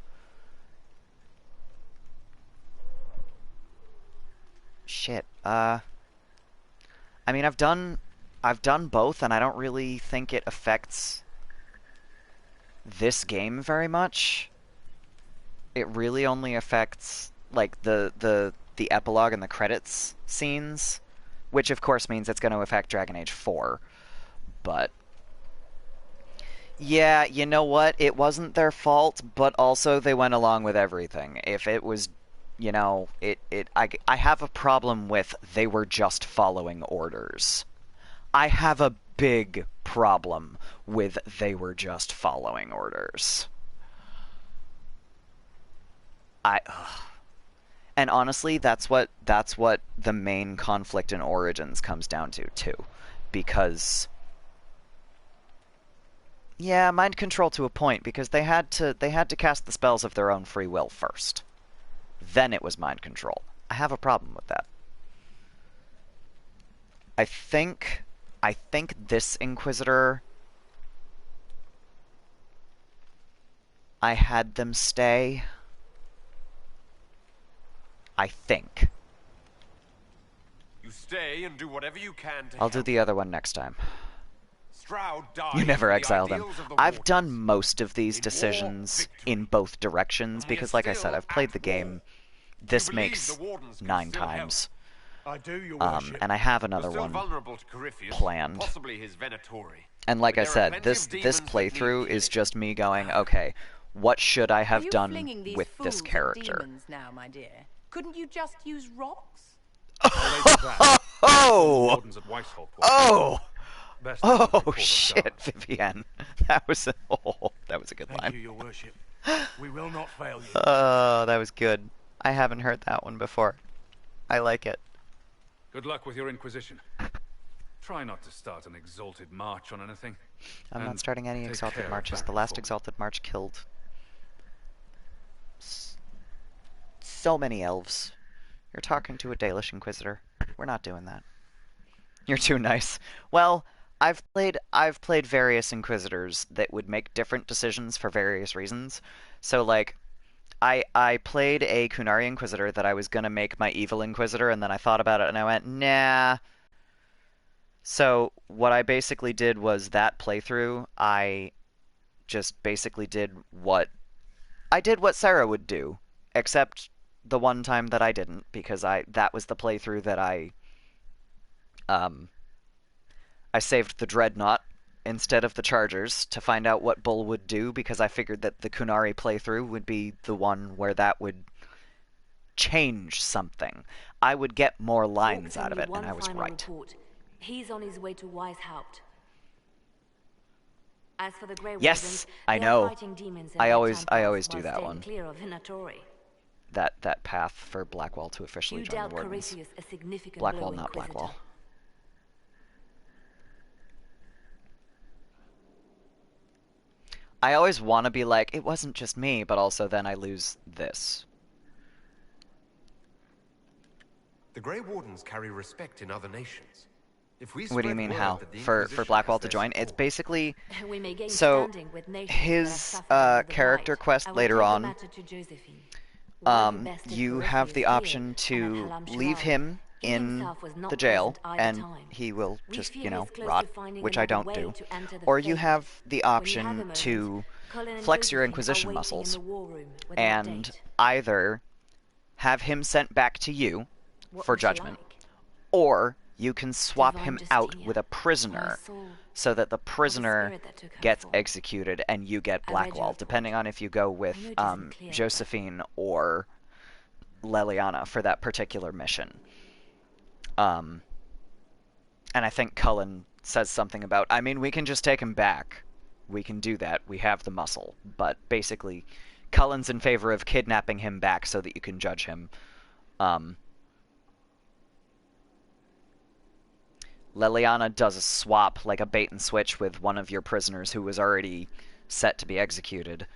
Shit, I mean, I've done both, and I don't really think it affects this game very much. It really only affects, like, the epilogue and the credits scenes, which of course means it's going to affect Dragon Age 4. But yeah, you know what? It wasn't their fault, but also they went along with everything. If it was, you know, I have a problem with they were just following orders. I have a big problem with they were just following orders. And honestly, that's what the main conflict in Origins comes down to too, because yeah, mind control to a point, because they had to cast the spells of their own free will first. Then it was mind control. I have a problem with that. I think this Inquisitor, I had them stay. I think. You stay and do whatever you can to I'll do help. the other one next time. Stroud died You never for the exile them. ideals of the I've Wardens. done most of these In war, decisions victory. in both directions, And we are because like I said, still I've played at the game. war. This You believe makes the Wardens can 9 still help. times. I do, your worship. And I have You're another still one vulnerable to Corypheus, planned. possibly his Venatori. And like But I there are said, plenty this of demons that playthrough need is killing. just me going, okay, what should I Are have you done flinging these with this fools at character? demons now, my dear? Couldn't you just use rocks? Oh! Wardens at Weishaupt. Oh! Best Oh shit, Vivienne. That was a good Thank line. you, your worship. We will not fail you. Oh, that was good. I haven't heard that one before. I like it. Good luck with your Inquisition. Try not to start an exalted march on anything. I'm And not starting any take Exalted care of Marches. that The last before. Exalted March killed so many elves. You're talking to a Dalish Inquisitor. We're not doing that. You're too nice. Well, I've played various Inquisitors that would make different decisions for various reasons. So like I played a Kunari Inquisitor that I was gonna make my evil Inquisitor, and then I thought about it and I went, nah. So what I basically did was that playthrough, I just basically did what Sarah would do, except the one time that I didn't, because that was the playthrough that I saved the Dreadnought instead of the Chargers to find out what Bull would do, because I figured that the Kunari playthrough would be the one where that would change something. I would get more lines out of it, and I was right. Report. He's on his way to Weishaupt. As for the Grey Yes, Wardens, I they are know. fighting demons in I their always time do past that while one. staying clear of Venatori. That path for Blackwall to officially You join dealt the Wardens. Corypheus a significant Blackwall, blow, not Inquisitor. Blackwall. I always want to be like, it wasn't just me, but also then I lose this. The Grey Wardens carry respect in other nations. If we What do you spread mean word how? that the For Inquisition Blackwall has to their join? It's support, basically... We may gain So, standing with nations his that have suffered under the character Blight. quest I will later take the on, matter to Josephine. While he bested you have the Corypheus option here and to at Halam leave Sharal, him he in himself was not the jail, present either and time. he will We just, fear you know, he's close to rot, finding which I another don't way do. to enter the Or you faith. have the When you have a option moment, to Colin and flex your Josephine are Inquisition waiting in muscles, the war room with an and update. either have him sent back to you What for was she judgment, like? or you can swap Divine him out Justinia, with a prisoner soul, so that the or the prisoner spirit that took her gets form. executed and you get I read your Blackwall, report. depending on if you go with I know it isn't clear, but- Josephine or Leliana for that particular mission. And I think Cullen says something about, I mean, we can just take him back. We can do that. We have the muscle. But basically, Cullen's in favor of kidnapping him back so that you can judge him. Leliana does a swap, like a bait and switch, with one of your prisoners who was already set to be executed.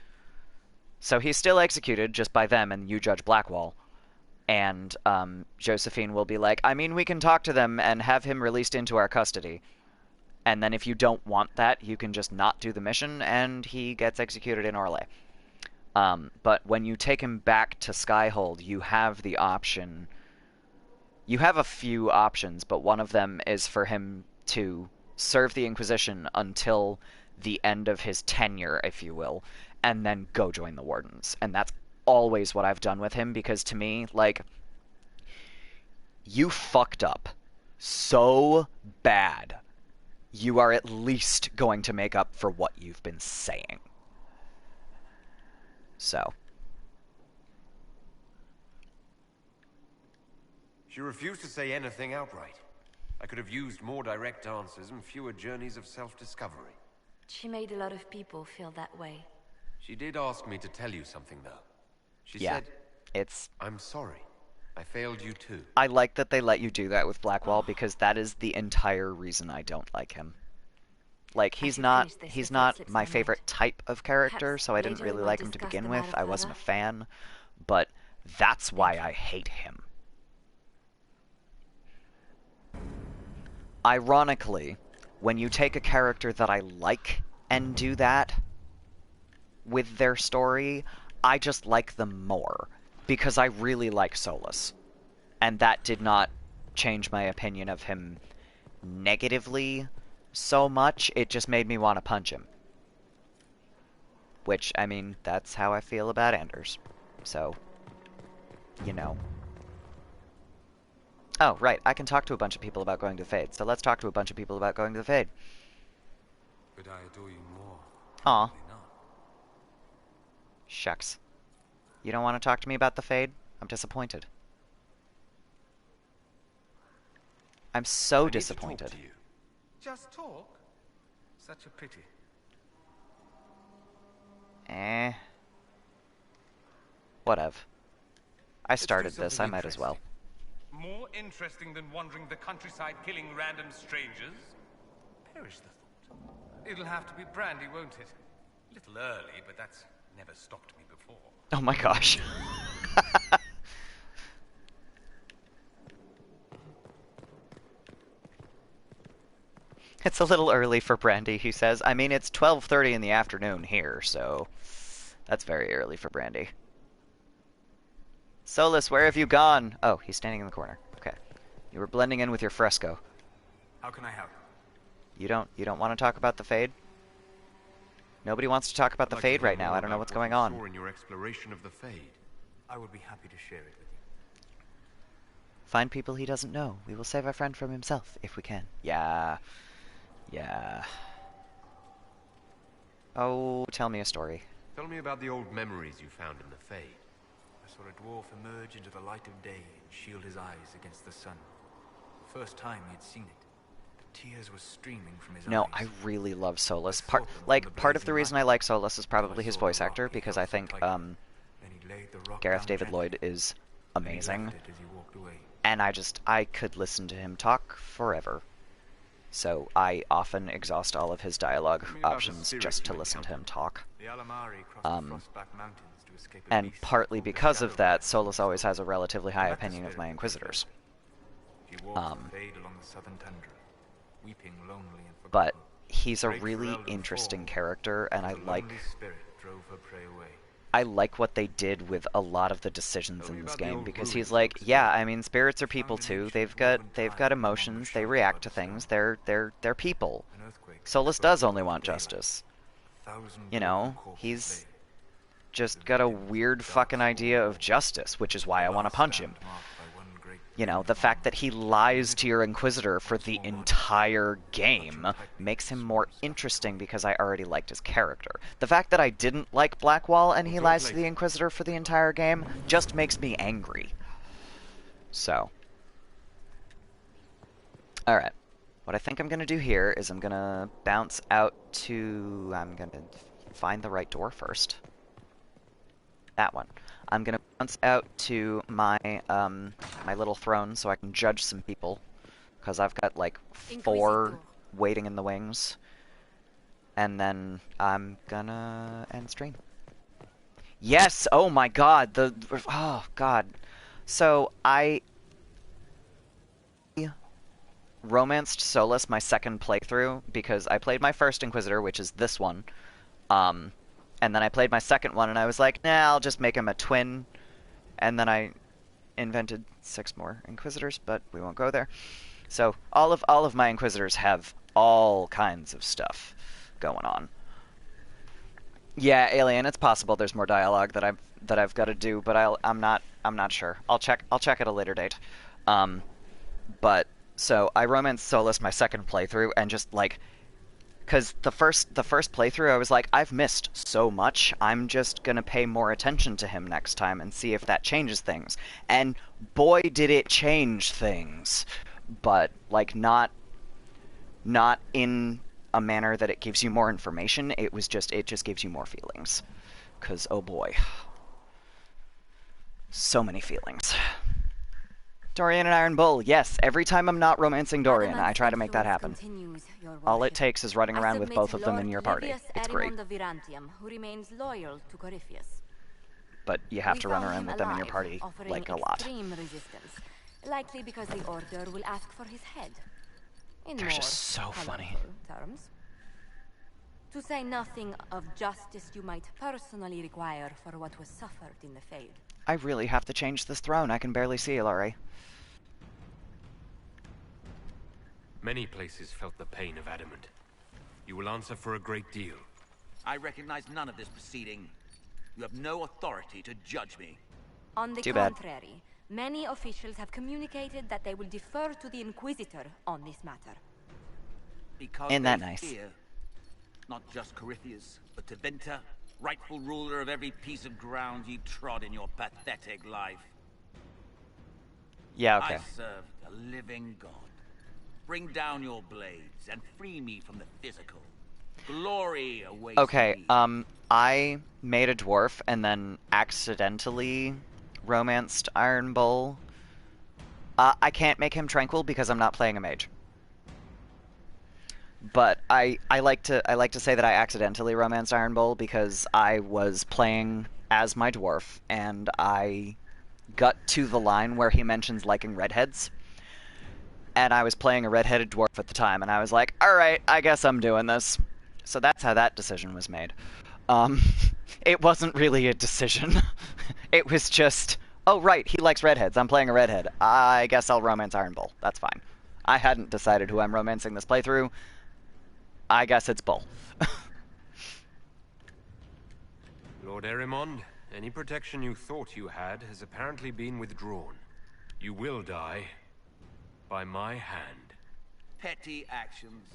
So he's still executed, just by them, and you judge Blackwall. And Josephine will be like, I mean, we can talk to them and have him released into our custody. And then if you don't want that, you can just not do the mission, and he gets executed in Orlais. But when you take him back to Skyhold, you have the option... You have a few options, but one of them is for him to serve the Inquisition until the end of his tenure, if you will, and then go join the Wardens. And that's always what I've done with him, because to me, like, you fucked up so bad, you are at least going to make up for what you've been saying. So... She refused to say anything outright. I could have used more direct answers and fewer journeys of self-discovery. She made a lot of people feel that way. She did ask me to tell you something, though. She yeah, said, it's... I'm sorry. I failed you too. I like that they let you do that with Blackwall, because that is the entire reason I don't like him. Like, he's not my favorite type of character, so I didn't really like him to begin with. I wasn't a fan, but that's why I hate him. Ironically, when you take a character that I like and do that with their story, I just like them more, because I really like Solus. And that did not change my opinion of him negatively so much, it just made me want to punch him. Which, I mean, that's how I feel about Anders. So, you know. Oh, right, I can talk to a bunch of people about going to the Fade, so let's talk to a bunch of people about going to the Fade. But I adore you more. Aw. Shucks. You don't want to talk to me about the Fade? I'm disappointed. I'm so disappointed. Just talk? Such a pity. Whatever. I started this, I might as well. More interesting than wandering the countryside killing random strangers? Perish the thought. It'll have to be brandy, won't it? A little early, but that's never stopped me before. Oh my gosh. It's a little early for brandy, he says. I mean, it's 12:30 in the afternoon here, so that's very early for brandy. Solus, where have you gone? Oh, he's standing in the corner. Okay. You were blending in with your fresco. How can I help? You don't want to talk about the Fade? Nobody wants to talk about the Fade right now. I don't know what's going on. In your exploration of the Fade. I would be happy to share it with you. Find people he doesn't know. We will save our friend from himself, if we can. Yeah. Yeah. Oh, tell me a story. Tell me about the old memories you found in the Fade. I saw a dwarf emerge into the light of day and shield his eyes against the sun. The first time he had seen it, the tears were streaming from his eyes. No, I really love Solus. Part of the reason I like Solus is probably his voice actor, because I think Gareth David Lloyd is amazing. And I could listen to him talk forever. So I often exhaust all of his dialogue options just to listen to him talk. And partly because of that, Solus always has a relatively high opinion of my Inquisitors. But he's a really interesting character, and I like what they did with a lot of the decisions in this game, because he's like, yeah, I mean, spirits are people too. They've got emotions. They react to things. They're people. Solus does only want justice. You know, he's just got a weird fucking idea of justice, which is why I want to punch him. You know, the fact that he lies to your Inquisitor for the entire game makes him more interesting because I already liked his character. The fact that I didn't like Blackwall and he lies to the Inquisitor for the entire game just makes me angry. So. Alright. What I think I'm going to do here is I'm going to bounce out to... I'm going to find the right door first. That one. I'm going to bounce out to my my little throne so I can judge some people. Because I've got like 4 waiting in the wings. And then I'm gonna end stream. Yes! Oh my god! Oh god. So, I romanced Solus my second playthrough because I played my first Inquisitor, which is this one. And then I played my second one and I was like, nah, I'll just make him a twin. And then I invented 6 more Inquisitors, but we won't go there. So all of my Inquisitors have all kinds of stuff going on. Yeah, Alien, it's possible there's more dialogue that I've got to do, but I'm not sure. I'll check at a later date. But so I romanced Solus my second playthrough and just like, because the first playthrough I was like, I've missed so much, I'm just gonna pay more attention to him next time and see if that changes things. And boy did it change things. But like not in a manner that it gives you more information, it just gives you more feelings. 'Cause oh boy. So many feelings. Dorian and Iron Bull, yes, every time I'm not romancing Dorian, I try to make that happen. All it takes is running around with both of them in your party. It's great. Who remains loyal to Corypheus. But you have to run around with them in your party, like, a lot. Resistance, likely because the Order will ask for his head. They're just so funny. Terms. To say nothing of justice you might personally require for what was suffered in the Fade. I really have to change this throne. I can barely see, Laurie. Many places felt the pain of adamant. You will answer for a great deal. I recognize none of this proceeding. You have no authority to judge me. On the contrary, many officials have communicated that they will defer to the Inquisitor on this matter. Because Isn't that nice? Fear, not just Corypheus, but Tevinter, rightful ruler of every piece of ground you trod in your pathetic life. Yeah, okay. I serve the living God. Bring down your blades and free me from the physical. Glory awaits Okay, me. I made a dwarf and then accidentally romanced Iron Bull. I can't make him tranquil because I'm not playing a mage. But I like to say that I accidentally romanced Iron Bull because I was playing as my dwarf and I got to the line where he mentions liking redheads. And I was playing a redheaded dwarf at the time, and I was like, alright, I guess I'm doing this. So that's how that decision was made. It wasn't really a decision. It was just, oh right, he likes redheads, I'm playing a redhead. I guess I'll romance Iron Bull. That's fine. I hadn't decided who I'm romancing this playthrough. I guess it's Bull. Lord Erimond, any protection you thought you had has apparently been withdrawn. You will die by my hand. Petty actions.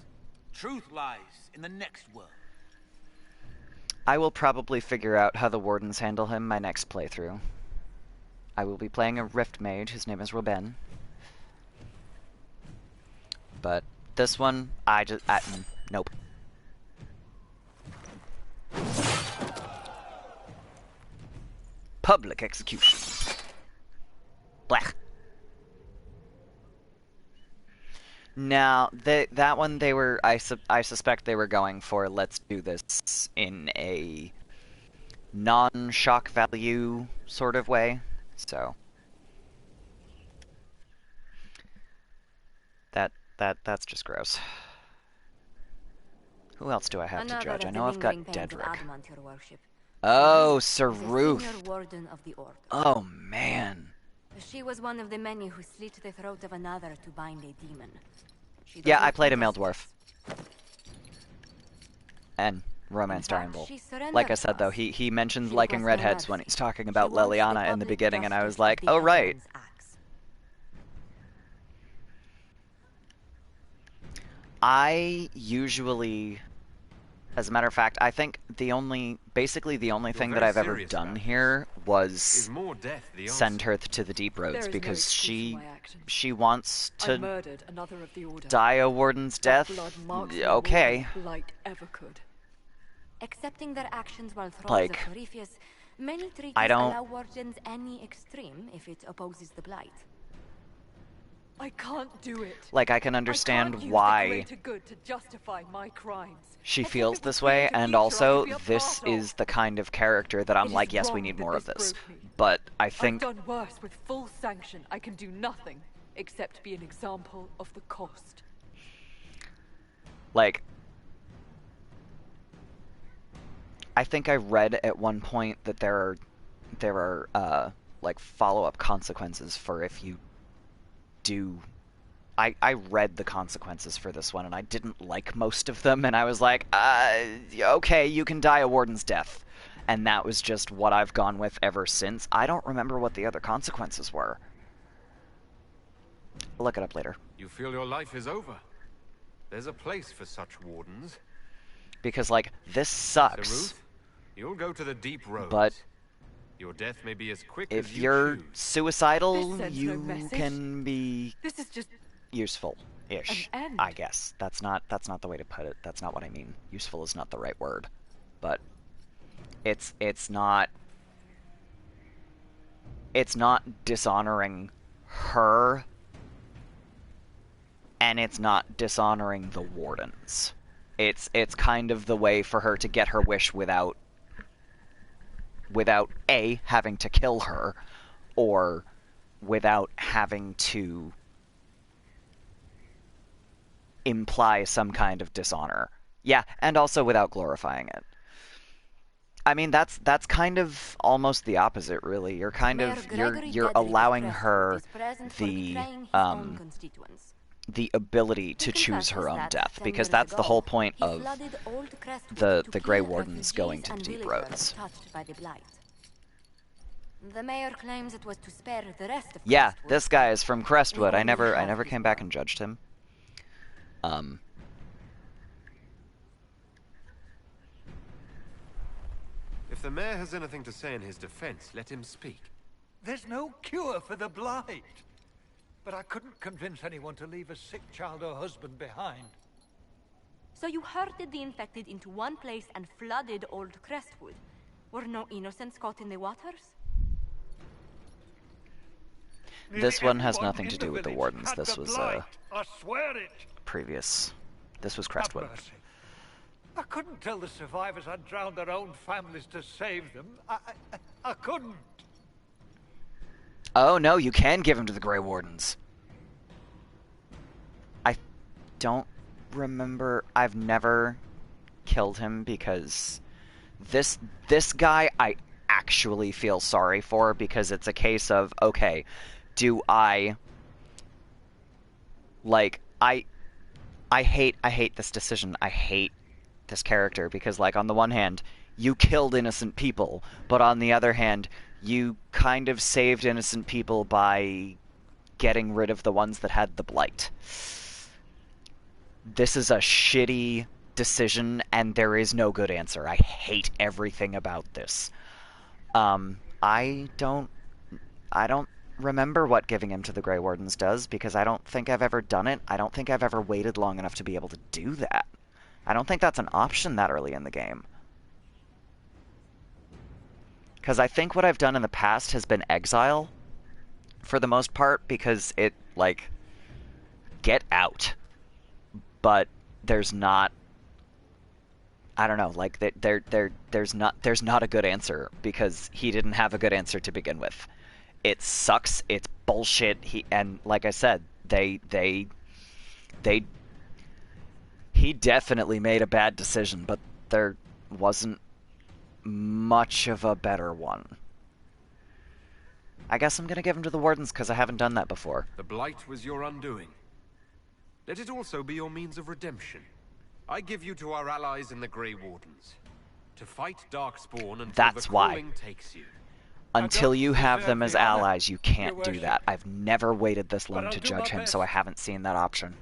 Truth lies in the next world. I will probably figure out how the Wardens handle him my next playthrough. I will be playing a Rift Mage, his name is Ruben. But this one, nope. Public execution. Blech. Now, that one they were, I suspect they were going for, let's do this in a non-shock value sort of way, so. That's just gross. Who else do I have to judge? I know I've got Dedrick. Oh, Sir Ruth. Oh, man. She was one of the many who slit the throat of another to bind a demon. Yeah, I played a male dwarf. And romance In fact, triangle. she surrendered Like I to said, though, us. he mentioned She liking requested redheads when mercy. he's talking She about wants the Liliana in the public beginning, and I was justice like, of the oh, right. Heron's acts. I usually, as a matter of fact, I think basically the only thing that I've ever done here was send her to the deep roads, because she wants to murdered another of the Order. die a warden's death. Okay. Blight ever could. Accepting their actions while thralls Like, of Corypheus, many treaties I don't- allow wardens any extreme if it opposes the blight. I can't do it. Like, I can understand why good to justify my crimes. she feels this way, and also this is the kind of character that I'm like, yes, we need more of this. But I think I've done worse with full sanction. I can do nothing except be an example of the cost. like, I think I read at one point that there are like follow-up consequences for if you do. I read the consequences for this one, and I didn't like most of them, and I was like, okay, you can die a warden's death. And that was just what I've gone with ever since. I don't remember what the other consequences were. I'll look it up later. You feel your life is over. There's a place for such wardens. Because, like, this sucks. Ruth, you'll go to the deep roads. But your death may be as quick if as you you're choose. suicidal, This you sends no message. can be This is just useful-ish, an end. I guess. That's not the way to put it. That's not what I mean. Useful is not the right word. But it's not dishonoring her, and it's not dishonoring the wardens. It's kind of the way for her to get her wish without A, having to kill her, or without having to imply some kind of dishonor. Yeah, and also without glorifying it. I mean, that's kind of almost the opposite, really. You're kind of you're allowing her the ability to choose her own death, because that's the whole point of the Grey Wardens going to the deep roads. The mayor claims it was to spare the rest of Yeah, Crestwood. this guy is from Crestwood. I never came back and judged him. If the mayor has anything to say in his defense, let him speak. There's no cure for the blight. But I couldn't convince anyone to leave a sick child or husband behind. So you herded the infected into one place and flooded Old Crestwood. Were no innocents caught in the waters? This one has nothing to do with the Wardens. This was I swear it. previous. This was Crestwood. I couldn't tell the survivors I'd drowned their own families to save them. I couldn't. Oh no, you can give him to the Grey Wardens. I don't remember. I've never killed him, because this guy I actually feel sorry for, because it's a case of, okay, do I like I hate this decision. I hate this character, because, like, on the one hand, you killed innocent people, but on the other hand, you kind of saved innocent people by getting rid of the ones that had the blight. This is a shitty decision, and there is no good answer. I hate everything about this. I don't remember what giving him to the Grey Wardens does, because I don't think I've ever done it. I don't think I've ever waited long enough to be able to do that. I don't think that's an option that early in the game. Because I think what I've done in the past has been exile, for the most part, because it, like, get out. But there's not, I don't know, like, there's not a good answer, because he didn't have a good answer to begin with. It sucks, it's bullshit, and like I said, he definitely made a bad decision, but there wasn't much of a better one. I guess I'm gonna give him to the Wardens, because I haven't done that before. The blight was your undoing. Let it also be your means of redemption. I give you to our allies in the Grey Wardens. To fight Darkspawn until That's the why. calling takes you. Until you have them as allies, you can't do that. I've never waited this long to judge him, so I haven't seen that option.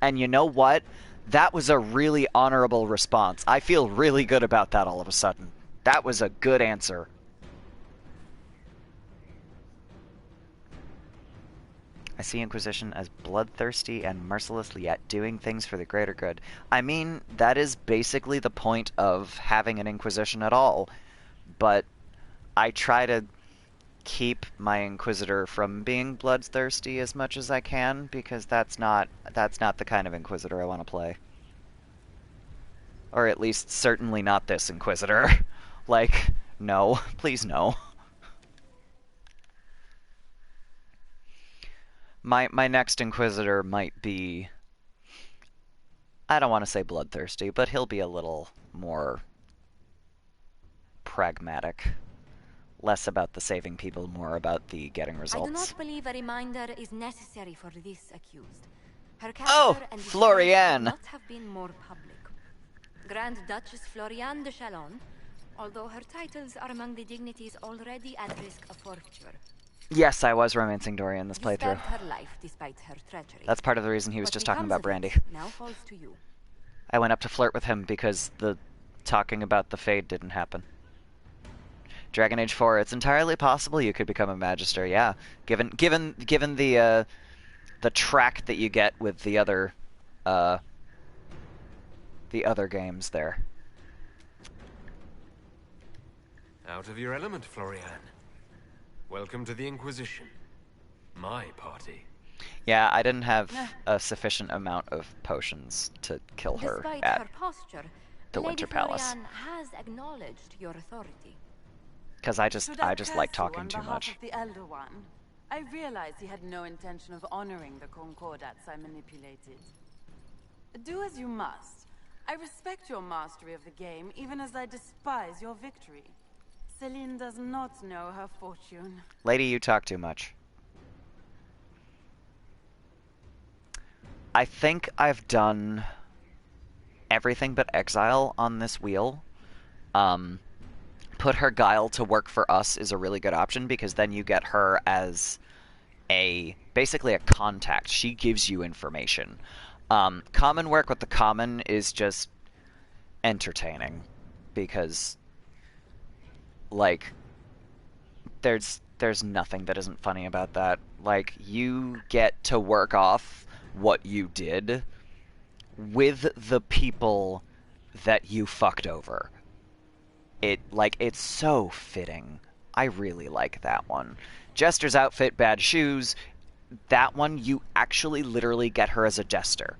And you know what? That was a really honorable response. I feel really good about that all of a sudden. That was a good answer. I see Inquisition as bloodthirsty and merciless, yet doing things for the greater good. I mean, that is basically the point of having an Inquisition at all. But I try to keep my Inquisitor from being bloodthirsty as much as I can, because that's not the kind of Inquisitor I want to play. Or at least certainly not this Inquisitor. Like, no. Please no. My next Inquisitor might be... I don't want to say bloodthirsty, but he'll be a little more pragmatic. Less about the saving people, more about the getting results. I do not believe a reminder is necessary for this accused. Her character and Floriane! could not have been more public. Grand Duchess Floriane de Chalon, although her titles are among the dignities already at risk of forfeiture. Yes, I was romancing Dorian this You playthrough. spared her life despite her treachery. That's part of the reason he was What just talking becomes about of Brandy. it now falls to you. I went up to flirt with him because the talking about the Fade didn't happen. Dragon Age 4, it's entirely possible you could become a Magister, yeah. Given the track that you get with the other games there. Out of your element, Floriane. Welcome to the Inquisition. My party. Yeah, I didn't have a sufficient amount of potions to kill her Despite at her posture, the Lady Winter Palace. Floriane has acknowledged your authority. Because I just like talking on too behalf much. Of the Elder One, I realized he had no intention of honoring the concordats I manipulated. Do as you must. I respect your mastery of the game, even as I despise your victory. Celine does not know her fortune. Lady, you talk too much. I think I've done everything but exile on this wheel. Put her guile to work for us is a really good option, because then you get her as basically a contact. She gives you information. Common work with the common is just entertaining, because like there's nothing that isn't funny about that. Like, you get to work off what you did with the people that you fucked over. It's so fitting. I really like that one. Jester's outfit, bad shoes. That one, you actually literally get her as a jester.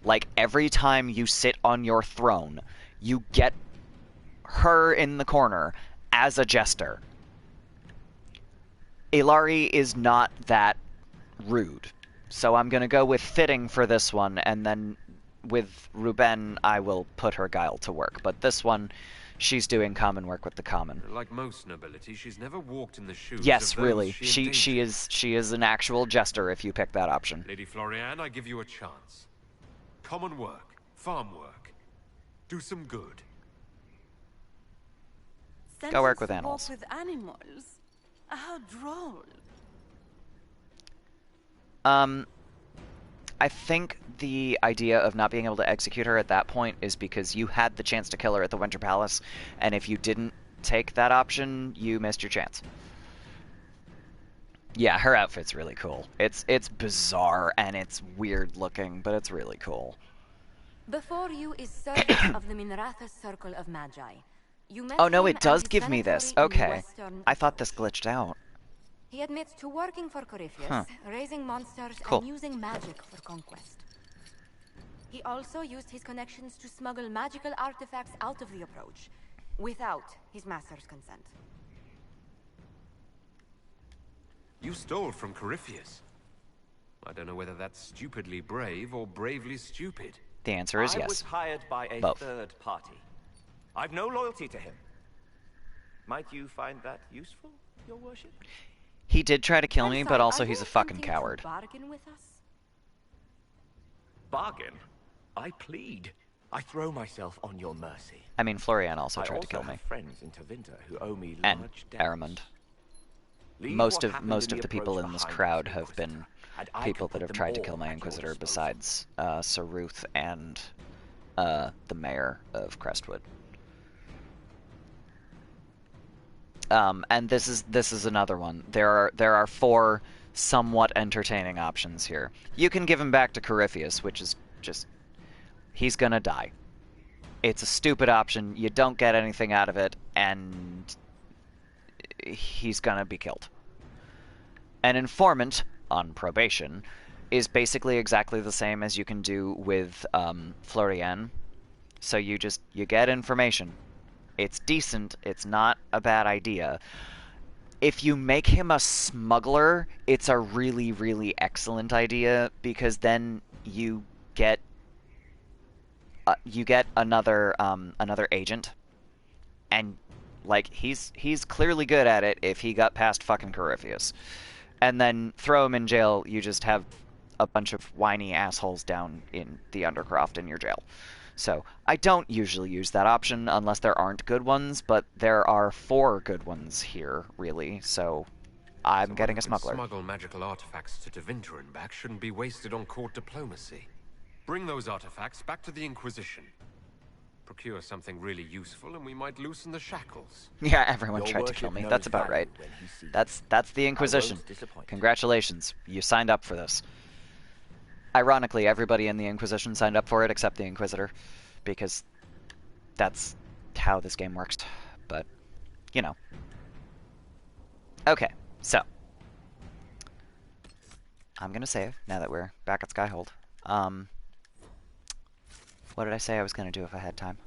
Like, every time you sit on your throne, you get her in the corner as a jester. Ilari is not that rude. So I'm going to go with fitting for this one, and then with Ruben, I will put her guile to work. But this one, she's doing common work with the common. Like most nobility, she's never walked in the shoes Yes, of those really. she She is an actual jester if you pick that option. Lady Floriane, I give you a chance. Common work, farm work. Do some good. Go work with animals. Walk with animals? How droll. I think the idea of not being able to execute her at that point is because you had the chance to kill her at the Winter Palace, and if you didn't take that option, you missed your chance. Yeah, her outfit's really cool. It's bizarre and it's weird looking, but it's really cool. Before you is service of the Minratha Circle of Magi. You met Oh no, him it does at give his me this. cemetery in the Okay. western I thought this glitched out. He admits to working for Corypheus, Huh. raising monsters, Cool. and using magic for conquest. He also used his connections to smuggle magical artifacts out of the approach, without his master's consent. You stole from Corypheus. I don't know whether that's stupidly brave or bravely stupid. The answer is I yes. was hired by a Both. third party. I've no loyalty to him. Might you find that useful, your worship? He did try to kill me, I'm but sorry, also are he's you a fucking attempting to coward. bargain with us? Bargain? I plead. I throw myself on your mercy. I mean, Florian also tried to kill me. I also have friends in Tevinter who owe me And large debts. Aramond. Leave Most what of happened most in of the approach people in this behind crowd us, have been Inquisitor, and I people can that put have them tried to all kill my at your Inquisitor disposal. besides Saruth and the mayor of Crestwood. And this is another one. There are 4 somewhat entertaining options here. You can give him back to Corypheus, which is just he's gonna die. It's a stupid option. You don't get anything out of it, and he's gonna be killed. An informant on probation is basically exactly the same as you can do with Florian. So you get information. It's decent. It's not a bad idea. If you make him a smuggler, it's a really, really excellent idea, because then you get another agent, and like he's clearly good at it if he got past fucking Corypheus. And then throw him in jail, you just have a bunch of whiny assholes down in the Undercroft in your jail. So, I don't usually use that option unless there aren't good ones, but there are 4 good ones here, really, so I'm getting a smuggler. Smuggle magical artifacts to Tevinter and back shouldn't be wasted on court diplomacy. Bring those artifacts back to the Inquisition. Procure something really useful, and we might loosen the shackles. Yeah, everyone tried to kill me. That's about right. That's the Inquisition. Congratulations, you signed up for this. Ironically, everybody in the Inquisition signed up for it except the Inquisitor, because that's how this game works. But, you know. Okay, so. I'm gonna save, now that we're back at Skyhold. What did I say I was going to do if I had time?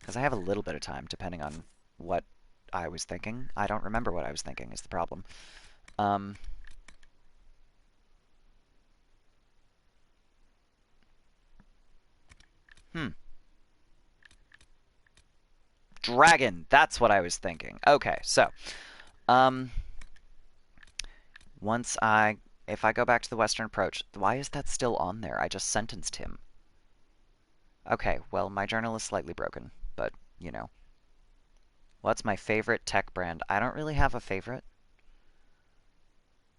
Because I have a little bit of time, depending on what I was thinking. I don't remember what I was thinking, is the problem. Dragon! That's what I was thinking. Okay, so. If I go back to the Western Approach, why is that still on there? I just sentenced him. Okay, well, my journal is slightly broken, but, you know. What's my favorite tech brand? I don't really have a favorite.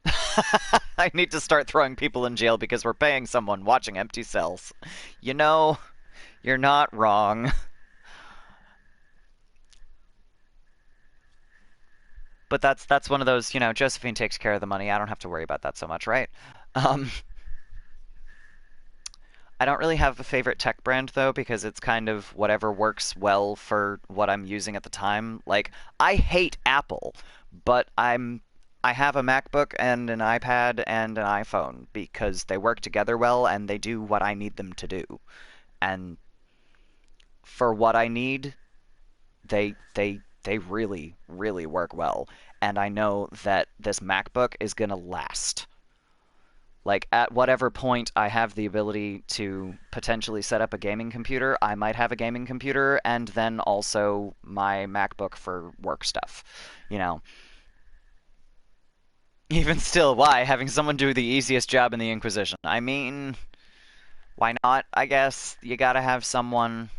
I need to start throwing people in jail because we're paying someone watching empty cells. You know, you're not wrong. But that's one of those, you know, Josephine takes care of the money. I don't have to worry about that so much, right? I don't really have a favorite tech brand, though, because it's kind of whatever works well for what I'm using at the time. Like, I hate Apple, but I have a MacBook and an iPad and an iPhone because they work together well and they do what I need them to do. And for what I need, they really, really work well. And I know that this MacBook is going to last. Like, at whatever point I have the ability to potentially set up a gaming computer, I might have a gaming computer and then also my MacBook for work stuff. You know. Even still, why? Having someone do the easiest job in the Inquisition. I mean, why not, I guess? You gotta have someone.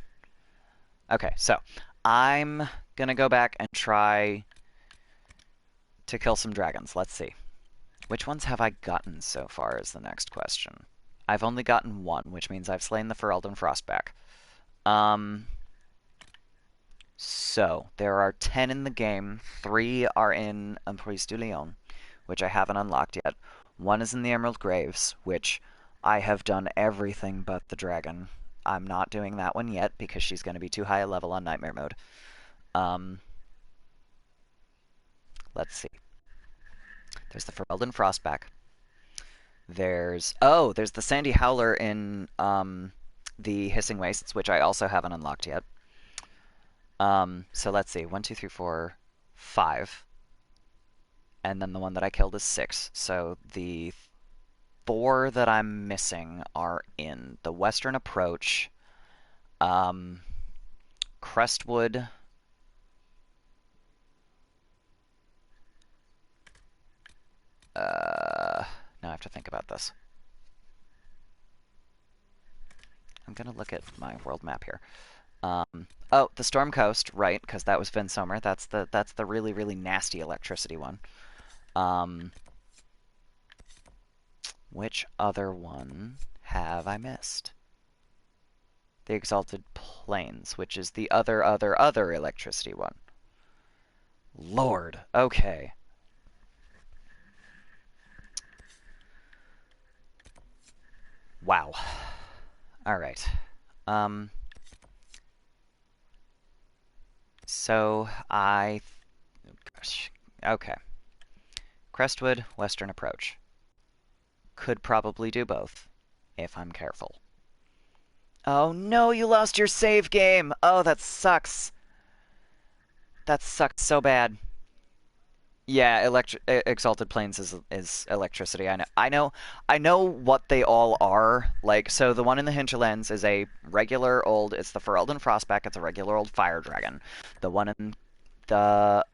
Okay, so I'm gonna go back and try to kill some dragons. Let's see. Which ones have I gotten so far is the next question. I've only gotten 1, which means I've slain the Ferelden Frostback. So, there are 10 in the game. 3 are in Emprise du Lion, which I haven't unlocked yet. 1 is in the Emerald Graves, which I have done everything but the dragon. I'm not doing that one yet, because she's going to be too high a level on Nightmare Mode. Let's see. There's the Ferelden Frostback. There's the Sandy Howler in the Hissing Wastes, which I also haven't unlocked yet. So let's see. 1, 2, 3, 4, 5. And then the one that I killed is 6. So the 4 that I'm missing are in the Western Approach, Crestwood, now I have to think about this. I'm I'm gonna look at my world map here. Oh, the Storm Coast, right? Because that was Vinsomer. That's the really really nasty electricity one. Which other one have I missed? The Exalted Plains, which is the other electricity one. Lord, okay. Wow. All right. So gosh, okay. Crestwood, Western Approach. Could probably do both, if I'm careful. Oh no, you lost your save game! Oh, that sucks. That sucks so bad. Yeah, Exalted Plains is electricity. I know what they all are. Like, so the one in the Hinterlands is a regular old. It's the Ferelden Frostback. It's a regular old fire dragon. The one in the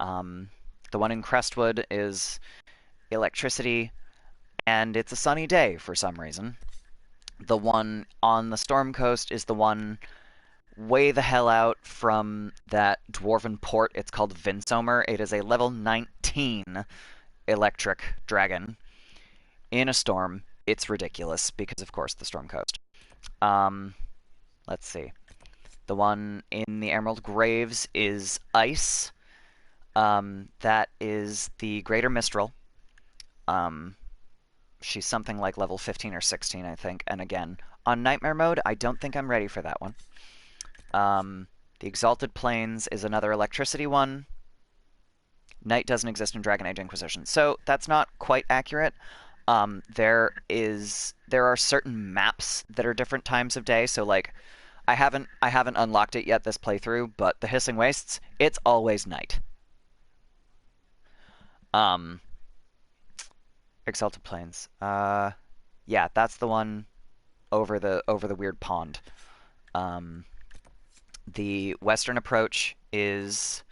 one in Crestwood is electricity, and it's a sunny day for some reason. The one on the Storm Coast is the one way the hell out from that dwarven port. It's called Vinsomer. It is a level 19 electric dragon in a storm. It's ridiculous because, of course, the Storm Coast. Let's see. The one in the Emerald Graves is ice. That is the Greater Mistral. She's something like level 15 or 16, I think. And again, on Nightmare mode, I don't think I'm ready for that one. The Exalted Plains is another electricity one. Night doesn't exist in Dragon Age Inquisition, so that's not quite accurate. There are certain maps that are different times of day. So like, I haven't unlocked it yet this playthrough, but the Hissing Wastes, it's always night. Exalted Plains. Yeah, that's the one over the weird pond. The Western Approach is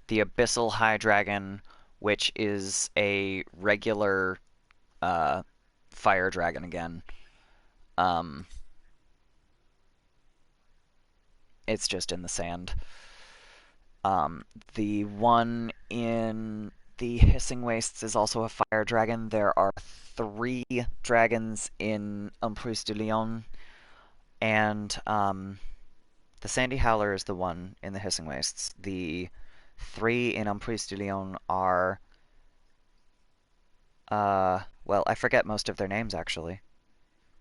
the Abyssal High Dragon, which is a regular fire dragon again. It's just in the sand. The one in the Hissing Wastes is also a fire dragon. There are 3 dragons in Emprise de Lyon, and the Sandy Howler is the one in the Hissing Wastes. The 3 in Emprise de Lyon are well, I forget most of their names, actually.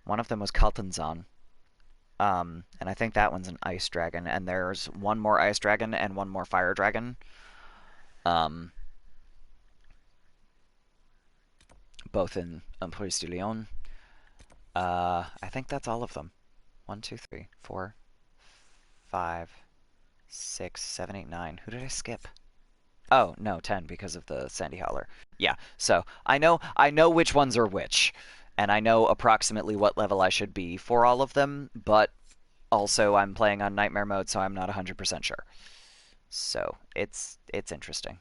One of them was Kaltenzan. And I think that one's an ice dragon, and there's one more ice dragon and one more fire dragon. Both in Emprise de Lyon. I think that's all of them. 1, 2, 3, 4, 5, 6, 7, 8, 9. Who did I skip? Oh, no, 10 because of the Sandy Howler. Yeah, so I know which ones are which, and I know approximately what level I should be for all of them, but also I'm playing on Nightmare mode, so I'm not 100% sure. So, it's interesting.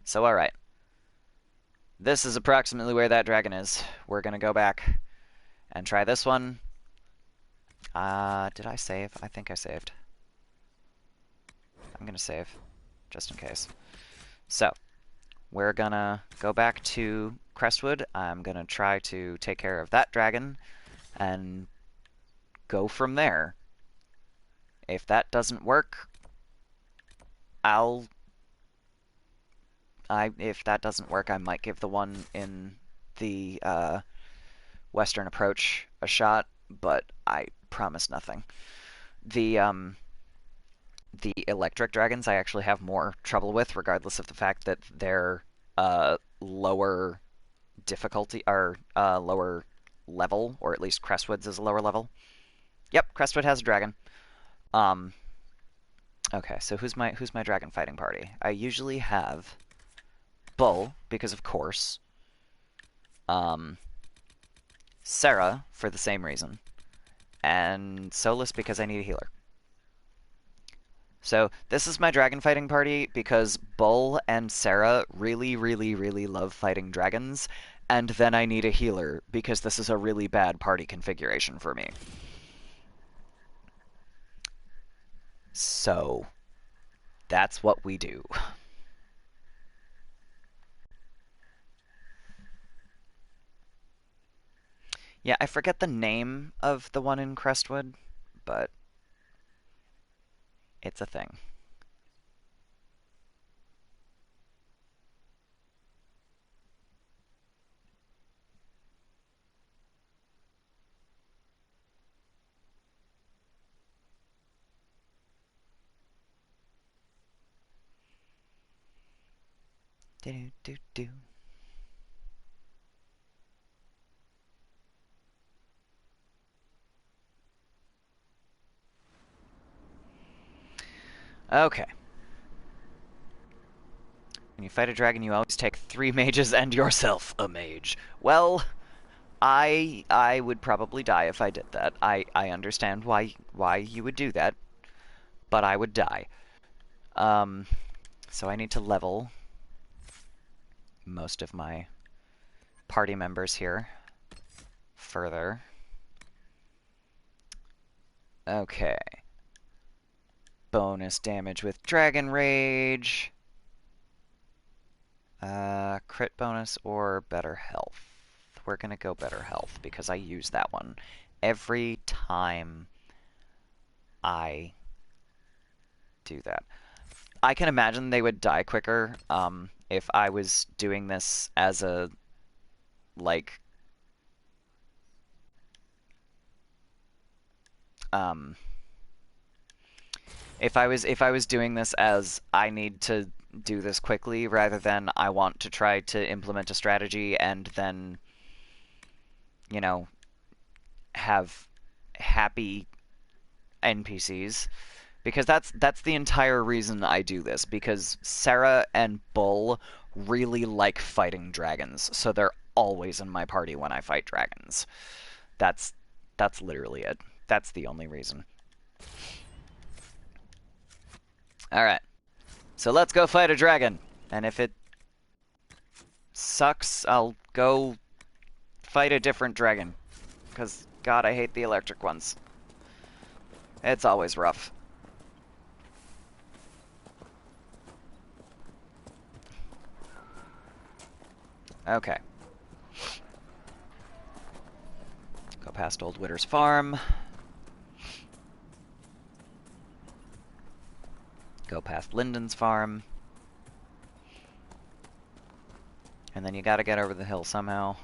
So, alright. This is approximately where that dragon is. We're gonna go back and try this one. Did I save? I think I saved. I'm gonna save, just in case. So, we're gonna go back to Crestwood. I'm gonna try to take care of that dragon and go from there. If that doesn't work, if that doesn't work, I might give the one in the Western Approach a shot, but I promise nothing. The electric dragons I actually have more trouble with, regardless of the fact that they're lower difficulty, or lower level, or at least Crestwood's is a lower level. Yep, Crestwood has a dragon. Okay, so who's my dragon fighting party? I usually have Bull, because of course. Sarah, for the same reason. And Solus, because I need a healer. So, this is my dragon fighting party because Bull and Sarah really, really, really love fighting dragons, and then I need a healer because this is a really bad party configuration for me. So, that's what we do. Yeah, I forget the name of the one in Crestwood, but it's a thing. Do do do. Okay. When you fight a dragon, you always take 3 mages and yourself a mage. Well, I would probably die if I did that. I understand why you would do that, but I would die. So I need to level most of my party members here further. Okay. Bonus damage with Dragon Rage. Crit bonus or better health. We're gonna go better health because I use that one every time I do that. I can imagine they would die quicker if I was doing this as a, like, if I was doing this as I need to do this quickly rather than I want to try to implement a strategy and then, you know, have happy NPCs. Because that's the entire reason I do this, because Sarah and Bull really like fighting dragons, so they're always in my party when I fight dragons. That's literally it. That's the only reason. Alright. So let's go fight a dragon. And if it sucks, I'll go fight a different dragon. Because, God, I hate the electric ones. It's always rough. Okay. Go past Old Witter's farm. Go past Lyndon's farm. And then you gotta get over the hill somehow.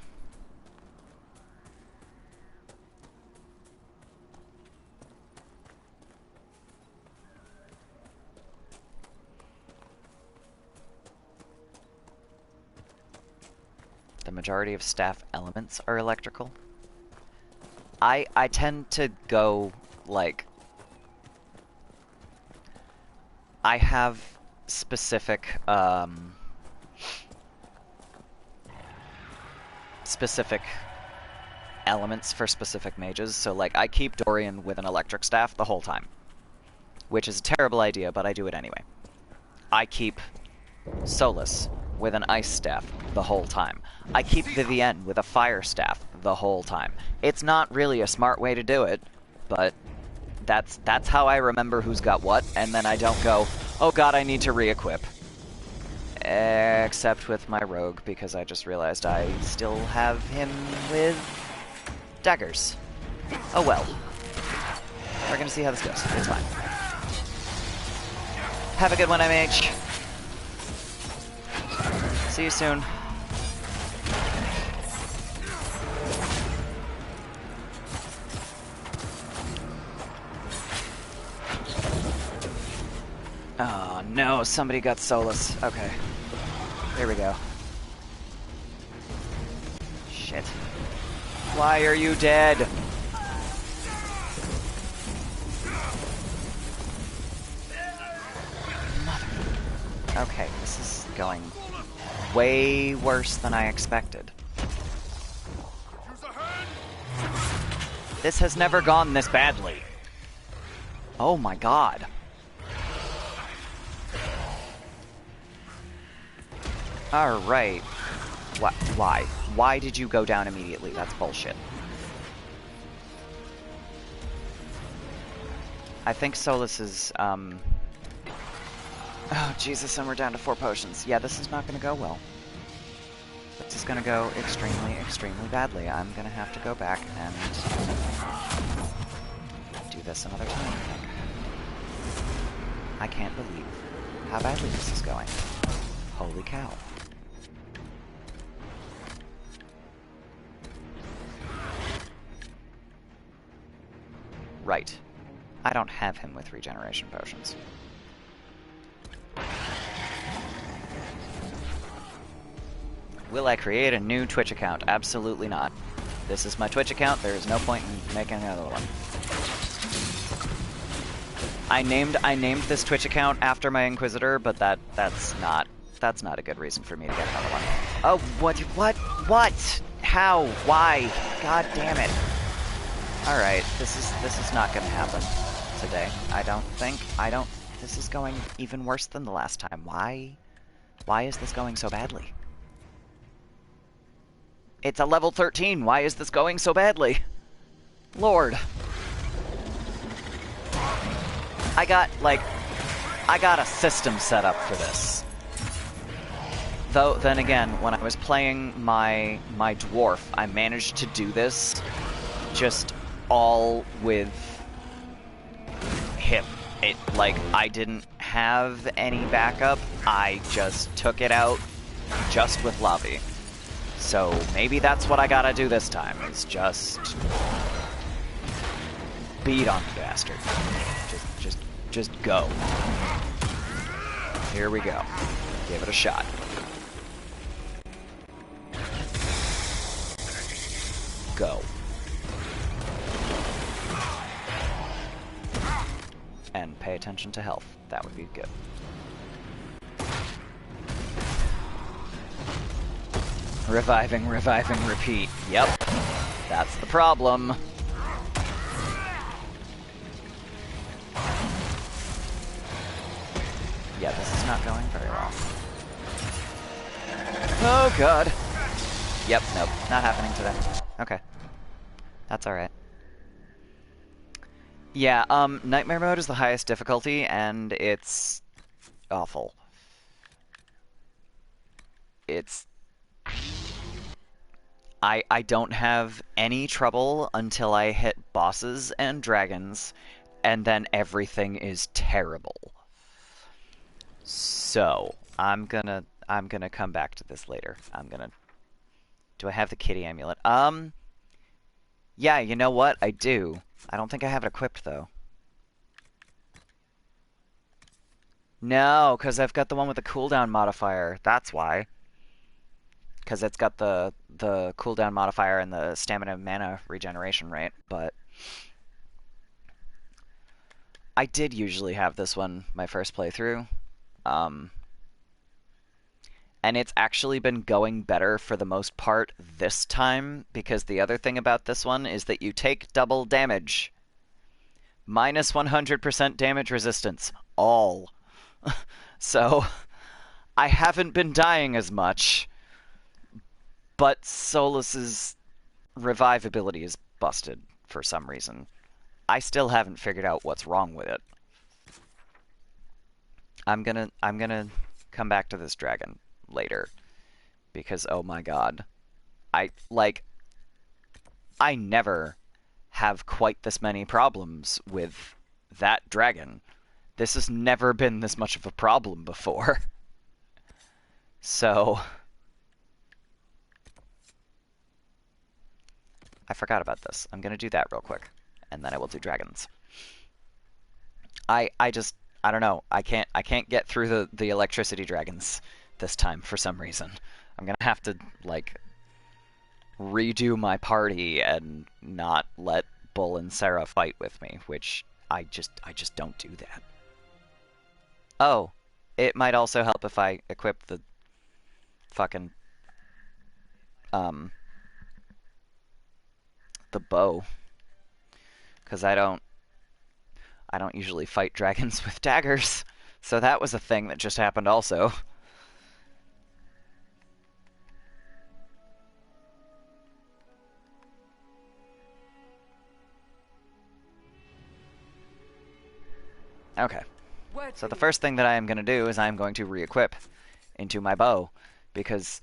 The majority of staff elements are electrical. I tend to go, like, I have specific, specific elements for specific mages. So, like, I keep Dorian with an electric staff the whole time, which is a terrible idea, but I do it anyway. I keep Solus with an ice staff the whole time. I keep Vivienne with a fire staff the whole time. It's not really a smart way to do it, but that's how I remember who's got what, and then I don't go, oh god, I need to re-equip. Except with my rogue, because I just realized I still have him with daggers. Oh well. We're gonna see how this goes. It's fine. Have a good one, MH. See you soon. Oh no, somebody got Solus. Okay. Here we go. Shit. Why are you dead? Mother. Okay, this is going way worse than I expected. This has never gone this badly. Oh my god. Alright. Why? Why did you go down immediately? That's bullshit. I think Solus is, Oh, Jesus, and we're down to 4 potions. Yeah, this is not going to go well. This is going to go extremely, extremely badly. I'm going to have to go back and do this another time, I think. I can't believe how badly this is going. Holy cow. Right. I don't have him with regeneration potions. Will I create a new Twitch account? Absolutely not. This is my Twitch account. There is no point in making another one. I named this Twitch account after my Inquisitor, but that's not a good reason for me to get another one. Oh, what? How? Why? God damn it. Alright, this is not gonna happen today. This is going even worse than the last time. Why is this going so badly? It's a level 13. Why is this going so badly? Lord. I got a system set up for this. Though, then again, when I was playing my dwarf, I managed to do this just all with him. I didn't have any backup. I just took it out just with Lavi. So maybe that's what I gotta do this time, is just beat on the bastard. Just go. Here we go. Give it a shot. Go. And pay attention to health. That would be good. Reviving, repeat. Yep. That's the problem. Yeah, this is not going very well. Oh, God. Yep, nope. Not happening today. Okay. That's alright. Yeah, Nightmare Mode is the highest difficulty, and it's awful. It's... I don't have any trouble until I hit bosses and dragons, and then everything is terrible. So, I'm gonna come back to this later. Do I have the kitty amulet? Yeah, you know what? I do. I don't think I have it equipped, though. No, because I've got the one with the cooldown modifier. That's why. Because it's got the cooldown modifier and the stamina and mana regeneration rate, but I did usually have this one my first playthrough. And it's actually been going better for the most part this time, because the other thing about this one is that you take double damage. Minus 100% damage resistance. All. So, I haven't been dying as much, but Solus's revive ability is busted for some reason. I still haven't figured out what's wrong with it. I'm gonna come back to this dragon later, because oh my god, I never have quite this many problems with that dragon. This has never been this much of a problem before. So I forgot about this. I'm gonna do that real quick, and then I will do dragons. I don't know. I can't get through the electricity dragons this time for some reason. I'm gonna have to redo my party and not let Bull and Sarah fight with me, which I just don't do that. Oh, it might also help if I equip the fucking the bow, because I don't usually fight dragons with daggers, so that was a thing that just happened also. Okay. So the first thing that I am going to do is I am going to re-equip into my bow, because,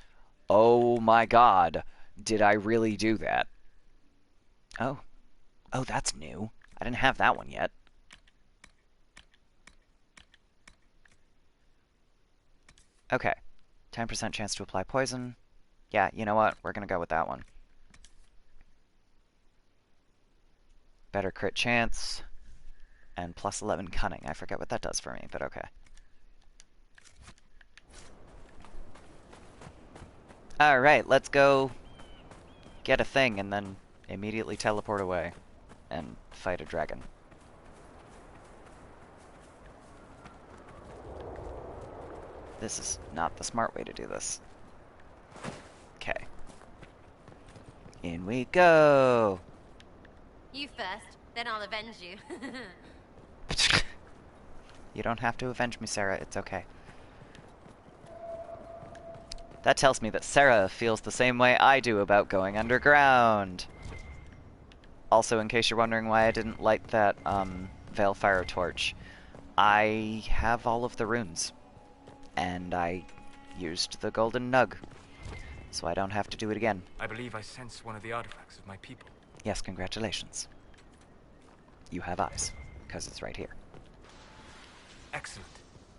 oh my god, did I really do that? Oh. Oh, that's new. I didn't have that one yet. Okay. 10% chance to apply poison. Yeah, you know what? We're going to go with that one. Better crit chance. And plus 11 cunning. I forget what that does for me, but okay. Alright, let's go get a thing and then immediately teleport away and fight a dragon. This is not the smart way to do this. Okay. In we go! You first, then I'll avenge you. You don't have to avenge me, Sarah. It's okay. That tells me that Sarah feels the same way I do about going underground. Also, in case you're wondering why I didn't light that Veilfire torch, I have all of the runes. And I used the golden nug, so I don't have to do it again. I believe I sense one of the artifacts of my people. Yes, congratulations. You have eyes, because it's right here. Excellent.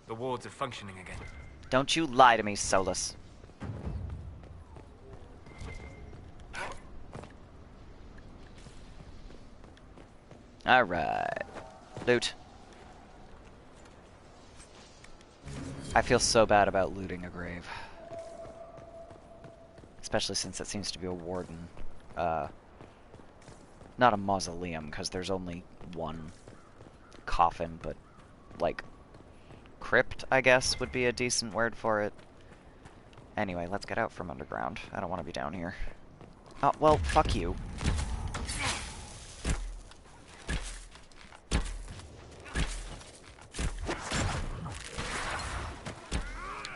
The wards are functioning again. Don't you lie to me, Solus. Alright. Loot. I feel so bad about looting a grave. Especially since it seems to be a warden. Not a mausoleum, because there's only one coffin, but, like, crypt, I guess, would be a decent word for it. Anyway, let's get out from underground. I don't want to be down here. Oh, well, fuck you.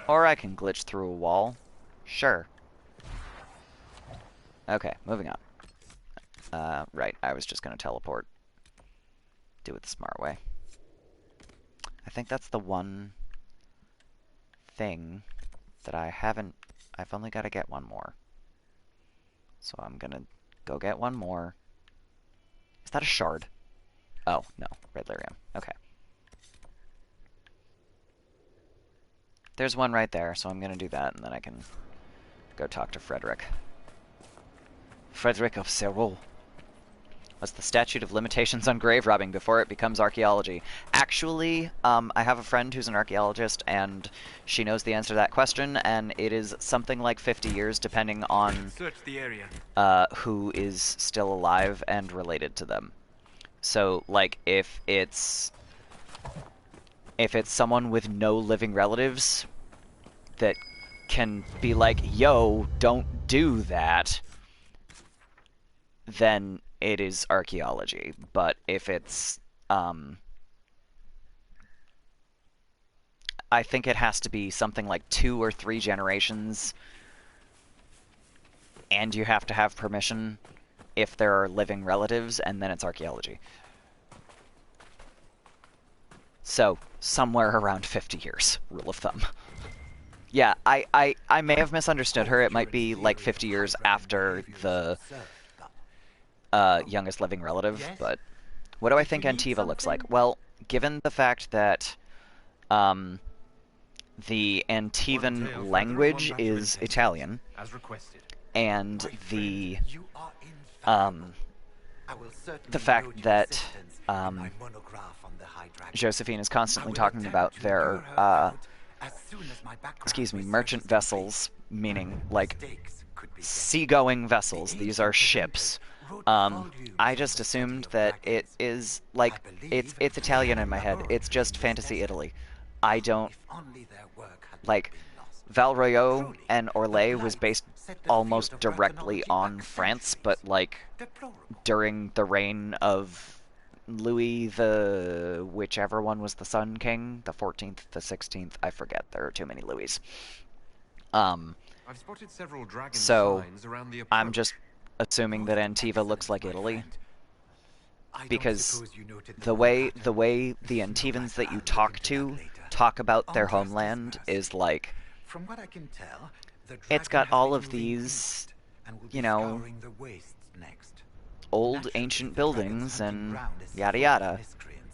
Or I can glitch through a wall. Sure. Okay, moving on. Right, I was just gonna teleport. Do it the smart way. I think that's the one thing that I haven't... I've only got to get one more. So I'm gonna go get one more. Is that a shard? Oh, no. Red lyrium. Okay. There's one right there, so I'm gonna do that, and then I can go talk to Frederick. Frederick of Serrault. What's the statute of limitations on grave robbing before it becomes archaeology? Actually, I have a friend who's an archaeologist, and she knows the answer to that question, and it is something like 50 years, depending on search the area. Who is still alive and related to them. So, like, if it's someone with no living relatives that can be like, yo, don't do that, then it is archaeology. But if it's, I think it has to be something like 2 or 3 generations, and you have to have permission if there are living relatives, and then it's archaeology. So, somewhere around 50 years, rule of thumb. Yeah, I may have misunderstood her. It might be like 50 years after the youngest living relative, but what do I think Antiva looks like? Well, given the fact that the Antivan language is Italian, and the fact that Josephine is constantly talking about their merchant vessels, meaning like seagoing vessels. These are ships. I just assumed that it is like it's Italian in my head. It's just fantasy Italy. I don't like Val Royeaux and Orlais was based almost directly on France, but like during the reign of Louis the whichever one was the Sun King, the 14th, the 16th, I forget. There are too many Louis. I've spotted several dragon so signs around the I'm just assuming that Antiva looks like Italy. because the way the Antivans that you talk to talk about their homeland is like, From what I can tell, the it's got all of these, you know, old ancient buildings and yada yada.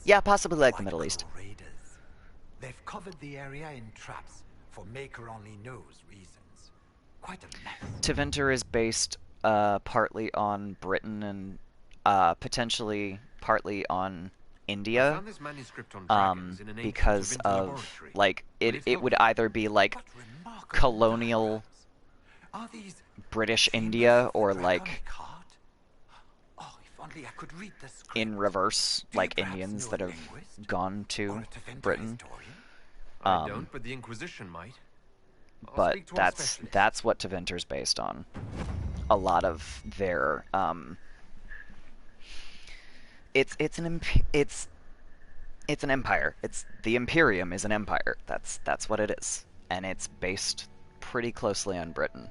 Yeah, possibly like the Middle East. They've covered the area in traps for Maker only knows reasons. Quite a mess. Tevinter is based partly on Britain and potentially partly on India. I found this manuscript on dragons in an because ancient of laboratory. like it would either be like colonial British India or like Only I could read the script. in reverse, like Indians that have gone to Britain. I don't, but the Inquisition might. But that's what Tevinter's based on. A lot of their it's an empire. It's the Imperium is an empire. That's what it is, and it's based pretty closely on Britain.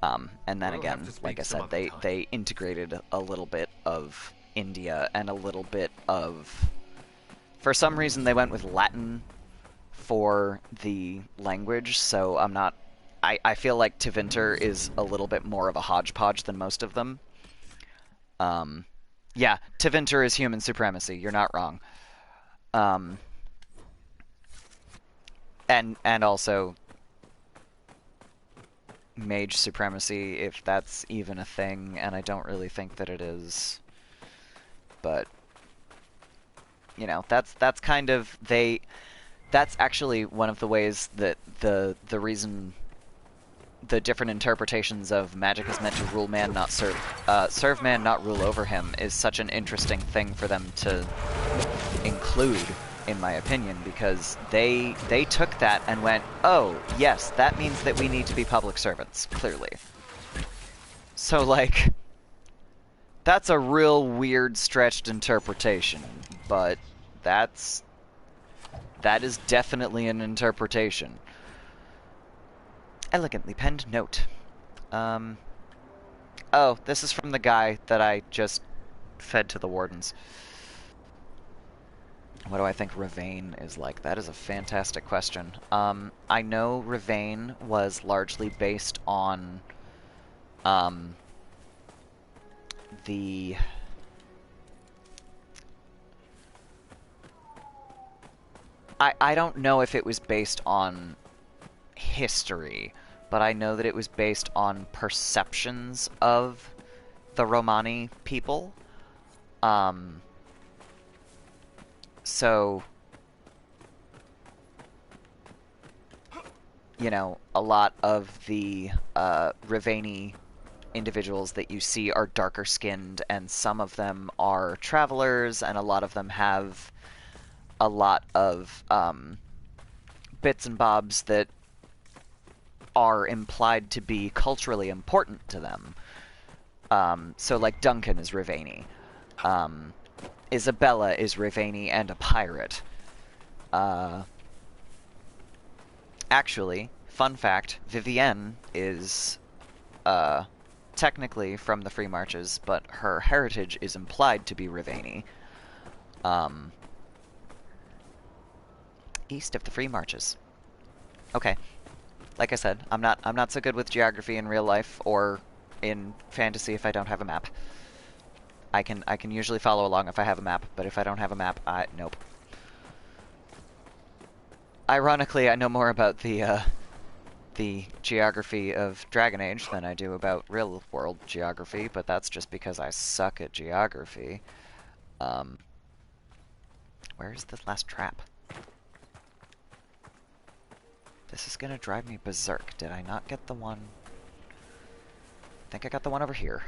And then again, like I said, they integrated a little bit of India and a little bit of... For some reason, they went with Latin for the language, so I'm not... I feel like Tevinter is a little bit more of a hodgepodge than most of them. Yeah, Tevinter is human supremacy. You're not wrong. And also... mage supremacy, if that's even a thing, and I don't really think that it is. But you know, that's kind of that's actually one of the ways that the reason the different interpretations of magic is meant to rule man, not serve man, not rule over him, is such an interesting thing for them to include, in my opinion, because they took that and went, oh, yes, that means that we need to be public servants, clearly. So, like, that's a real weird, stretched interpretation, but that is definitely an interpretation. Elegantly penned note. Oh, this is from the guy that I just fed to the wardens. What do I think Ravane is like? That is a fantastic question. I know Ravane was largely based on the... I don't know if it was based on history, but I know that it was based on perceptions of the Romani people. So, you know, a lot of the Ravani individuals that you see are darker skinned, and some of them are travelers, and a lot of them have a lot of bits and bobs that are implied to be culturally important to them. So, like, Duncan is Ravani. Isabella is Ravani and a pirate. Actually, fun fact, Vivienne is technically from the Free Marches, but her heritage is implied to be Ravani. East of the Free Marches. Okay. Like I said, I'm not so good with geography in real life or in fantasy if I don't have a map. I can usually follow along if I have a map, but if I don't have a map, nope. Ironically, I know more about the geography of Dragon Age than I do about real-world geography, but that's just because I suck at geography. Where's this last trap? This is gonna drive me berserk. Did I not get the one? I think I got the one over here.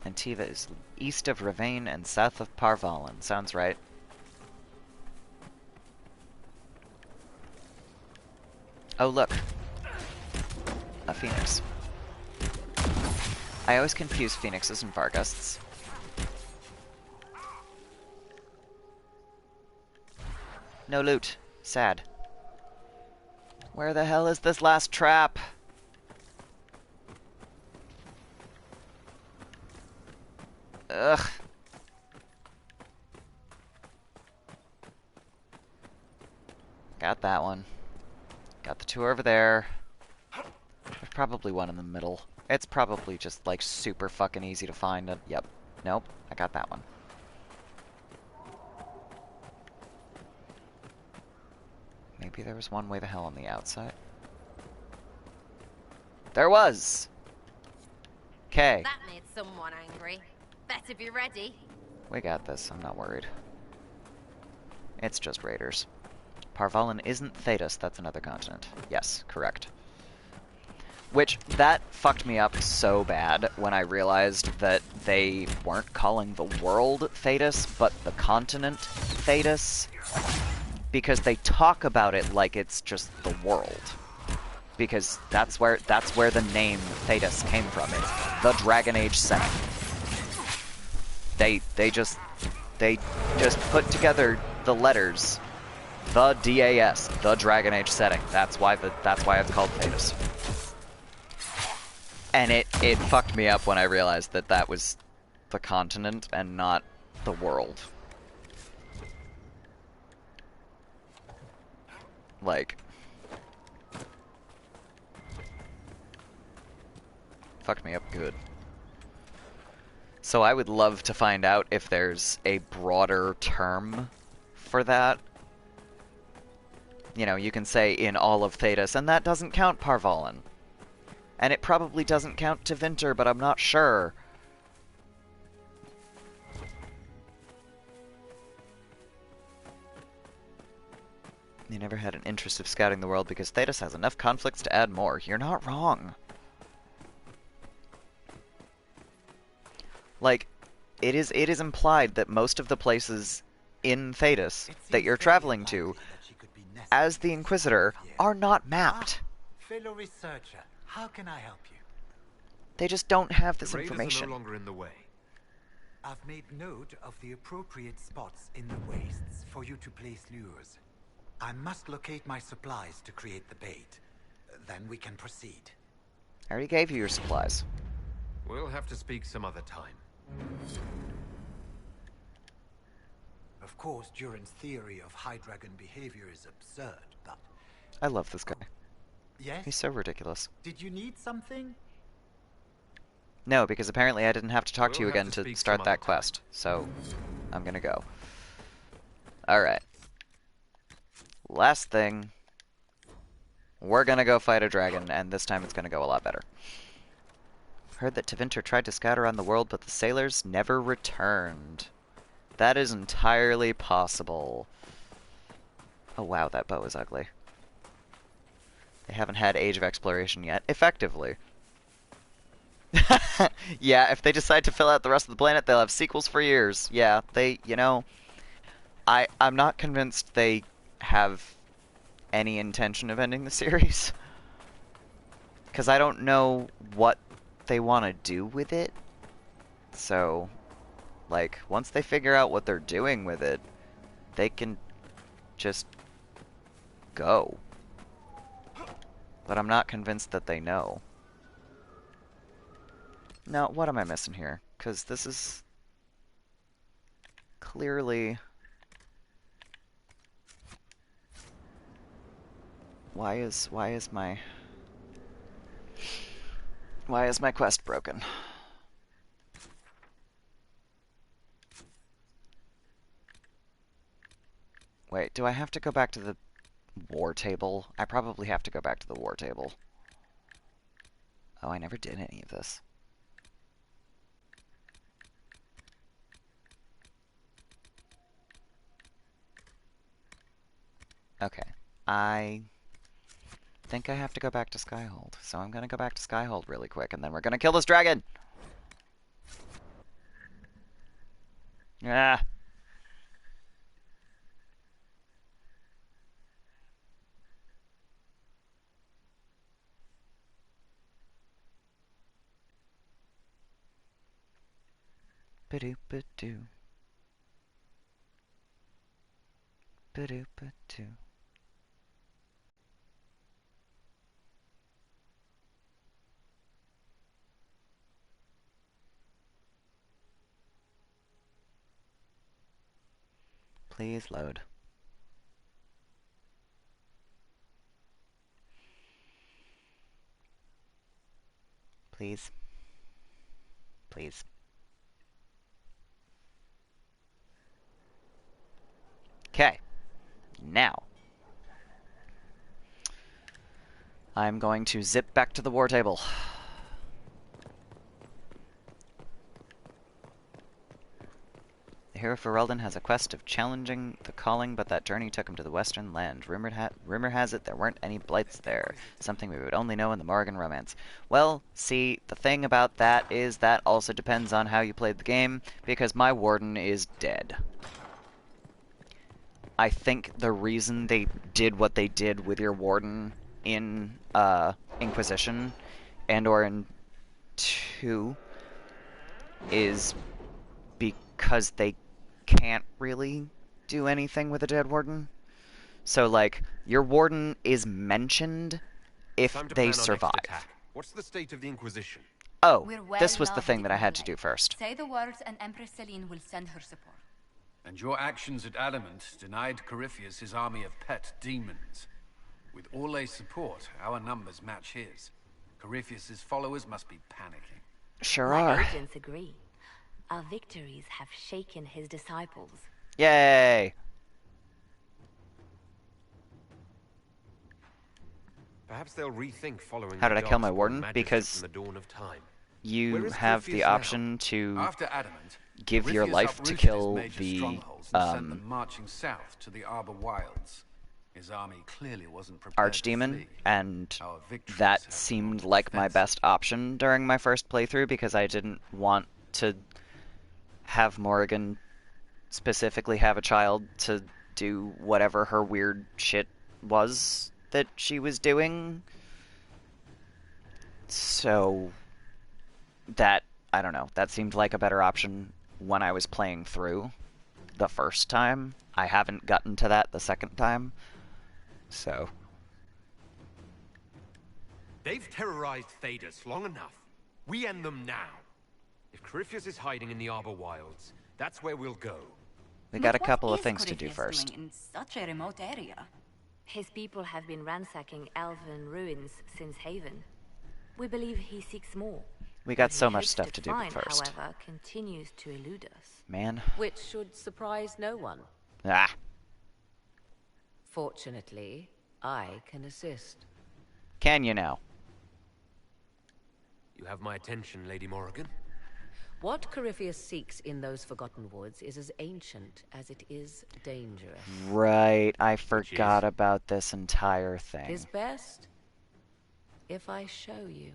Antiva is east of Ravane and south of Parvalan. Sounds right. Oh, look. A phoenix. I always confuse phoenixes and Vargusts. No loot. Sad. Where the hell is this last trap? Ugh. Got that one. Got the two over there. There's probably one in the middle. It's probably just, like, super fucking easy to find. Yep. Nope. I got that one. Maybe there was one way the hell on the outside. There was! Okay. That made someone angry. Better be ready. We got this. I'm not worried. It's just raiders. Parvalan isn't Thetis. That's another continent. Yes, correct. Which, that fucked me up so bad when I realized that they weren't calling the world Thetis, but the continent Thetis. Because they talk about it like it's just the world. Because that's where the name Thetis came from. It's the Dragon Age setting. They just put together the letters, the DAS, the Dragon Age setting. That's why it's called Thetis. And it fucked me up when I realized that that was the continent and not the world. Like, fucked me up good. So I would love to find out if there's a broader term for that. You know, you can say in all of Thetis, and that doesn't count Parvalan. And it probably doesn't count Tevinter, but I'm not sure. You never had an interest of scouting the world because Thetis has enough conflicts to add more. You're not wrong. Like, it is implied that most of the places in Thetis that you're traveling to, as the Inquisitor, are not mapped. Fellow researcher, how can I help you? They just don't have this The raiders information. are no longer in the way. I've made note of the appropriate spots in the wastes for you to place lures. I must locate my supplies to create the bait. Then we can proceed. I already gave you your supplies. We'll have to speak some other time. Of course, Duran's theory of high dragon behavior is absurd, but... I love this guy. Yes? He's so ridiculous. Did you need something? No, because apparently I didn't have to talk to you We'll have again to to speak start some that other time. quest. So, I'm gonna go. Alright. Last thing. We're gonna go fight a dragon, and this time it's gonna go a lot better. Heard that Tevinter tried to scout around the world, but the sailors never returned. That is entirely possible. Oh wow, that bow is ugly. They haven't had Age of Exploration yet, effectively. Yeah, if they decide to fill out the rest of the planet, they'll have sequels for years. Yeah, they, you know... I'm not convinced they have any intention of ending the series. Because I don't know what they want to do with it. So, like, once they figure out what they're doing with it, they can just go. But I'm not convinced that they know. Now, what am I missing here? Because this is clearly... Why is my quest broken? Wait, do I have to go back to the war table? I probably have to go back to the war table. Oh, I never did any of this. Okay, I think I have to go back to Skyhold, so I'm gonna go back to Skyhold really quick, and then we're gonna kill this dragon! Ah! Ba-doop-ba-doo. Ba-doop-ba-doo. Please load. Please. Please. Okay. Now. I'm going to zip back to the war table. The hero Ferelden has a quest of challenging the calling, but that journey took him to the western land. Rumor has it there weren't any blights there, something we would only know in the Morrigan romance. Well, see, the thing about that is that also depends on how you played the game, because my warden is dead. I think the reason they did what they did with your warden in Inquisition and or in 2 is because they can't really do anything with a dead warden. So, like, your warden is mentioned if they survive. What's the state of the Inquisition? Oh, this was the thing that I had to do first. Say the words and Empress Celine will send her support. And your actions at Adamant denied Corypheus his army of pet demons. With Orlay's support, our numbers match his. Corypheus's followers must be panicking. Sure My are. agents agree. Our victories have shaken his disciples. Yay! Perhaps they'll rethink following. How did I kill my warden? Because the dawn of time. you have the option to After Adamant, give your Corypheus life to uprooted kill his major the strongholds and sent them marching south to the Arbor Wilds. His army clearly wasn't prepared to Archdemon, flee. and Our victories that have seemed like my best option during my first playthrough because I didn't want to have Morrigan specifically have a child to do whatever her weird shit was that she was doing. So that, I don't know, that seemed like a better option when I was playing through the first time. I haven't gotten to that the second time. So They've terrorized Thedas long enough. We end them now. If Corypheus is hiding in the Arbor Wilds, that's where we'll go. we got a couple of things to do first. In such a remote area? His people have been ransacking elven ruins since Haven. We believe he seeks more. We got What so he much hopes stuff to do find, first. However, continues to elude us. Man. Which should surprise no one. Ah. Fortunately, I can assist. Can you now? You have my attention, Lady Morrigan. What Corypheus seeks in those Forgotten Woods is as ancient as it is dangerous. Right, I forgot about this entire It thing. is best if I show you.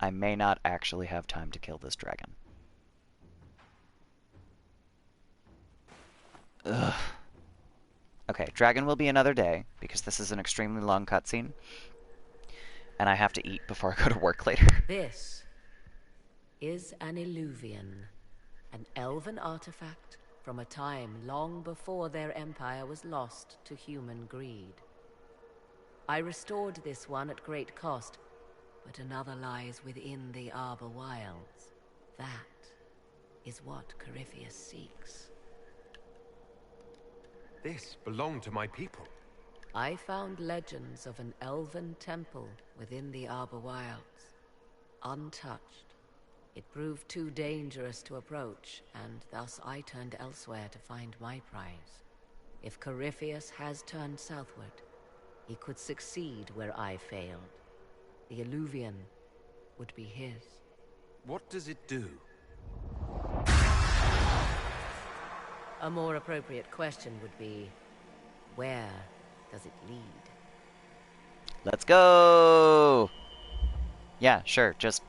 I may not actually have time to kill this dragon. Ugh. Okay, dragon will be another day, because this is an extremely long cutscene. And I have to eat before I go to work later. This is an Illuvian, an elven artifact from a time long before their empire was lost to human greed. I restored this one at great cost, but another lies within the Arbor Wilds. That is what Corypheus seeks. This belonged to my people. I found legends of an elven temple within the Arbor Wilds, untouched. It proved too dangerous to approach, and thus I turned elsewhere to find my prize. If Corypheus has turned southward, he could succeed where I failed. The Illuvian would be his. What does it do? A more appropriate question would be, where does it lead? Let's go! Yeah, sure, just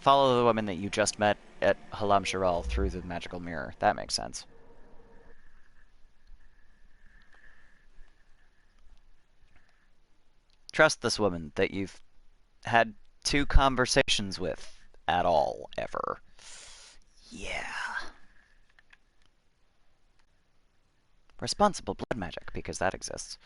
follow the woman that you just met at Halam Shiral through the magical mirror. That makes sense. Trust this woman that you've had 2 conversations with at all, ever. Yeah. Responsible blood magic, because that exists.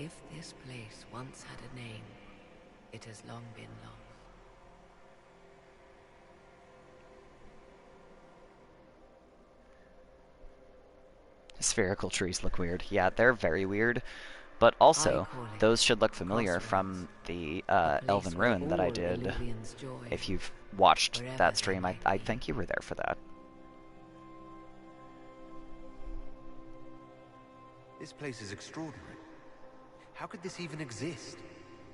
If this place once had a name, it has long been lost. Spherical trees look weird. Yeah, they're very weird. But also, those should look familiar from the Elven Ruin that I did. If you've watched that stream, I think you were there for that. This place is extraordinary. How could this even exist?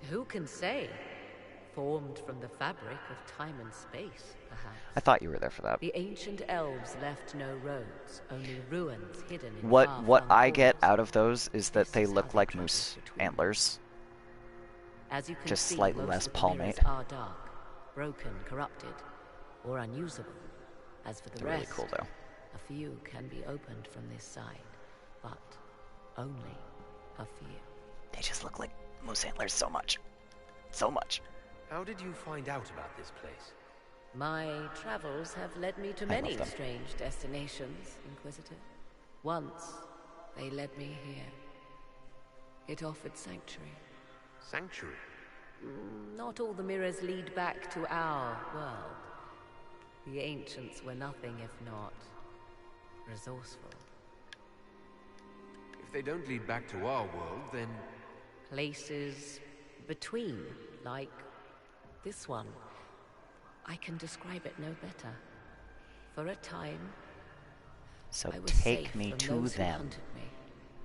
Who can say? Formed from the fabric of time and space, perhaps. I thought you were there for that. The ancient elves left no roads, only ruins hidden in What I get out of those is that they look like moose antlers. As you can just see, slightly most less of the palmate. mirrors are dark, broken, corrupted, or unusable. As for the They're rest, really cool though. a few can be opened from this side, but only a few. They just look like moose antlers so much. So much. How did you find out about this place? My travels have led me to many strange destinations, Inquisitor. Once, they led me here. It offered sanctuary. Sanctuary? Not all the mirrors lead back to our world. The ancients were nothing if not resourceful. If they don't lead back to our world, then... Places between, like this one. I can describe it no better. For a time, So I was take safe me from to those who them. hunted me,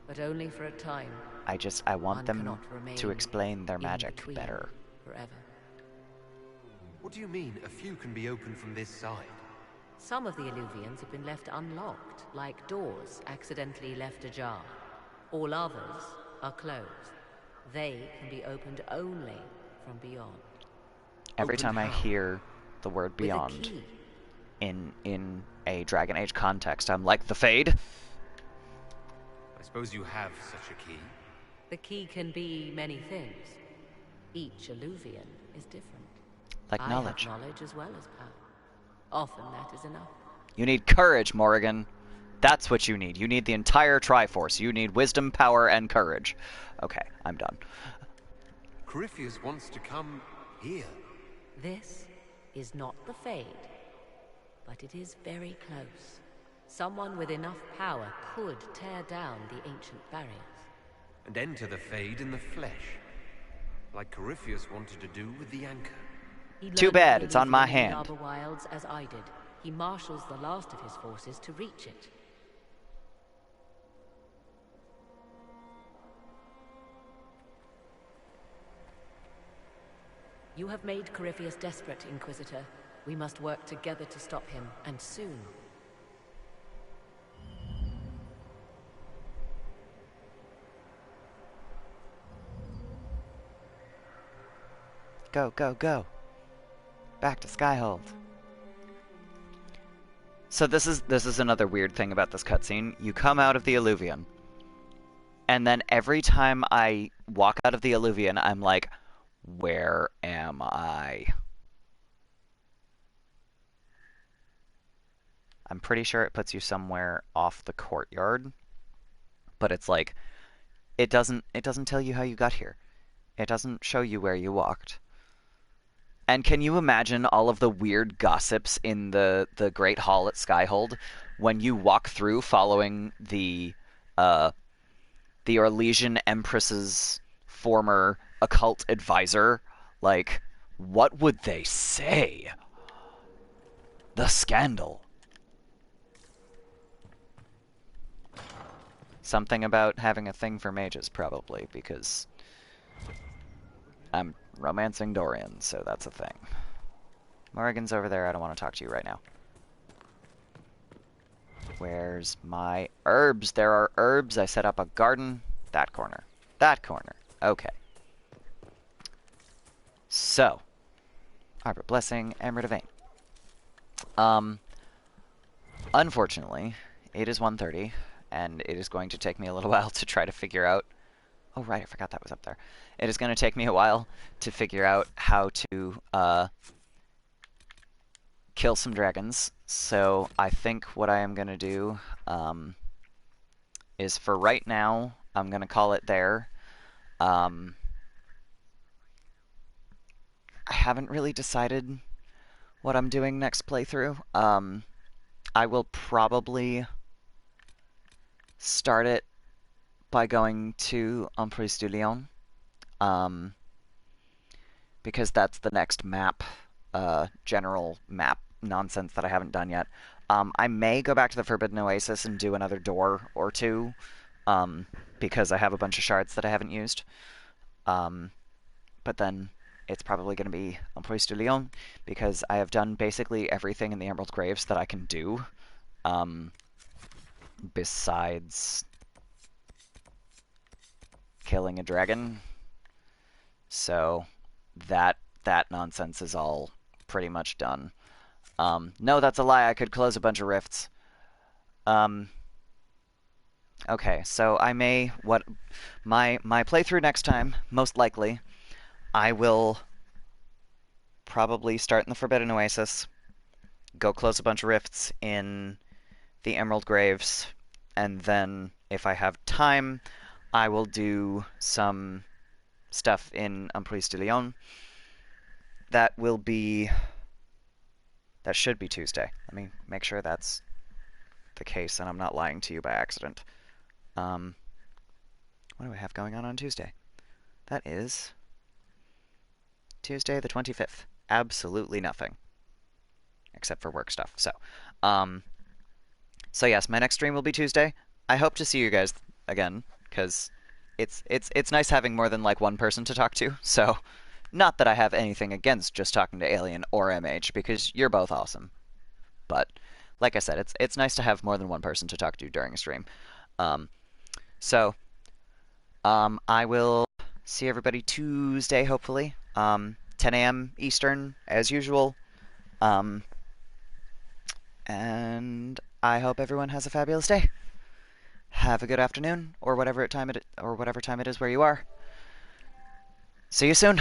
but only for a time. I want One them cannot remain to explain their in magic between better. Forever. What do you mean, a few can be opened from this side? Some of the Illuvians have been left unlocked, like doors accidentally left ajar. All others are closed. They can be opened only from beyond. Every Opened time I how? hear the word With a beyond key. in a Dragon Age context, I'm like, the Fade? I suppose you have such a key. The key can be many things. Each Illuvian is different. Like I knowledge. have knowledge as well as power. Often that is enough. You need courage, Morrigan. That's what you need. You need the entire Triforce. You need wisdom, power, and courage. Okay, I'm done. Corypheus wants to come here. This is not the Fade, but it is very close. Someone with enough power could tear down the ancient barriers. And enter the Fade in the flesh. Like Corypheus wanted to do with the Anchor. He Too learned bad, the it's on my Illuvian hand. Arbor Wilds as I did. He marshals the last of his forces to reach it. You have made Corypheus desperate, Inquisitor. We must work together to stop him, and soon. Go, go, go. Back to Skyhold. So this is another weird thing about this cutscene. You come out of the Illuvian, and then every time I walk out of the Illuvian, I'm like, where am I? I'm pretty sure it puts you somewhere off the courtyard, but it's like, it doesn't tell you how you got here. It doesn't show you where you walked. And can you imagine all of the weird gossips in the Great Hall at Skyhold when you walk through following the Orlesian Empress's former occult advisor? Like, what would they say? The scandal. Something about having a thing for mages, probably, because I'm romancing Dorian, so that's a thing. Morrigan's over there. I don't want to talk to you right now. Where's my herbs? There are herbs. I set up a garden. That corner. That corner. Okay. So. Arbor Blessing, Emerald of Vein. Unfortunately, it is 1:30, and it is going to take me a little while to try to figure out... Oh, right, I forgot that was up there. It is going to take me a while to figure out how to kill some dragons. So I think what I am going to do is, for right now, I'm going to call it there. I haven't really decided what I'm doing next playthrough. I will probably start it by going to Emprise du Lion, because that's the next map, general map nonsense that I haven't done yet. I may go back to the Forbidden Oasis and do another door or two, because I have a bunch of shards that I haven't used. But then it's probably going to be Emprise du Lion, because I have done basically everything in the Emerald Graves that I can do, besides killing a dragon. So that nonsense is all pretty much done. No, that's a lie. I could close a bunch of rifts. Okay, so I may... My playthrough next time, most likely, I will probably start in the Forbidden Oasis, go close a bunch of rifts in the Emerald Graves, and then, if I have time, I will do some stuff in Emprise du Lion. That should be Tuesday. Let me make sure that's the case and I'm not lying to you by accident. What do I have going on Tuesday? That is Tuesday the 25th. Absolutely nothing. Except for work stuff. So yes, my next stream will be Tuesday. I hope to see you guys again, because it's nice having more than like one person to talk to. So, not that I have anything against just talking to Alien or MH, because you're both awesome. But like I said, it's nice to have more than one person to talk to during a stream. I will see everybody Tuesday, hopefully. 10 a.m. Eastern, as usual. And I hope everyone has a fabulous day. Have a good afternoon, or whatever time it is where you are. See you soon.